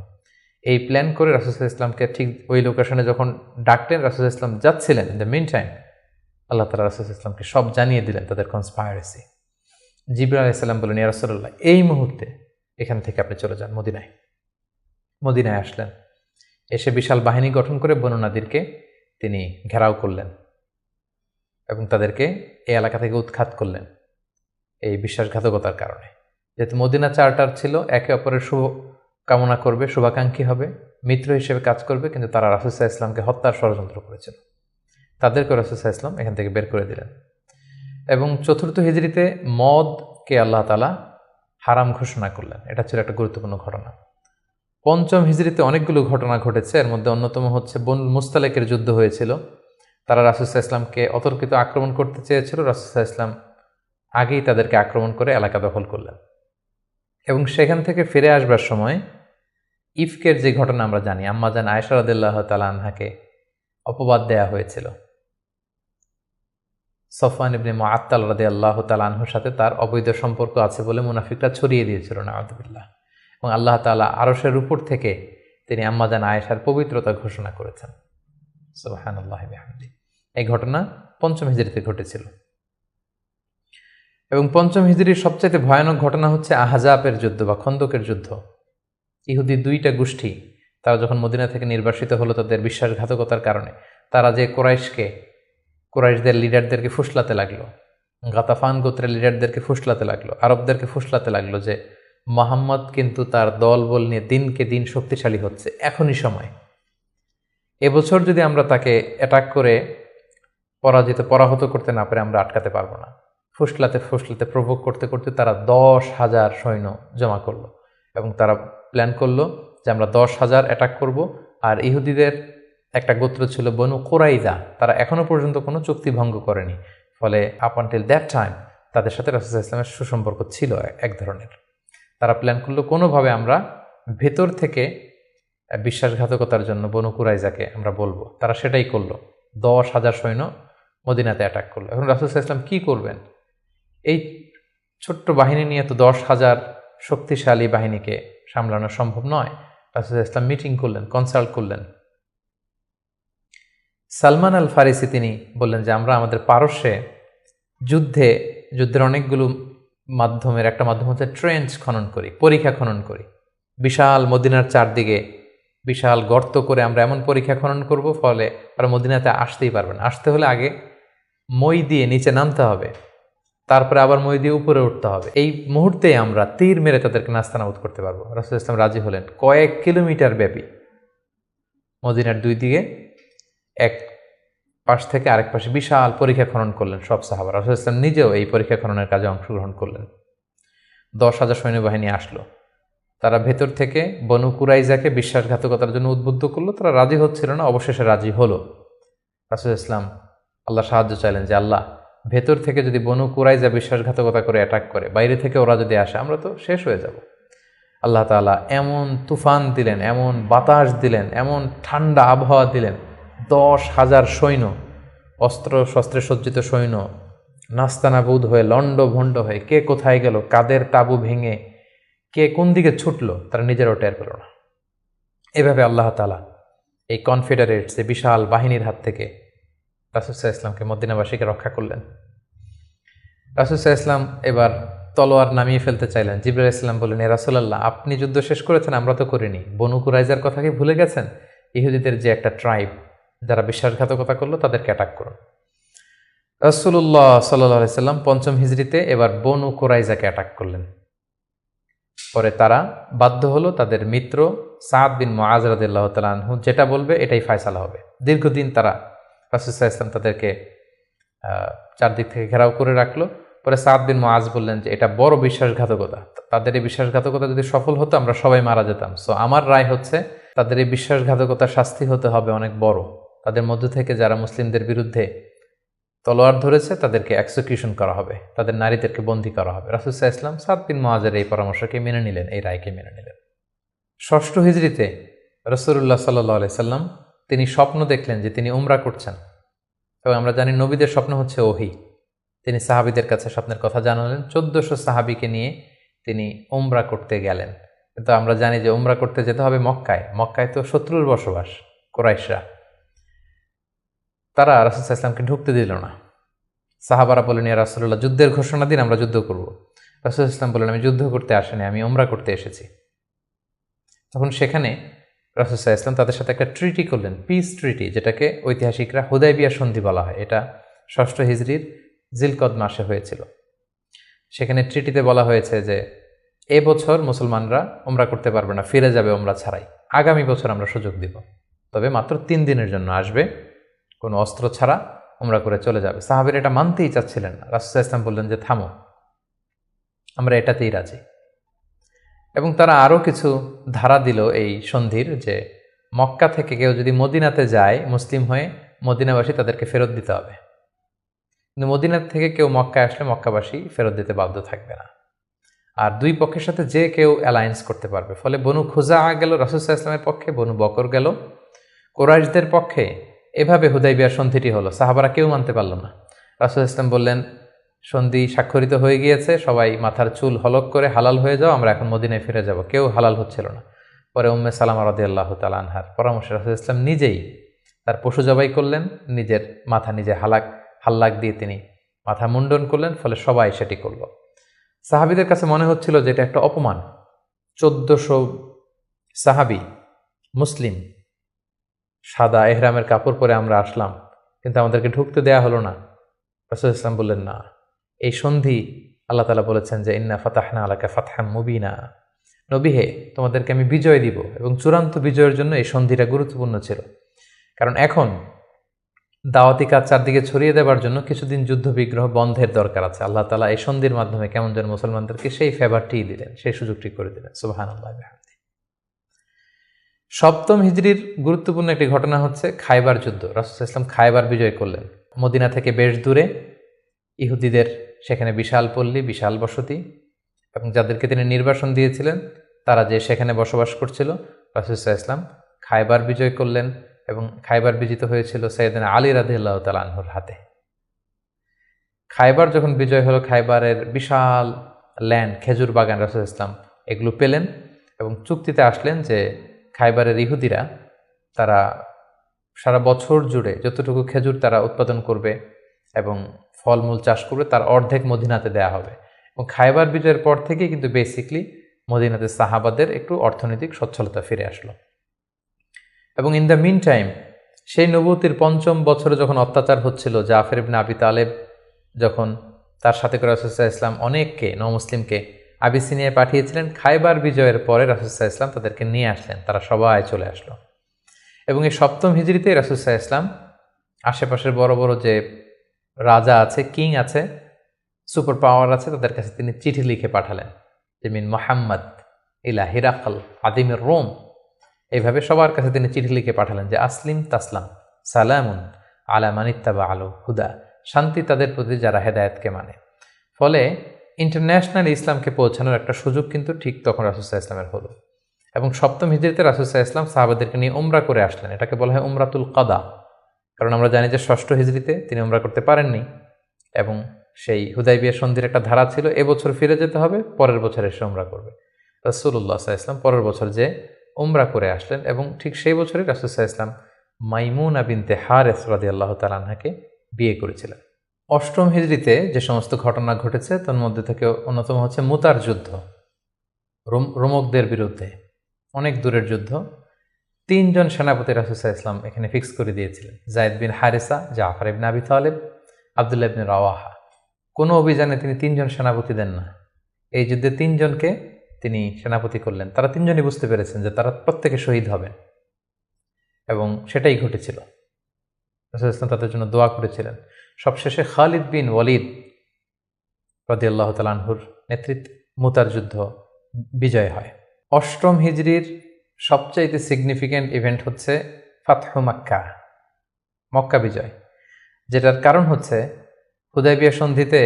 এই প্ল্যান করে রাসূল ইসলামকে ঠিক ওই লোকেশনে যখন ডাকলেন, রাসূল ইসলাম যাচ্ছিলেন, ইন দ্য মিন টাইম আল্লাহ তাআলা রাসূল ইসলামকে সব জানিয়ে দিলেন তাদের কনস্পাইরেসি। জিবরাইল আলাইহিস সালাম বললেন, ইয়া রাসূলুল্লাহ, এই মুহূর্তে এখান থেকে আপনি চলে যান মদিনায়। মদিনায় আসলেন, এসে বিশাল বাহিনী গঠন করে বনু নাদিরকে তিনি ঘেরাও করলেন এবং তাদেরকে এই এলাকা থেকে উৎখাত করলেন এই বিশ্বাসঘাতকতার কারণে। যেহেতু মদিনা চার্টার ছিল একে অপরের শুভ কামনা করবে, শুভাকাঙ্ক্ষী হবে, মিত্র হিসেবে কাজ করবে, কিন্তু তারা রাসূল সাল্লাল্লাহু আলাইহি ওয়াসাল্লামকে হত্যার ষড়যন্ত্র করেছিল। তাদেরকে রাসূল সাল্লাল্লাহু আলাইহি ওয়াসাল্লাম এখান থেকে বের করে দিলেন। এবং 4th হিজরিতে মদকে আল্লাহ তাআলা হারাম ঘোষণা করলেন। এটা ছিল একটা গুরুত্বপূর্ণ ঘটনা। 5ম হিজরিতে অনেকগুলো ঘটনা ঘটেছে, এর মধ্যে অন্যতম হচ্ছে বনু মুস্তালিকের যুদ্ধ হয়েছিল। তারা রাসূল সাল্লাল্লাহু আলাইহি ওয়াসাল্লামকে অতর্কিত আক্রমণ করতে চেয়েছিল, রাসূল সাল্লাল্লাহু আলাইহি ওয়াসাল্লাম আগেই তাদেরকে আক্রমণ করে এলাকা দখল করলেন। এবং সেখান থেকে ফিরে আসবার সময় ইফকের যে ঘটনা আমরা জানি, আম্মাজান আয়েশা রাদিয়াল্লাহু তাআলা আনহাকে অপবাদ দেয়া হয়েছিল। সফওয়ান ইবনে মুআত্তাল রাদিয়াল্লাহু তাআলা আনহুর সাথে তার অবৈধ সম্পর্ক আছে বলে মুনাফিকরা ছড়িয়ে দিয়েছিল, নাউযুবিল্লাহ। এবং আল্লাহ তাআলা আরশের উপর থেকে তিনি আম্মাজান আয়েশার পবিত্রতা ঘোষণা করেছেন। সুবহানাল্লাহি ওয়া বিহামদিহি। এই ঘটনা 5ম হিজরিতে ঘটেছিল। এবং 5ম হিজরির সবচেয়ে ভয়ানক ঘটনা হচ্ছে আহজাবের যুদ্ধ বা খন্দকের যুদ্ধ। ইহুদি 2টা গোষ্ঠী তারা যখন মদিনা থেকে নির্বাসিত হলো তাদের বিশ্বাসঘাতকতার কারণে, তারা যে কুরাইশদের লিডারদেরকে ফুসলাতে লাগলো, গাতাফান গোত্রের লিডারদেরকে ফুসলাতে লাগলো, আরবদেরকে ফুসলাতে লাগলো যে মুহাম্মদ কিন্তু তার দলবল নিয়ে দিনকে দিন শক্তিশালী হচ্ছে, এখনই সময়। এবছর যদি আমরা তাকে অ্যাটাক করে পরাহত করতে না পারে আমরা আটকাতে পারবো না। ফুসলাতে ফুসলাতে প্রভোগ করতে করতে তারা 10,000 সৈন্য জমা করলো এবং তারা প্ল্যান করলো যে আমরা 10,000 অ্যাটাক করব। আর ইহুদিদের একটা গোত্র ছিল বনু কুরাইজা, তারা এখনো পর্যন্ত কোনো চুক্তি ভঙ্গ করেনি, ফলে আপ আনটিল দ্যাট টাইম তাদের সাথে রাসূল সাল্লাল্লাহু আলাইহি ওয়াসাল্লামের সুসম্পর্ক ছিল এক ধরনের। তারা প্ল্যান করলো কোনোভাবে আমরা ভেতর থেকে বিশ্বাসঘাতকতার জন্য বনু কুরাইজাকে আমরা বলবো। তারা সেটাই করলো, 10,000 সৈন্য মদিনাতে অ্যাটাক করলো। এখন রাসূল সাল্লাল্লাহু আলাইহি ওয়াসাল্লাম কী করবেন? এই ছোট্ট বাহিনী নিয়ে তো 10,000 শক্তিশালী বাহিনীকে সামলানো সম্ভব নয়। রাসূল সাল্লাল্লাহু আলাইহি ওয়াসাল্লাম মিটিং করলেন, কনসাল্ট করলেন। সালমান আল ফারিসি তিনি বললেন যে আমরা আমাদের পারস্যে যুদ্ধের অনেকগুলো মাধ্যমের একটা মাধ্যম হচ্ছে ট্রেঞ্চ খনন করি, পরীক্ষা খনন করি। বিশাল মদিনার চারদিকে বিশাল গর্ত করে আমরা এমন পরীক্ষা খনন করব ফলে আর মদিনাতে আসতেই পারবে না। আসতে হলে আগে মই দিয়ে নিচে নামতে হবে, তারপরে আবার মই দিয়ে উপরে উঠতে হবে। এই মুহূর্তে আমরা তীর মেরে তাদেরকে নাস্তানাবুদ করতে পারবো। রাসূল ইসলাম রাজি হলেন। কয়েক কিলোমিটার ব্যাপী মদিনার 2 দিকে এক পাশ থেকে আরেক পাশে বিশাল পরীক্ষা খনন করলেন সব সাহাবা। রাসূল ইসলাম নিজেও এই পরীক্ষা খননের কাজে অংশগ্রহণ করলেন। 10,000 সৈন্যবাহিনী আসলো। তারা ভেতর থেকে বনু কুরাইজাকে বিশ্বাসঘাতকতার জন্য উদ্বুদ্ধ করলো। তারা রাজি হচ্ছিল না, অবশেষে রাজি হলো। রাসূল ইসলাম আল্লাহ সাহায্য চাইলেন যে আল্লাহ, ভেতর থেকে যদি বনু কুরাইজা বিশ্বাসঘাতকতা করে অ্যাটাক করে, বাইরে থেকে ওরা যদি আসে, আমরা তো শেষ হয়ে যাব। আল্লাহ তাআলা এমন তুফান দিলেন, এমন বাতাস দিলেন, এমন ঠান্ডা আবহাওয়া দিলেন, 10,000 সৈন্য, অস্ত্র শস্ত্রে সজ্জিত সৈন্য নাস্তানাবুদ হয়ে লণ্ডভণ্ড হয়ে কে কোথায় গেল, কাদের তাবু ভেঙে কে কোন দিকে ছুটলো তারা নিজেরাও টের পেল না। এভাবে আল্লাহ তাআলা এই কনফেডারেটস, এই বিশাল বাহিনীর হাত থেকে রাসূল সাল্লাল্লাহু আলাইহি ওয়াসাল্লামকে মদিনাবাসীকে রক্ষা করলেন। রাসূল সাল্লাল্লাহু আলাইহি ওয়াসাল্লাম এবার তলোয়ার নামিয়ে ফেলতে চাইলেন। জিবরাইল আলাইহিস সালাম বললেন, হে রাসূলুল্লাহ, আপনি যুদ্ধ শেষ করেছেন, আমরা তো করিনি। বনু কুরাইজার কথা কি ভুলে গেছেন? ইহুদিদের যে একটা ট্রাইব, যারা বিশ্বাসঘাতকতা করলো তাদেরকে অ্যাটাক করুন। রাসূলুল্লাহ সাল্লাল্লাহু আলাইহি সাল্লাম ৫ম হিজরিতে এবার বনু কুরাইজাকে অ্যাটাক করলেন। পরে তারা বাধ্য হলো তাদের মিত্র সাদ বিন মুআজ রাদিয়াল্লাহু তাআলা আনহু যেটা বলবে এটাই ফয়সালা হবে। দীর্ঘদিন তারা রাসূল সাল্লাল্লাহু আলাইহি ওয়াসাল্লাম তাদেরকে চারদিক থেকে ঘেরাও করে রাখলো। পরে সাদ বিন মুআজ বললেন যে এটা বড় বিশ্বাসঘাতকতা, তাদের এই বিশ্বাসঘাতকতা যদি সফল হতো আমরা সবাই মারা যেতাম। সো আমার রায় হচ্ছে তাদের এই বিশ্বাসঘাতকতার শাস্তি হতে হবে অনেক বড়। তাদের মধ্য থেকে যারা মুসলিমদের বিরুদ্ধে তলোয়ার ধরেছে তাদেরকে এক্সিকিউশন করা হবে, তাদের নারীদেরকে বন্দী করা হবে। রাসূল সাল্লাল্লাহু আলাইহি ওয়াসাল্লাম সাদ বিন মুআজের এই পরামর্শকে মেনে নিলেন, এই রায়কে মেনে নিলেন। ষষ্ঠ হিজরিতে রাসূলুল্লাহ সাল্লাল্লাহু আলাইহি সাল্লাম তিনি স্বপ্ন দেখলেন যে তিনি উমরা করছেন, এবং আমরা জানি নবীদের স্বপ্ন হচ্ছে ওহী। তিনি সাহাবীদের কাছে স্বপ্নের কথা জানালেন। ১৪০০ সাহাবীকে নিয়ে তিনি উমরা করতে গেলেন। কিন্তু আমরা জানি যে উমরা করতে যেতে হবে মক্কায়। মক্কায় তো শত্রুর বসবাস, কুরাইশরা। তারা রাসূল সাল্লাল্লাহু আলাইহি ওয়াসাল্লামকে ঢুকতে দিল না। সাহাবারা বললেন, ইয়া রাসূলুল্লাহ, যুদ্ধের ঘোষণা দিন, আমরা যুদ্ধ করব। রাসূল সাল্লাল্লাহু আলাইহি ওয়াসাল্লাম বললেন, আমি যুদ্ধ করতে আসিনি, আমি উমরা করতে এসেছি। তখন সেখানে রাসূল সাল্লাল্লাহু আলাইহি ওয়াসাল্লাম তাদের সাথে একটা ট্রিটি করলেন, পিস ট্রিটি, যেটাকে ঐতিহাসিকরা হুদায়বিয়া সন্ধি বলা হয়। এটা ষষ্ঠ হিজরির জিলকদ মাসে হয়েছিল। সেখানে ট্রিটিতে বলা হয়েছে যে এবছর মুসলমানরা উমরা করতে পারবে না, ফিরে যাবে উমরা ছাড়াই। আগামী বছর আমরা সুযোগ দিব, তবে মাত্র 3 দিনের জন্য আসবে, কোনো অস্ত্র ছাড়া উমরা করে চলে যাবে। সাহাবীরা এটা মানতেই চাচ্ছিলেন না। রাসূল সাল্লাল্লাহু আলাইহি ওয়াসাল্লাম বললেন যে থামো, আমরা এটাতেই রাজি। এবং তারা আরও কিছু ধারা দিল এই সন্ধির, যে মক্কা থেকে কেউ যদি মদিনাতে যায় মুসলিম হয়ে, মদিনাবাসী তাদেরকে ফেরত দিতে হবে। কিন্তু মদিনা থেকে কেউ মক্কায় আসলে মক্কাবাসী ফেরত দিতে বাধ্য থাকবে না। আর দুই পক্ষের সাথে যে কেউ অ্যালায়েন্স করতে পারবে। ফলে বনু খুজা গেল রাসূল সাল্লাল্লাহু আলাইহি ওয়াসাল্লামের পক্ষে, বনু বকর গেল কুরাইশদের পক্ষে। এভাবে হুদায়বিয়ার সন্ধিটি হলো। সাহাবারা কেউ মানতে পারল না। রাসূল সাল্লাল্লাহু আলাইহি ওয়াসাল্লাম বললেন, সন্ধি স্বাক্ষরিত হয়ে গিয়েছে, সবাই মাথার চুল হলক করে হালাল হয়ে যাও, আমরা এখন মদিনায় ফিরে যাব। কেউ হালাল হচ্ছিল না। পরে উম্মে সালামা রাদিয়াল্লাহু তাআলা আনহার পরামর্শে রাসূল সাল্লাল্লাহু আলাইহি ওয়াসাল্লাম নিজেই তার পশু জবাই করলেন, নিজের মাথা নিজে হাল্লাক দিয়ে তিনি মাথা মুন্ডন করলেন। ফলে সবাই সেটি করল। সাহাবীদের কাছে মনে হচ্ছিল যে এটা একটা অপমান। ১৪০০ সাহাবী মুসলিম, সাদা এহরামের কাপড় পরে আমরা আসলাম, কিন্তু আমাদেরকে ঢুকতে দেয়া হলো না। রাসূল সাল্লাল্লাহু আলাইহি ওয়াসাল্লাম বললেন, না, এই সন্ধি আল্লাহ তাআলা বলেছেন যে ইন্না ফাতাহনা আলাকা ফাতহাম মুবিনা, নবী হে, তোমাদেরকে আমি বিজয় দিব। এবং চূড়ান্ত বিজয়ের জন্য এই সন্ধিটা গুরুত্বপূর্ণ ছিল। কারণ এখন দাওয়াতি কাজ চারদিকে ছড়িয়ে দেওয়ার জন্য কিছুদিন যুদ্ধ বিগ্রহ বন্ধের দরকার আছে। আল্লাহ তাআলা এই সন্ধির মাধ্যমে কেমন যেন মুসলমানদেরকে সেই ফেভারটিই দিলেন, সেই সুযোগটি করে দিলেন। সুবহানাল্লাহ। সপ্তম হিজরির গুরুত্বপূর্ণ একটি ঘটনা হচ্ছে খায়বার যুদ্ধ। রাসূল সাল্লাল্লাহু আলাইহি ওয়াসাল্লাম খায়বার বিজয় করলেন। মদিনা থেকে বেশ দূরে, ইহুদিদের সেখানে বিশাল পল্লী, বিশাল বসতি, এবং যাদেরকে তিনি নির্বাসন দিয়েছিলেন তারা যে সেখানে বসবাস করছিল। রাসূল সাল্লাল্লাহু আলাইহি ওয়াসাল্লাম খায়বার বিজয় করলেন, এবং খায়বার বিজিত হয়েছিল সাইয়েদনা আলী রাদিয়াল্লাহু তাআলা আনহুর হাতে। খায়বার যখন বিজয় হলো, খায়বারের বিশাল ল্যান্ড, খেজুর বাগান, রাসূল সাল্লাল্লাহু আলাইহি ওয়াসাল্লাম এগুলো পেলেন এবং চুক্তিতে আসলেন যে খায়বারের ইহুদিরা তারা সারা বছর জুড়ে যতটুকু খেজুর তারা উৎপাদন করবে এবং ফলমূল চাষ করবে তার অর্ধেক মদিনাতে দেয়া হবে। এবং খায়বার বিজয়ের পর থেকে কিন্তু বেসিকলি মদিনাতে সাহাবাদের একটু অর্থনৈতিক সচ্ছলতা ফিরে আসলো। এবং ইন দ্য মিন টাইম, সেই নবুয়তির ৫ম বছরে যখন অত্যাচার হচ্ছিল, জাফর ইবনে আবি তালেব যখন তার সাথে করে রাসূল সাল্লাল্লাহু আলাইহি ওয়াসাল্লাম অনেককে, নমুসলিমকে আবিসিনিয়ায় পাঠিয়েছিলেন, খায়বার বিজয়ের পরে রাসূল সাল্লাল্লাহু আলাইহি ওয়াসাল্লাম তাদেরকে নিয়ে আসলেন, তারা সবাই চলে আসলো। এবং এই সপ্তম হিজরিতে রাসূল সাল্লাল্লাহু আলাইহি ওয়াসাল্লাম আশেপাশের বড় বড় যে রাজা আছে, কিং আছে, সুপার পাওয়ার আছে, তাদের কাছে তিনি চিঠি লিখে পাঠালেন যে মিন মুহাম্মদ ইলা হিরাকল আদিমের রোম। এইভাবে সবার কাছে তিনি চিঠি লিখে পাঠালেন যে আসলিম তাসলাম, সালামুন আলা মানিত্তাবা আলো হুদা, শান্তি তাদের প্রতি যারা হেদায়েতকে মানে। ফলে ইন্টারন্যাশনাল ইসলামকে পৌঁছানোর একটা সুযোগ কিন্তু ঠিক তখন রাসূল সাল্লাল্লাহু আলাইহি ওয়াসাল্লামের হলো। এবং সপ্তম হিজরিতে রাসূল সাল্লাল্লাহু আলাইহি ওয়াসাল্লাম সাহাবাদেরকে নিয়ে উমরা করে আসলেন। এটাকে বলা হয় উমরাতুল কাদা। কারণ আমরা জানি যে ষষ্ঠ হিজরিতে তিনি উমরা করতে পারেননি, এবং সেই হুদায়বিয়া সন্ধির একটা ধারা ছিল এবছর ফিরে যেতে হবে, পরের বছর এসে উমরা করবে। রাসূলুল্লাহ সাল্লাল্লাহু আলাইহি ওয়াসাল্লাম পরের বছর যে উমরা করে আসলেন, এবং ঠিক সেই বছরই রাসূল সাল্লাল্লাহু আলাইহি ওয়াসাল্লাম মাইমুনা বিনতে হারেস রাদিয়াল্লাহু তাআলা আনহাকে বিয়ে করেছিলেন। অষ্টম হিজরিতে যে সমস্ত ঘটনা ঘটেছে তার মধ্যে থেকে অন্যতম হচ্ছে মুতার যুদ্ধ, রোমকদের বিরুদ্ধে, অনেক দূরের যুদ্ধ। তিনজন সেনাপতি রাসূল সাল্লাল্লাহু আলাইহি ওয়াসাল্লাম এখানে ফিক্স করে দিয়েছিলেন, যায়েদ বিন হারিসা, জাফর ইবনে আবি তালেব, আব্দুল্লাহ ইবনে রাওয়াহা। কোনো অভিযানে তিনি তিনজন সেনাপতি দেন না, এই যুদ্ধে তিনজনকে তিনি সেনাপতি করলেন। তারা তিনজনই বুঝতে পেরেছেন যে তারা প্রত্যেকে শহীদ হবেন, এবং সেটাই ঘটেছিল। রাসূল ইসলাম তাদের জন্য দোয়া করেছিলেন। সবশেষে খালিদ বিন ওয়ালিদ রাদিয়াল্লাহু তাআলা আনহুর নেতৃত্বে মুতার যুদ্ধ বিজয় হয়। অষ্টম হিজরির সবচাইতে সিগনিফিক্যান্ট ইভেন্ট হচ্ছে ফাতহু মক্কা, মক্কা বিজয়, যেটার কারণ হচ্ছে হুদায়বিয়া সন্ধিতে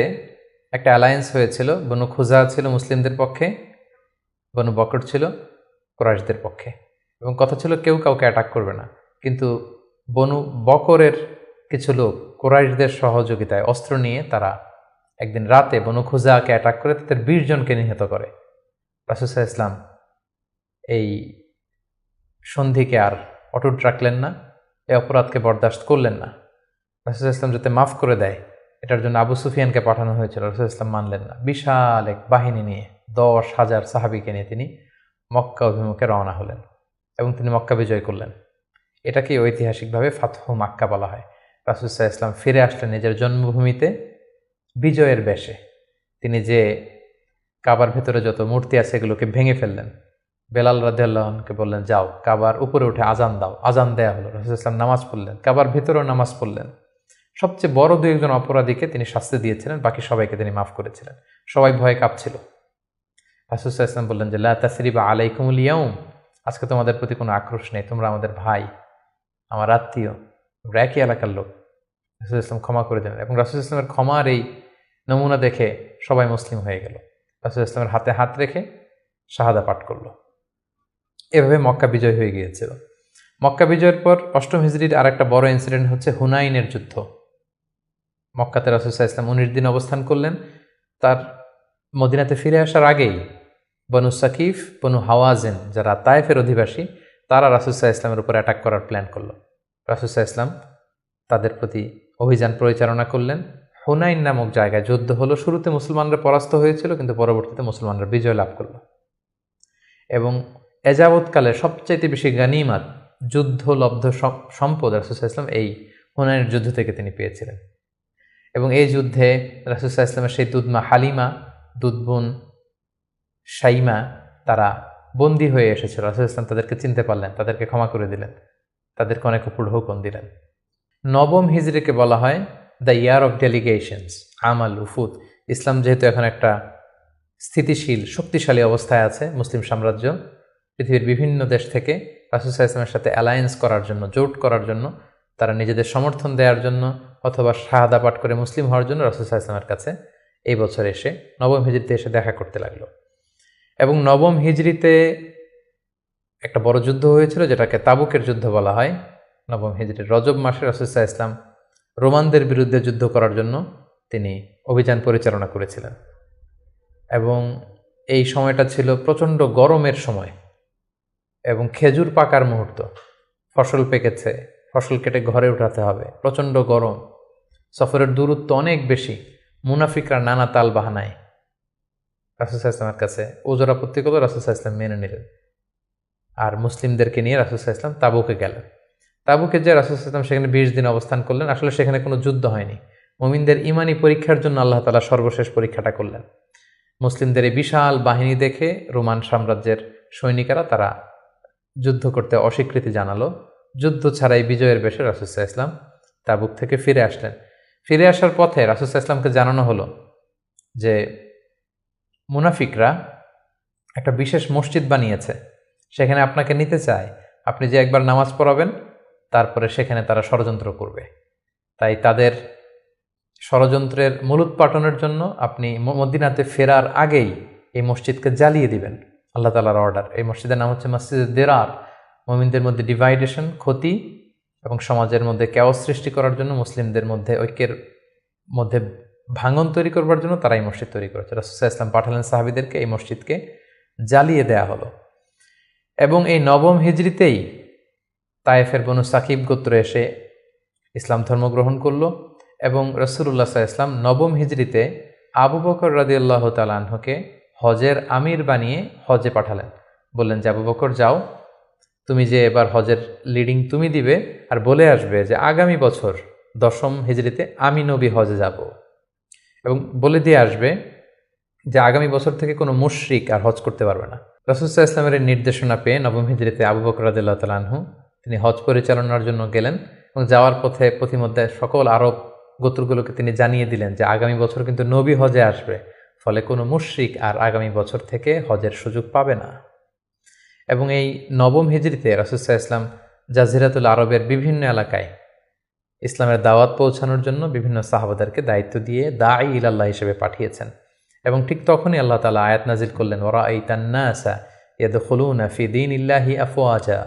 একটা অ্যালায়েন্স হয়েছিল। বনু খুজা ছিল মুসলিমদের পক্ষে, বনু বকর ছিল কুরাইশদের পক্ষে, এবং কথা ছিল কেউ কাউকে অ্যাটাক করবে না। কিন্তু বনু বকরের কিছু লোক কুরাইশদের সহযোগিতায় অস্ত্র নিয়ে তারা একদিন রাতে বনু খুজাকে অ্যাটাক করে তাদের 20 জনকে নিহত করে। রাসূল সাল্লাল্লাহু আলাইহি ওয়াসাল্লাম এই সন্ধিকে আর অটুট রাখলেন না, এই অপরাধকে বরদাস্ত করলেন না। রাসূল সাল্লাল্লাহু আলাইহি ওয়াসাল্লাম যাতে মাফ করে দেয়, এটার জন্য আবু সুফিয়ানকে পাঠানো হয়েছিল। রাসূল সাল্লাল্লাহু আলাইহি ওয়াসাল্লাম মানলেন না। বিশাল এক বাহিনী নিয়ে 10,000 সাহাবীকে নিয়ে তিনি মক্কা অভিমুখে রওনা হলেন এবং তিনি মক্কা বিজয় করলেন। এটাকে ঐতিহাসিকভাবে ফাতহু মক্কা বলা হয়। রাসূল সাল্লাল্লাহু আলাইহি ওয়াসাল্লাম ফিরে আসলেন নিজের জন্মভূমিতে বিজয়ের বেশে। তিনি যে কাবার ভেতরে যত মূর্তি আছে এগুলোকে ভেঙে ফেললেন। বেলাল রাদিয়াল্লাহু আনহুকে বললেন, যাও কাবার উপরে উঠে আজান দাও। আজান দেয়া হলো। রাসূল সাল্লাল্লাহু আলাইহি ওয়াসাল্লাম নামাজ পড়লেন, কাবার ভেতরেও নামাজ পড়লেন। সবচেয়ে বড় 2-1 অপরাধীকে তিনি শাস্তি দিয়েছিলেন, বাকি সবাইকে তিনি মাফ করেছিলেন। সবাই ভয়ে কাঁপছিল। রাসূল সাল্লাল্লাহু আলাইহি ওয়াসাল্লাম বললেন যে লা তাসরিবা আলাইকুমুল ইয়াউম, আজকে তোমাদের প্রতি কোনো আক্রোশ নেই, তোমরা আমাদের ভাই, আমার আত্মীয়, আমরা একই এলাকার লোক। রাসূল সাল্লাল্লাহু আলাইহি ওয়াসাল্লাম ক্ষমা করে দিলেন, এবং রাসূল সাল্লাল্লাহু আলাইহি ওয়াসাল্লামের ক্ষমার এই নমুনা দেখে সবাই মুসলিম হয়ে গেল। রাসূল সাল্লাল্লাহু আলাইহি ওয়াসাল্লামের হাতে হাত রেখে শাহাদা পাঠ করল। এভাবে মক্কা বিজয় হয়ে গিয়েছিল। মক্কা বিজয়ের পর অষ্টম হিজরির আরেকটা বড় ইনসিডেন্ট হচ্ছে হুনাইনের যুদ্ধ। মক্কাতে রাসূল সাল্লাল্লাহু আলাইহি ওয়াসাল্লাম 19 দিন অবস্থান করলেন। তার মদিনাতে ফিরে আসার আগেই বনু সাকিফ, বনু হাওয়াজিন, যারা তায়েফের অধিবাসী, তারা রাসূল সাল্লাল্লাহু আলাইহি ওয়াসাল্লামের উপর অ্যাটাক করার প্ল্যান করলো। রাসূল সাল্লাল্লাহু আলাইহি ওয়াসাল্লাম তাদের প্রতি অভিযান পরিচালনা করলেন। হুনাইন নামক জায়গায় যুদ্ধ হলো। শুরুতে মুসলমানরা পরাস্ত হয়েছিল, কিন্তু পরবর্তীতে মুসলমানরা বিজয় লাভ করল, এবং এযাবৎকালে সবচাইতে বেশি গানিমাত, যুদ্ধলব্ধ সম্পদ রাসূল সাল্লাল্লাহু আলাইহি ওয়াসাল্লাম এই হুনাইনের যুদ্ধ থেকে তিনি পেয়েছিলেন। এবং এই যুদ্ধে রাসূল সাল্লাল্লাহু আলাইহি ওয়াসাল্লামের সেই দুধমা হালিমা, দুধবোন শাইমা, তারা বন্দী হয়ে এসেছিল। রাসূল সাল্লাল্লাহু আলাইহি ওয়াসাল্লাম তাদেরকে চিনতে পারলেন, তাদেরকে ক্ষমা করে দিলেন, তাদেরকে অনেক উপর হুকুম দিলেন। নবম হিজরিকে বলা হয় দ্য ইয়ার অফ ডেলিগেশনস, আমাল উফুদ। ইসলাম যেহেতু এখন একটা স্থিতিশীল শক্তিশালী অবস্থায় আছে, মুসলিম সাম্রাজ্য পৃথিবীর বিভিন্ন দেশ থেকে রাসূল সাল্লাল্লাহু আলাইহি ওয়াসাল্লামের সাথে অ্যালায়েন্স করার জন্য, জোট করার জন্য, তারা নিজেদের সমর্থন দেওয়ার জন্য অথবা শাহাদা পাঠ করে মুসলিম হওয়ার জন্য রাসূল সাল্লাল্লাহু আলাইহি ওয়াসাল্লামের কাছে এই বছর এসে, নবম হিজরিতে এসে দেখা করতে লাগলো। এবং নবম হিজরিতে একটা বড় যুদ্ধ হয়েছিল, যেটাকে তাবুকের যুদ্ধ বলা হয়। নবম হিজরির রজব মাসে রাসূল সাল্লাল্লাহু আলাইহি ওয়াসাল্লাম রোমানদের বিরুদ্ধে যুদ্ধ করার জন্য তিনি অভিযান পরিচালনা করেছিলেন, এবং এই সময়টা ছিল প্রচণ্ড গরমের সময় এবং খেজুর পাকার মুহূর্ত। ফসল পেকেছে, ফসল কেটে ঘরে উঠাতে হবে, প্রচণ্ড গরম, সফরের দূরত্ব অনেক বেশি। মুনাফিকরা নানা তাল বাহানায় রাসূল সাল্লাল্লাহু আলাইহি ওয়াসাল্লামের কাছে ওজর আপত্তি করল, রাসূল সাল্লাল্লাহু আলাইহি ওয়াসাল্লাম মেনে নিলেন, আর মুসলিমদেরকে নিয়ে রাসূল সাল্লাল্লাহু আলাইহি ওয়াসাল্লাম তাবুকে গেলেন। তাবুকে যে রাসূল সাল্লাল্লাহু আলাইহি ওয়াসাল্লাম সেখানে 20 দিন অবস্থান করলেন। আসলে সেখানে কোনো যুদ্ধ হয়নি, মুমিনদের ইমানি পরীক্ষার জন্য আল্লাহ তাআলা সর্বশেষ পরীক্ষাটা করলেন। মুসলিমদের এই বিশাল বাহিনী দেখে রোমান সাম্রাজ্যের সৈনিকেরা তারা যুদ্ধ করতে অস্বীকৃতি জানালো। যুদ্ধ ছাড়াই বিজয়ের বেশে রাসূল সাল্লাল্লাহু আলাইহি ওয়াসাল্লাম তাবুক থেকে ফিরে আসলেন। ফিরে আসার পথে রাসূল সাল্লাল্লাহু আলাইহি ওয়াসাল্লামকে জানানো হলো যে মুনাফিকরা একটা বিশেষ মসজিদ বানিয়েছে, সেখানে আপনাকে নিতে চায়। আপনি যে একবার নামাজ পড়াবেন, তারপরে সেখানে তারা ষড়যন্ত্র করবে। তাই তাদের ষড়যন্ত্রের মূলোৎপাটনের জন্য আপনি মদিনাতে ফেরার আগেই এই মসজিদকে জ্বালিয়ে দিবেন। আল্লাহ তাআলার অর্ডার। এই মসজিদের নাম হচ্ছে মসজিদে দিরার। মুমিনদের মধ্যে ডিভাইডেশন, ক্ষতি এবং সমাজের মধ্যে ক্যাওস সৃষ্টি করার জন্য, মুসলিমদের মধ্যে ঐক্যের মধ্যে ভাঙন তৈরি করবার জন্য তারা এই মসজিদ তৈরি করেছে। রাসূল সাল্লাল্লাহু আলাইহি ওয়াসাল্লাম পাঠালেন সাহাবীদেরকে, এই মসজিদকে জ্বালিয়ে দেয়া হলো। এবং এই নবম হিজরিতেই তায়েফের বনু সাকিব গোত্র এসে ইসলাম ধর্ম গ্রহণ করলো, এবং রাসূলুল্লাহ সাল্লাল্লাহু আলাইহি ওয়াসাল্লাম নবম হিজরিতে আবু বকর রাদিয়াল্লাহু তাআলা আনহুকে হজের আমির বানিয়ে হজে পাঠালেন। বললেন যে আবু বকর যাও, তুমি যে এবার হজের লিডিং তুমি দিবে আর বলে আসবে যে আগামী বছর 10ম হিজরিতে আমি নবী হজে যাব, এবং বলে দিয়ে আসবে যে আগামী বছর থেকে কোনো মুশরিক আর হজ করতে পারবে না। রাসূল সাল্লাল্লাহু আলাইহি ওয়াসাল্লামের নির্দেশনা পেয়ে 9ম হিজরিতে আবু বকর রাদিয়াল্লাহু তাআলা আনহু তিনি হজ পরিচালনার জন্য গেলেন, এবং যাওয়ার পথে পথিমধ্যে সকল আরব গোত্রগুলোকে তিনি জানিয়ে দিলেন যে আগামী বছর কিন্তু নবী হজে আসবে, ফলে কোনো মুশরিক আর আগামী বছর থেকে হজের সুযোগ পাবে না। এবং এই 9ম হিজরিতে রাসূল সাল্লাল্লাহু আলাইহি ওয়াসাল্লাম জাজিরাতুল আরবের বিভিন্ন এলাকায় ইসলামের দাওয়াত পৌঁছানোর জন্য বিভিন্ন সাহাবাদেরকে দায়িত্ব দিয়ে দাঈ ইলাল্লাহ হিসেবে পাঠিয়েছেন। এবং ঠিক তখনই আল্লাহ তাআলা আয়াত নাজিল করলেন, ওয়ারাআইতান নাসা ইয়াদখুলুনা ফি দীনিল্লাহি আফওয়াজা,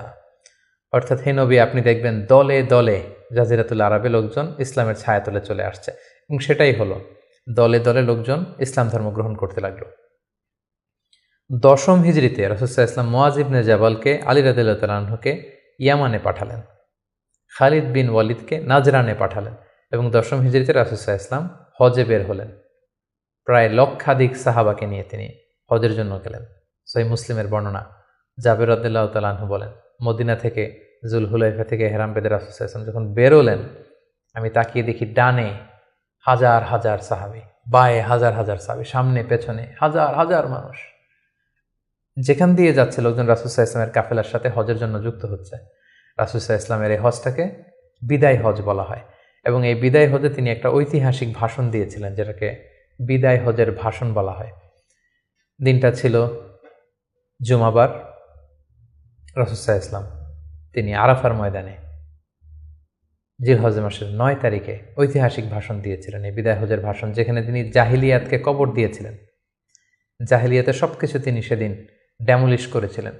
অর্থাৎ হে নবী আপনি দেখবেন দলে দলে জাজিরাতুল আরবে লোকজন ইসলামের ছায়াতলে চলে আসছে। এবং সেটাই হলো, দলে দলে লোকজন ইসলাম ধর্ম গ্রহণ করতে লাগলো। 10ম হিজরিতে রাসূল সাল্লাল্লাহু আলাইহি ওয়াসাল্লাম মুআয ইবনে জাবালকে আলী রাদিয়াল্লাহু তাআলা আনহুকে ইয়ামানে পাঠালেন, খালিদ বিন ওয়ালিদকে নাজরানে পাঠালেন, এবং 10ম হিজরিতে রাসূল সাল্লাল্লাহু আলাইহি ওয়াসাল্লাম হজে বের হলেন। প্রায় লক্ষাধিক সাহাবাকে নিয়ে তিনি হজের জন্য গেলেন। সহিহ মুসলিমের বর্ণনা, জাবের রাদিয়াল্লাহু তাআলা আনহু বলেন, মদিনা থেকে জুলহুলাইফা থেকে হেরাম বেদে রাসূল সাল্লাল্লাহু আলাইহি ওয়াসাল্লাম যখন বেরোলেন, আমি তাকিয়ে দেখি ডানে হাজার হাজার সাহাবী, বায়ে হাজার হাজার সাহাবী, সামনে পেছনে হাজার হাজার মানুষ। যেখান দিয়ে যাচ্ছে লোকজন রাসূল সাল্লাল্লাহু আলাইহি ওয়াসাল্লামের কাফেলার সাথে হজের জন্য যুক্ত হচ্ছে। রাসূল সাল্লাল্লাহু আলাইহি ওয়াসাল্লামের এই হজটাকে বিদায় হজ বলা হয়, এবং এই বিদায় হজে তিনি একটা ঐতিহাসিক ভাষণ দিয়েছিলেন, যেটাকে বিদায় হজের ভাষণ বলা হয়। দিনটা ছিল জুমাবার। রাসূল সাল্লাল্লাহু আলাইহি ওয়াসাল্লাম তিনি আরাফার ময়দানে জিলহজ মাসের 9 তারিখে ঐতিহাসিক ভাষণ দিয়েছিলেন, এই বিদায় হজের ভাষণ, যেখানে তিনি জাহিলিয়াতকে কবর দিয়েছিলেন। জাহিলিয়াতের সবকিছু তিনি সেদিন ড্যামোলিশ করেছিলেন।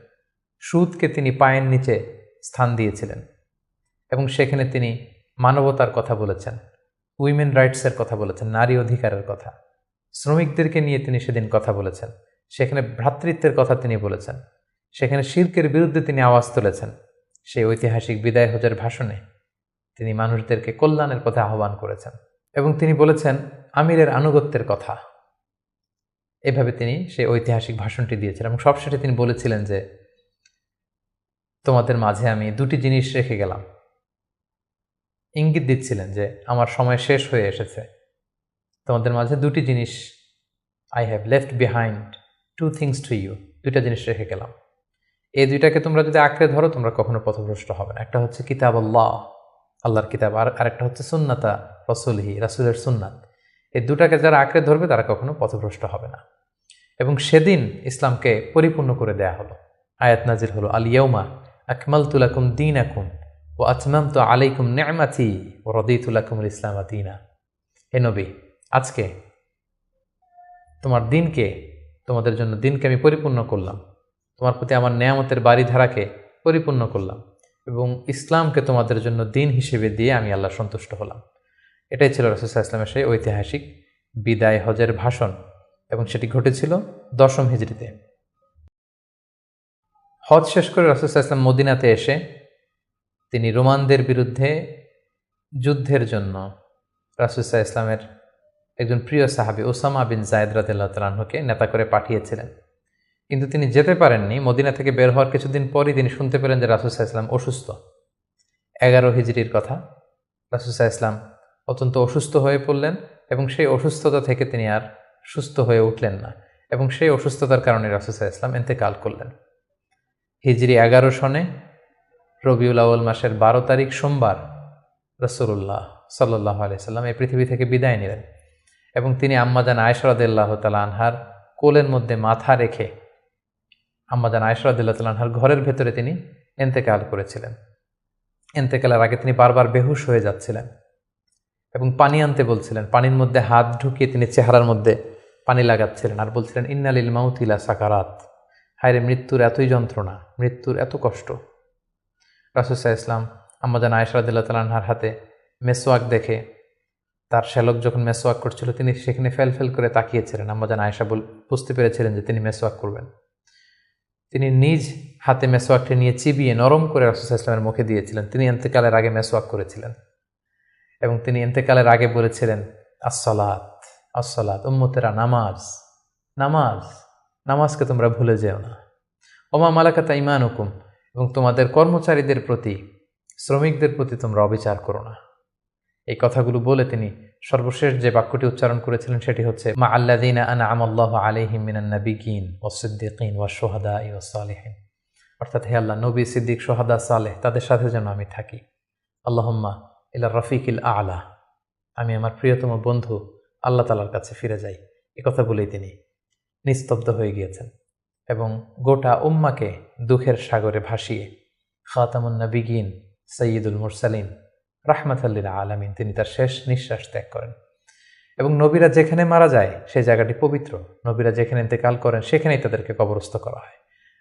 সুদকে তিনি পায়ের নিচে স্থান দিয়েছিলেন, এবং সেখানে তিনি মানবতার কথা বলেছেন, উইমেন রাইটসের কথা বলেছেন, নারী অধিকারের কথা, শ্রমিকদেরকে নিয়ে তিনি সেদিন কথা বলেছেন, সেখানে ভ্রাতৃত্বের কথা তিনি বলেছেন, সেখানে শিরকের বিরুদ্ধে তিনি আওয়াজ তুলেছেন। সেই ঐতিহাসিক বিদায় হজের ভাষণে তিনি মানুষদেরকে কল্যাণের পথে আহ্বান করেছেন, এবং তিনি বলেছেন আমিরের আনুগত্যের কথা। এভাবে তিনি সেই ঐতিহাসিক ভাষণটি দিয়েছিলেন, এবং সবশেষে তিনি বলেছিলেন যে তোমাদের মাঝে আমি 2টি জিনিস রেখে গেলাম। ইঙ্গিত দিচ্ছিলেন যে আমার সময় শেষ হয়ে এসেছে, তোমাদের মাঝে 2টি জিনিস, I have left behind 2 things to you, 2টা জিনিস রেখে গেলাম। এই 2টাকে তোমরা যদি আঁকড়ে ধরো তোমরা কখনো পথভ্রষ্ট হবে না। একটা হচ্ছে কিতাব আল্লাহ, আল্লাহর কিতাব, আর আরেকটা হচ্ছে সুন্নাতা রাসূলিহি, রাসূলের সুন্নাত। এই 2টাকে যারা আঁকড়ে ধরবে তারা কখনো পথভ্রষ্ট হবে না। এবং সেদিন ইসলামকে পরিপূর্ণ করে দেয়া হলো। আয়াত নাজিল হলো, আল ইয়াউমা আকমালতু লাকুম দীনাকুম ওয়া আতমামতু আলাইকুম নি'মাতি ওয়া রাদিতু লাকুমুল ইসলাম দীনা। হে নবী, আজকে তোমাদের জন্য দিনকে আমি পরিপূর্ণ করলাম, তোমার প্রতি আমার নেয়ামতের বাড়িধারাকে পরিপূর্ণ করলাম, এবং ইসলামকে তোমাদের জন্য দিন হিসেবে দিয়ে আমি আল্লাহ সন্তুষ্ট হলাম। এটাই ছিল রাসূল সাল্লাল্লাহু আলাইহি ওয়াসাল্লামের সেই ঐতিহাসিক বিদায় হজের ভাষণ, এবং সেটি ঘটেছিল 10ম হিজরিতে। হজ শেষ করে রাসূল সাল্লাল্লাহু আলাইহি ওয়াসাল্লাম মদিনাতে এসে তিনি রোমানদের বিরুদ্ধে যুদ্ধের জন্য রাসূল সাল্লাল্লাহু আলাইহি ওয়াসাল্লামের একজন প্রিয় সাহাবী উসামা বিন যায়েদ রাদিয়াল্লাহু তাআলা আনহুকে নেতা করে পাঠিয়েছিলেন, কিন্তু তিনি যেতে পারেননি। মদিনা থেকে বের হওয়ার কিছুদিন পরই তিনি শুনতে পেলেন যে রাসূল সাল্লাল্লাহু আলাইহি ওয়াসাল্লাম অসুস্থ। 11 হিজরির কথা। রাসূল সাল্লাল্লাহু আলাইহি ওয়াসাল্লাম অত্যন্ত অসুস্থ হয়ে পড়লেন, এবং সেই অসুস্থতা থেকে তিনি আর সুস্থ হয়ে উঠলেন না, এবং সেই অসুস্থতার কারণে রাসূল সাল্লাল্লাহু আলাইহি ওয়াসাল্লাম ইন্তেকাল করলেন। হিজরি 11 সনে রবিউল আউয়াল মাসের 12 তারিখ সোমবার রাসূলুল্লাহ সাল্লাল্লাহু আলাইহি ওয়াসাল্লাম এই পৃথিবী থেকে বিদায় নিলেন, এবং তিনি আম্মাজান আয়েশা রাদিয়াল্লাহু তাআলা আনহার কোলের মধ্যে মাথা রেখে আম্মাজান আয়েশা রাদিয়াল্লাহু তাআলা আনহার ঘরের ভেতরে তিনি ইন্তেকাল করেছিলেন। ইন্তেকালের আগে তিনি বারবার বেহুশ হয়ে যাচ্ছিলেন, এবং পানি আনতে বলছিলেন। পানির মধ্যে হাত ঢুকিয়ে তিনি চেহারার মধ্যে পানি লাগাচ্ছিলেন, আর বলছিলেন ইন্না লিল মাউতি লা সাকারাত, হায়রে মৃত্যুর এতই যন্ত্রণা, মৃত্যুর এত কষ্ট। রাসূল সাল্লাল্লাহু আলাইহি ওয়াসাল্লাম আম্মাজান আয়েশা রাদিয়াল্লাহু তাআলা আনহার হাতে মেসওয়াক দেখে, তার শ্যালক যখন মেসওয়াক করছিল তিনি সেখানে ফেল করে তাকিয়েছিলেন। আম্মাজান আয়েশা বুঝতে পেরেছিলেন যে তিনি মেসওয়াক করবেন। তিনি নিজ হাতে মেসওয়াকটি নিয়ে চিবিয়ে নরম করে রাসূল সাল্লাল্লাহু আলাইহি ওয়াসাল্লামের মুখে দিয়েছিলেন। তিনি ইন্তেকালের আগে মেসওয়াক করেছিলেন, এবং তিনি ইন্তেকালের আগে বলেছিলেন আসসালাত আসসালাত, উম্মতেরা নামাজ নামাজ, নামাজকে তোমরা ভুলে যেও না। ওমা মালাকাত আইমানুকুম, এবং তোমাদের কর্মচারীদের প্রতি, শ্রমিকদের প্রতি তোমরা অবিচার করো না। এই কথাগুলো বলে তিনি সর্বশেষ যে বাক্যটি উচ্চারণ করেছিলেন সেটি হচ্ছে মা আল্লাযীনা আনআমা আল্লাহু আলাইহিম মিনান নাবিয়্যিন ওয়াস-সিদ্দীকিন ওয়াশ-শুহাদাই ওয়াস-সালিহিন, অর্থাৎ হে আল্লাহ, নবী, সিদ্দিক, শুহাদা, সালেহ তাদের সাথে যেন আমি থাকি। আল্লাহুম্মা ইলা রাফিকিল আ'লা, আমি আমার প্রিয়তম বন্ধু আল্লাহ তাআলার কাছে ফিরে যাই। এই কথা বলেই তিনি নিস্তব্ধ হয়ে গিয়েছেন এবং গোটা উম্মাকে দুঃখের সাগরে ভাসিয়ে খাতামুন নবিয়্যিন সাইয়্যিদুল মুরসালিন রাহমাতাল লিল আলামিন তিনি তার শেষ নিঃশ্বাস ত্যাগ করেন। এবং নবীরা যেখানে মারা যায় সেই জায়গাটি পবিত্র। নবীরা যেখানে ইন্তেকাল করেন সেখানেই তাদেরকে কবরস্থ করা হয়।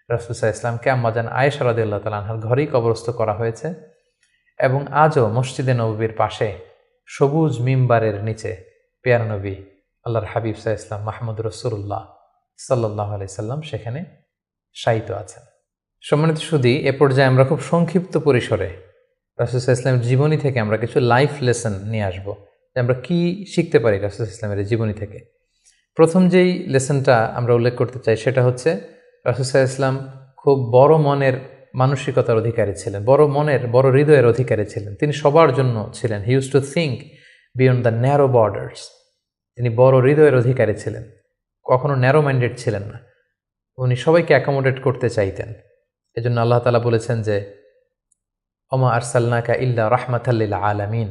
রাসূল সাল্লাল্লাহু আলাইহি ওয়াসাল্লামকে আম্মাজান আয়েশা রাদিয়াল্লাহু তাআলা আনহার ঘরেই কবরস্থ করা হয়েছে এবং আজও মসজিদে নববীর পাশে সবুজ মিম্বারের নিচে পেয়ারা নবী আল্লাহর হাবিব সাল্লাল্লাহু আলাইহি ওয়াসাল্লাম মাহমুদ রাসূলুল্লাহ সাল্লাল্লাহু আলাইহি সাল্লাম সেখানে শায়িত আছেন। সম্মানিত সুধী, এ পর্যায়ে আমরা খুব সংক্ষিপ্ত পরিসরে রাসূল সাল্লাল্লাহু আলাইহি ওয়াসাল্লামের জীবনী থেকে আমরা কিছু লাইফ লেসন নিয়ে আসবো যে আমরা কি শিখতে পারি রাসূল সাল্লাল্লাহু আলাইহি ওয়াসাল্লামের জীবনী থেকে। প্রথম যেই লেসনটা আমরা উল্লেখ করতে চাই সেটা হচ্ছে রাসূল সাল্লাল্লাহু আলাইহি ওয়াসাল্লাম খুব বড় মনের মানসিকতার অধিকারী ছিলেন, বড় হৃদয়ের অধিকারী ছিলেন। তিনি সবার জন্য ছিলেন। He use to think beyond the narrow borders. তিনি বড় হৃদয়ের অধিকারী ছিলেন, কখনো ন্যারো মাইন্ডেড ছিলেন না। উনি সবাইকে অ্যাকোমোডেট করতে চাইতেন। এজন্য আল্লাহ তাআলা বলেছেন যে ওমা আরসালনাকা ইল্লা রাহমাতাল লিল আলামিন,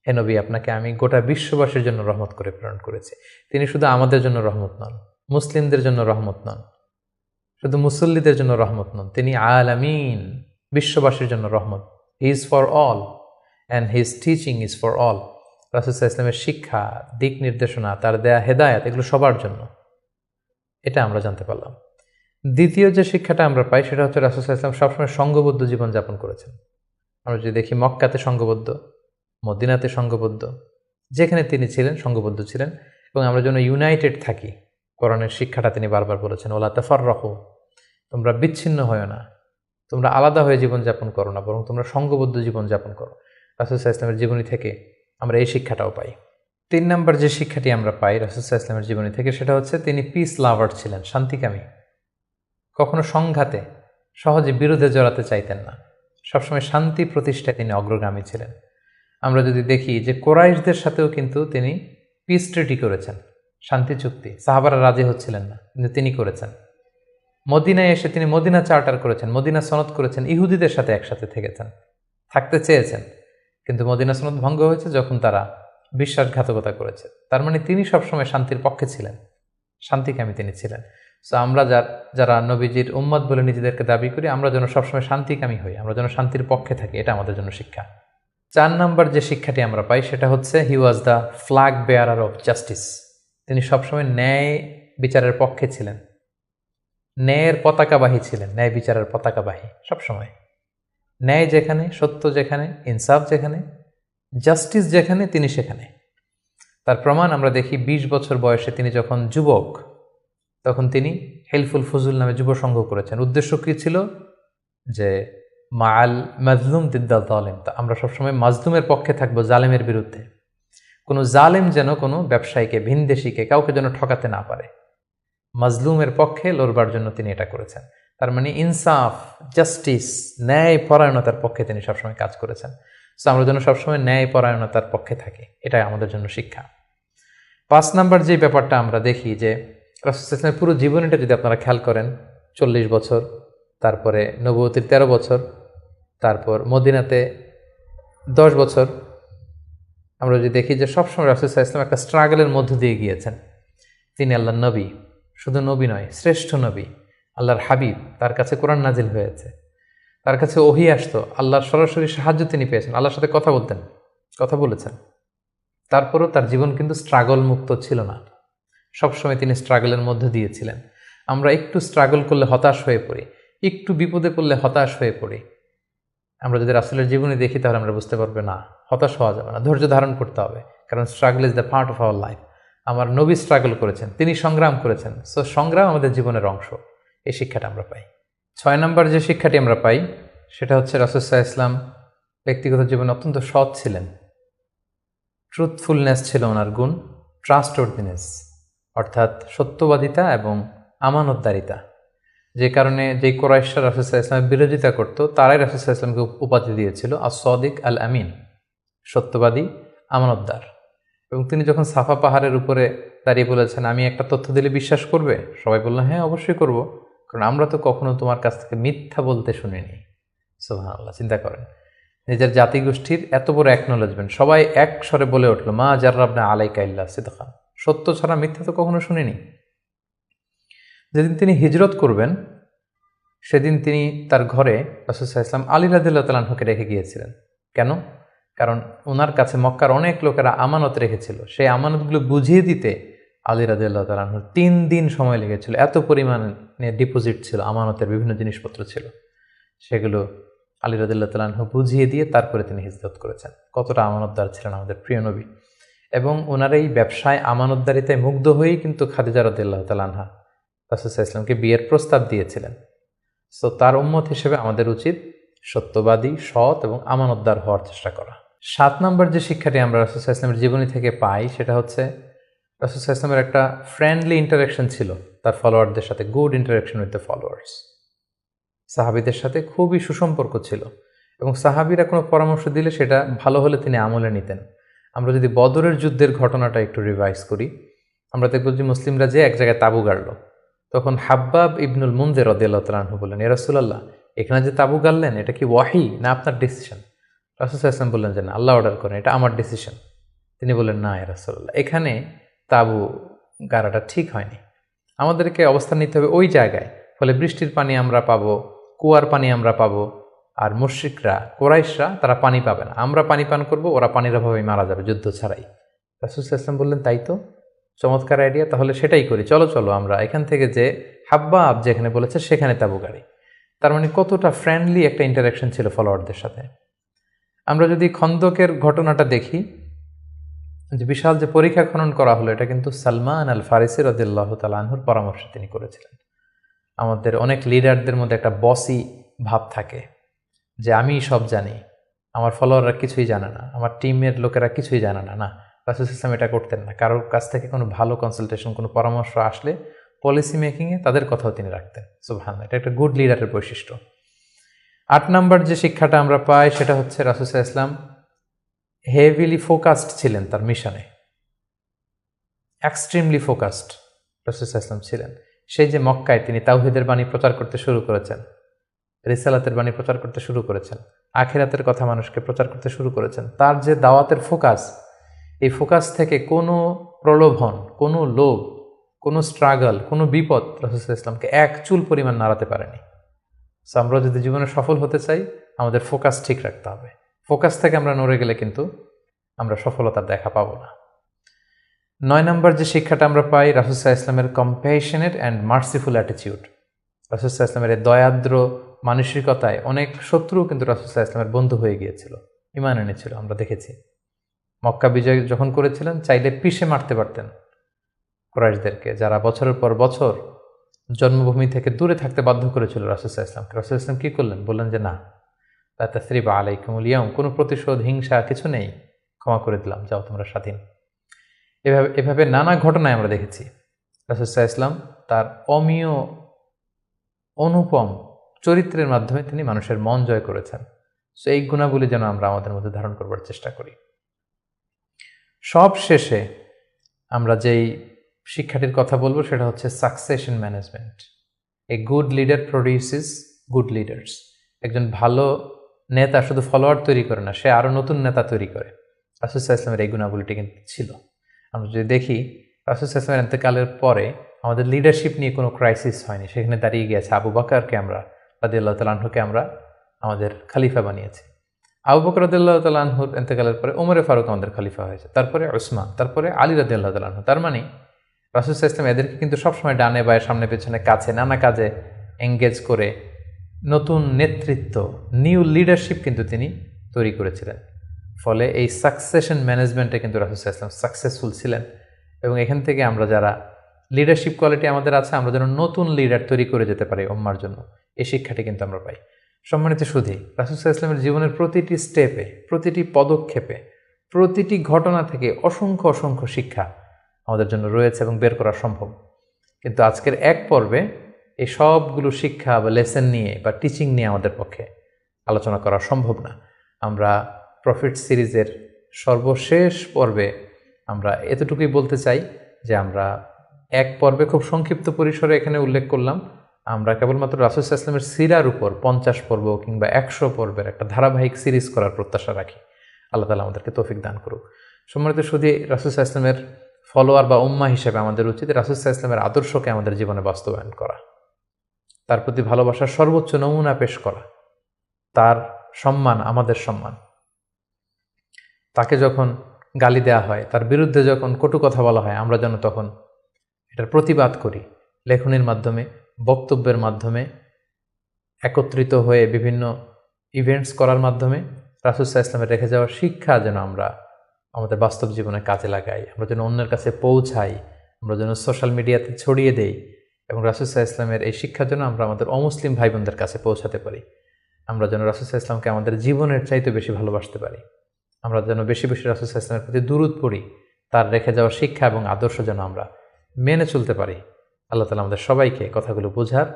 হে নবী, আপনাকে আমি গোটা বিশ্ববাসীর জন্য রহমত করে প্রেরণ করেছি। তিনি শুধু আমাদের জন্য রহমত নন, মুসলিমদের জন্য রহমত নন, শুধু মুসল্লিদের জন্য রহমত নন, তিনি আলামিন, বিশ্ববাসীর জন্য রহমত। He is for all and his teaching is for all. রাসূল সাল্লাল্লাহু আলাইহি ওয়াসাল্লামের শিক্ষা, দিক নির্দেশনা, তার দেয়া হেদায়েত, এগুলো সবার জন্য। এটা আমরা জানতে পারলাম। দ্বিতীয় যে শিক্ষাটা আমরা পাই সেটা হচ্ছে রাসূল সাল্লাল্লাহু আলাইহি ওয়াসাল্লাম সবসময় সঙ্গবদ্ধ জীবনযাপন করেছেন। আমরা যদি দেখি মক্কাতে সঙ্গবদ্ধ, মদিনাতে সঙ্গবদ্ধ, যেখানে তিনি ছিলেন সঙ্গবদ্ধ ছিলেন। এবং আমরা যেন ইউনাইটেড থাকি, কোরআনের শিক্ষাটা তিনি বারবার বলেছেন ওয়ালা তাফাররাকু, তোমরা বিচ্ছিন্ন হয়ো না, তোমরা আলাদা হয়ে জীবনযাপন করো না, বরং তোমরা সঙ্গবদ্ধ জীবনযাপন করো। রাসূল সাল্লাল্লাহু আলাইহি ওয়াসাল্লামের জীবনী থেকে আমরা এই শিক্ষাটাও পাই। 3 নম্বর যে শিক্ষাটি আমরা পাই রাসূল সাল্লাল্লাহু আলাইহি ওয়াসাল্লামের জীবনী থেকে সেটা হচ্ছে তিনি পিস লাভার ছিলেন, শান্তিকামী। কখনো সংঘাতে সহজে বিরোধে জড়াতে চাইতেন না, সবসময় শান্তি প্রতিষ্ঠায় তিনি অগ্রগামী ছিলেন। আমরা যদি দেখি যে কোরাইশদের সাথেও কিন্তু তিনি পিস ট্রিটি করেছেন, শান্তি চুক্তি। সাহাবারা রাজি হচ্ছিলেন না, কিন্তু তিনি করেছেন। মদিনায় এসে তিনি মদিনা চার্টার করেছেন, মদিনা সনদ করেছেন, ইহুদিদের সাথে একসাথে থেকেছেন, থাকতে চেয়েছেন, কিন্তু মদিনা সনদ ভঙ্গ হয়েছে যখন তারা বিশ্বাসঘাতকতা করেছে। তার মানে তিনি সবসময় শান্তির পক্ষে ছিলেন, শান্তিকামী তিনি ছিলেন। সো আমরা যারা নবীজির উম্মত বলে নিজেদেরকে দাবি করি, আমরা যেন সবসময় শান্তিকামী হই, আমরা যেন শান্তির পক্ষে থাকি, এটা আমাদের জন্য শিক্ষা। 4 নম্বর যে শিক্ষাটি আমরা পাই সেটা হচ্ছে he was the flag bearer of justice. তিনি সবসময় ন্যায় বিচারের পক্ষে ছিলেন, ন্যায়ের পতাকাবাহী ছিলেন, ন্যায় বিচারের পতাকাবাহী। সবসময় ন্যায় যেখানে, সত্য যেখানে, ইনসাফ যেখানে, জাস্টিস যেখানে, তিনি সেখানে। তার প্রমাণ আমরা দেখি 20 বছর বয়সে তিনি যখন যুবক, তখন তিনি হেলফুল ফুজুল নামে যুব সংঘ করেছেন। উদ্দেশ্য কী ছিল? যে মাল মাজলুম দিদ্দাল জালেম, আমরা সবসময় মাজলুমের পক্ষে থাকবো, জালেমের বিরুদ্ধে। কোনো জালেম যেন কোনো ব্যবসায়ীকে, ভিনদেশিকে, কাউকে যেন ঠকাতে না পারে, মাজলুমের পক্ষে লড়বার জন্য তিনি এটা করেছেন। তার মানে ইনসাফ, জাস্টিস, ন্যায় পরায়ণতার পক্ষে তিনি সবসময় কাজ করেছেন। সো আমরা যেন সবসময় ন্যায় পরায়ণতার পক্ষে থাকি, এটাই আমাদের জন্য শিক্ষা। 5 নম্বর যে ব্যাপারটা আমরা দেখি যে রাসূল সাল্লাল্লাহু আলাইহি ওয়াসাল্লামের পুরো জীবনীটা যদি আপনারা খেয়াল করেন, 40 বছর, তারপরে নবুয়তির 13 বছর, তারপর মদিনাতে 10 বছর, আমরা যদি দেখি যে সবসময় রাসূল সাল্লাল্লাহু আলাইহি ওয়াসাল্লাম একটা স্ট্রাগলের মধ্য দিয়ে গিয়েছেন। তিনি আল্লাহর নবী, শুধু নবী নয়, শ্রেষ্ঠ নবী, আল্লাহর হাবিব, তার কাছে কোরআন নাজিল হয়েছে, তার কাছে ওহী আসতো, আল্লাহর সরাসরি সাহায্য তিনি পেয়েছেন, আল্লাহর সাথে কথা বলেছেন। তারপরও তার জীবন কিন্তু স্ট্রাগল মুক্ত ছিল না, সবসময় তিনি স্ট্রাগলের মধ্যে দিয়েছিলেন। আমরা একটু স্ট্রাগল করলে হতাশ হয়ে পড়ি, একটু বিপদে পড়লে হতাশ হয়ে পড়ি। আমরা যদি রাসূলের জীবনী দেখি তাহলে আমরা বুঝতে পারবো না, হতাশ হওয়া যাবে না, ধৈর্য ধারণ করতে হবে, কারণ struggle is the part of our life. আমার নবী স্ট্রাগল করেছেন, তিনি সংগ্রাম করেছেন। সো সংগ্রাম আমাদের জীবনের অংশ, এই শিক্ষাটা আমরা পাই। 6 নম্বর যে শিক্ষাটি আমরা পাই সেটা হচ্ছে রাসূল সাল্লাল্লাহু আলাইহি ওয়াসাল্লাম ব্যক্তিগত জীবনে অত্যন্ত সৎ ছিলেন। ট্রুথফুলনেস ছিল ওনার গুণ, ট্রাস্টওয়ার্দিনেস অর্থাৎ সত্যবাদিতা এবং আমানতদারিতা। যে কারণে যেই কুরাইশরা রাসূল সাল্লাল্লাহু আলাইহি ওয়াসাল্লামের বিরোধিতা করত, তারাই রাসূল সাল্লাল্লাহু আলাইহি ওয়াসাল্লামকে উপাধি দিয়েছিল আস-সাদিক আল আমিন, সত্যবাদী আমানতদার। এবং তিনি যখন সাফা পাহাড়ের উপরে দাঁড়িয়ে বলেছেন, আমি একটা তথ্য দিলে বিশ্বাস করবে? সবাই বললেন, হ্যাঁ অবশ্যই করব, কারণ আমরা তো কখনো তোমার কাছ থেকে মিথ্যা বলতে শুনিনি। সুবহানাল্লাহ, চিন্তা করেন, নিজের জাতিগোষ্ঠীর এত বড় অ্যাকনোলেজমেন্ট। সবাই এক স্বরে বলে উঠল, মা জাররাবনা আলাইকা ইল্লা সিদকা, সত্য ছাড়া মিথ্যা তো কখনো শুনিনি। যেদিন তিনি হিজরত করবেন সেদিন তিনি তার ঘরে রাসূল সাল্লাল্লাহু আলাইহি ওয়াসাল্লাম আলী রাদিয়াল্লাহু তাআলা আনহুকে রেখে গিয়েছিলেন। কেন? কারণ ওনার কাছে মক্কার অনেক লোকেরা আমানত রেখেছিল, সেই আমানতগুলো বুঝিয়ে দিতে আলী রাদিয়াল্লাহু তাআলা আনহুর 3 দিন সময় লেগেছিল। এত পরিমাণে ডিপোজিট ছিল, আমানতের বিভিন্ন জিনিসপত্র ছিল, সেগুলো আলী রাদিয়াল্লাহু তাআলা আনহু বুঝিয়ে দিয়ে তারপরে তিনি হিজরত করেছেন। কতটা আমানতদার ছিলেন আমাদের প্রিয় নবী। এবং ওনার এই ব্যবসায় আমানতদারিতায় মুগ্ধ হয়েই কিন্তু খাদিজা রাদিয়াল্লাহু তাআলা আনহা রাসূল সাল্লাল্লাহু আলাইহি ওয়াসাল্লামকে বিয়ের প্রস্তাব দিয়েছিলেন। সো তার উম্মত হিসেবে আমাদের উচিত সত্যবাদী, সৎ এবং আমানতদার হওয়ার চেষ্টা করা। 7 নম্বর যে শিক্ষাটি আমরা রাসূল সাল্লাল্লাহু আলাইহি ওয়াসাল্লামের জীবনী থেকে পাই সেটা হচ্ছে রাসূল সাল্লাল্লাহু আলাইহি ওয়াসাল্লামের একটা ফ্রেন্ডলি ইন্টারাকশন ছিল তার ফলোয়ারদের সাথে, good interaction with the followers. সাহাবীদের সাথে খুবই সুসম্পর্ক ছিল এবং সাহাবীরা কোনো পরামর্শ দিলে সেটা ভালো হলে তিনি আমলে নিতেন। আমরা যদি বদরের যুদ্ধের ঘটনাটা একটু রিভাইজ করি, আমরা দেখব যে মুসলিমরা যে এক জায়গায় তাঁবু গাড়ল, তখন হাব্বাব ইবনুল মুনজির রাদিয়াল্লাহু তাআলা আনহু বললেন, ইয়া রাসূলুল্লাহ, এখানে যে তাঁবু গাড়লেন এটা কি ওয়াহি না আপনার ডিসিশন? রাসূল সাল্লাল্লাহু আলাইহি ওয়াসাল্লাম বললেন যে না, আল্লাহ অর্ডার করেন, এটা আমার ডিসিশন। তিনি বললেন, না ইয়া রাসূলুল্লাহ, এখানে তাঁবু গাড়াটা ঠিক হয়নি, আমাদেরকে অবস্থান নিতে হবে ওই জায়গায়, ফলে বৃষ্টির পানি আমরা পাবো, কুয়ার পানি আমরা পাবো, আর মুশরিকরা কুরাইশরা তারা পানি পাবে না, আমরা পানি পান করব, ওরা পানির অভাবে মারা যাবে যুদ্ধ ছাড়াই। রাসূল সাল্লাল্লাহু আলাইহি ওয়াসাল্লাম বললেন, তাই তো, চমৎকার আইডিয়া, তাহলে সেটাই করি, চলো চলো আমরা এখান থেকে যে হাব্বাব যেখানে বলেছে সেখানে তাঁবু গাড়ি। তার মানে কতটা ফ্রেন্ডলি একটা ইন্টারাকশন ছিল ফলোয়ারদের সাথে। আমরা যদি খন্দকের ঘটনাটা দেখি, যে বিশাল যে পরীক্ষা খনন করা হলো, এটা কিন্তু সালমান আল ফারিসি রাদিয়াল্লাহু তাআলা আনহুর পরামর্শে তিনি করেছিলেন। আমাদের অনেক লিডারদের মধ্যে একটা বসি ভাব থাকে যে আমি সব জানি, আমার ফলোয়াররা কিছুই জানে না, আমার টিমের লোকেরা কিছুই জানে না। না, রাসূল সাল্লাল্লাহু এটা করতেন না। কারোর কাছ থেকে কোনো ভালো কনসালটেশন, কোনো পরামর্শ আসলে পলিসি মেকিংয়ে তাদের কথাও তিনি রাখতেন। সুবহানাল্লাহ, এটা একটা গুড লিডারের বৈশিষ্ট্য। 8 নাম্বার যে শিক্ষাটা আমরা পাই সেটা হচ্ছে রাসূল সাল্লাল্লাহু আলাইহি ওয়াসাল্লাম হেভিলি ফোকাসড ছিলেন তার মিশনে, এক্সট্রিমলি ফোকাসড রাসূল সাল্লাল্লাহু আলাইহি ওয়াসাল্লাম ছিলেন। সেই যে মক্কায় তিনি তাওহীদের বাণী প্রচার করতে শুরু করেছেন, রিসালাতের বাণী প্রচার করতে শুরু করেছেন, আখিরাতের কথা মানুষকে প্রচার করতে শুরু করেছেন, তার যে দাওয়াতের ফোকাস, এই ফোকাস থেকে কোনো প্রলোভন, কোনো লোভ, কোনো স্ট্রাগল, কোনো বিপদ রাসূল সাল্লাল্লাহু আলাইহি ওয়াসাল্লামকে এক চুল পরিমাণ নাড়াতে পারেনি। সো আমরা যদি জীবনে সফল হতে চাই, আমাদের ফোকাস ঠিক রাখতে হবে। ফোকাস থেকে আমরা নড়ে গেলে কিন্তু আমরা সফলতার দেখা পাবো না। 9 নম্বর যে শিক্ষাটা আমরা পাই, রাসূল সাল্লাল্লাহু আলাইহি ওয়াসাল্লামের কম্প্যাশনেট অ্যান্ড মার্সিফুল অ্যাটিটিউড। রাসূল সাল্লাল্লাহু আলাইহি ওয়াসাল্লামের দয়াদ্র মানসিকতায় অনেক শত্রু কিন্তু রাসূল সাল্লাল্লাহু আলাইহি ওয়াসাল্লামের বন্ধু হয়ে গিয়েছিল, ঈমান এনেছিল। আমরা দেখেছি মক্কা বিজয় যখন করেছিলেন, চাইলে পিষে মারতে পারতেন কুরাইশদেরকে, যারা বছরের পর বছর জন্মভূমি থেকে দূরে থাকতে বাধ্য করেছিল রাসূল সাল্লাল্লাহু আলাইহি ওয়াসাল্লামকে। রাসূল সাল্লাল্লাহু আলাইহি ওয়াসাল্লাম কী করলেন? বললেন যে না, লা তাসরিবা আলাইকুমুল ইয়াউম, কোনো প্রতিশোধ, হিংসা কিছু নেই, ক্ষমা করে দিলাম, যাও তোমরা স্বাধীন। এভাবে নানা ঘটনায় আমরা দেখেছি রাসূল সাল্লাল্লাহু আলাইহি ওয়াসাল্লাম তার অমীয় অনুপম চরিত্রের মাধ্যমে তিনি মানুষের মন জয় করেছেন। সো এই গুণাবলী যেন আমরা আমাদের মধ্যে ধারণ করবার চেষ্টা করি। সব শেষে আমরা যেই শিক্ষাটির কথা বলবো সেটা হচ্ছে succession management. A good leader produces good leaders. একজন ভালো নেতা শুধু ফলোয়ার তৈরি করে না, সে আরও নতুন নেতা তৈরি করে। রাসূল সাল্লাল্লাহু আলাইহি ওয়াসাল্লামের এই গুণাবলীটি কিন্তু ছিল। আমরা যদি দেখি, রাসূল সাল্লাল্লাহু আলাইহি ওয়াসাল্লামের ইন্তেকালের পরে আমাদের লিডারশিপ নিয়ে কোনো ক্রাইসিস হয়নি, সেখানে দাঁড়িয়ে গিয়েছে আবু বকরকে আমরা রাদিয়াল্লাহু তাআলা আনহুকে আমরা আমাদের খলিফা বানিয়েছি। আবু বকর রাদিয়াল্লাহু তাআলা আনহুর ইন্তেকালের পরে ওমরে ফারুক আমাদের খলিফা হয়েছে, তারপরে উসমান, তারপরে আলী রাদিয়াল্লাহু তাআলা আনহু। তার মানে রাসূল সাল্লাল্লাহু আলাইহি ওয়াসাল্লাম এদেরকে কিন্তু সবসময় ডানে বায়ে, সামনে পেছনে, কাছে, নানা কাজে এঙ্গেজ করে নতুন নেতৃত্ব, নিউ লিডারশিপ কিন্তু তিনি তৈরি করেছিলেন। ফলে এই সাকসেশন ম্যানেজমেন্টে কিন্তু রাসূল সাল্লাল্লাহু আলাইহি ওয়াসাল্লাম সাকসেসফুল ছিলেন। এবং এখান থেকে আমরা যারা লিডারশিপ কোয়ালিটি আমাদের আছে, আমরা যেন নতুন লিডার তৈরি করে যেতে পারি উম্মার জন্য, এই শিক্ষাটি কিন্তু আমরা পাই। সম্মানিত সুধী, রাসূল সাল্লাল্লাহু আলাইহি ওয়াসাল্লামের জীবনের প্রতিটি স্টেপে, প্রতিটি পদক্ষেপে, প্রতিটি ঘটনা থেকে অসংখ্য অসংখ্য শিক্ষা আমাদের জন্য রয়েছে এবং বের করা সম্ভব। কিন্তু আজকের এক পর্বে এই সবগুলো শিক্ষা বা লেসন নিয়ে বা টিচিং নিয়ে আমাদের পক্ষে আলোচনা করা সম্ভব না। আমরা প্রফিট সিরিজের সর্বশেষ পর্বে আমরা এতটুকুই বলতে চাই যে আমরা এক পর্বে খুব সংক্ষিপ্ত পরিসরে এখানে উল্লেখ করলাম, আমরা কেবলমাত্র রাসূল সাল্লাল্লাহু আলাইহি ওয়াসাল্লামের সিরার উপর 50 পর্ব কিংবা 100 পর্বের একটা ধারাবাহিক সিরিজ করার প্রত্যাশা রাখি। আল্লাহ তাআলা আমাদেরকে তৌফিক দান করুক। সম্মানিত সুধী, রাসূল সাল্লাল্লাহু আলাইহি ওয়াসাল্লামের ফলোয়ার বা উম্মাহ হিসেবে আমাদের উচিত রাসূল সাল্লাল্লাহু আলাইহি ওয়াসাল্লামের আদর্শকে আমাদের জীবনে বাস্তবায়ন করা, তার প্রতি ভালোবাসার সর্বোচ্চ নমুনা পেশ করা, তার সম্মান আমাদের সম্মান। তাকে যখন গালি দেওয়া হয়, তার বিরুদ্ধে যখন কটু কথা বলা হয়, আমরা যেন তখন এটার প্রতিবাদ করি, লেখনীর মাধ্যমে, বক্তব্যের মাধ্যমে, একত্রিত হয়ে বিভিন্ন ইভেন্টস করার মাধ্যমে রাসূল সাল্লাল্লাহু আলাইহি ওয়াসাল্লামের রেখে যাওয়া শিক্ষা যেন আমরা আমাদের বাস্তব জীবনে কাজে লাগাই, আমরা যেন অন্যের কাছে পৌঁছাই, আমরা যেন সোশ্যাল মিডিয়াতে ছড়িয়ে দেই এবং রাসূল সাল্লাল্লাহু আলাইহি ওয়াসাল্লামের এই শিক্ষা যেন আমরা আমাদের অমুসলিম ভাই বোনদের কাছে পৌঁছাতে পারি। আমরা যেন রাসূল সাল্লাল্লাহু আলাইহি ওয়াসাল্লামকে আমাদের জীবনের চাইতে বেশি ভালোবাসতে পারি। আমরা যেন বেশি বেশি রাসূল সাল্লাল্লাহু আলাইহি ওয়াসাল্লামের প্রতি দুরূদ পড়ি, তার রেখে যাওয়া শিক্ষা এবং আদর্শ যেন আমরা মেনে চলতে পারি। আল্লাহ তাআলা আমাদের সবাইকে কথাগুলো বোঝার,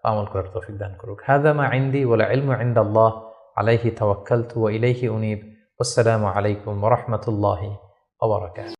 আমল করার তৌফিক দান করুক। হাযা মা ইনদি ওয়াল ইলমু ইনদাল্লাহ আলাইহি তাওয়াক্কালতু ওয়া ইলাইহি উনীব। আসসালামু আলাইকুম ওয়া রাহমাতুল্লাহি ওয়া বারাকাতুহু।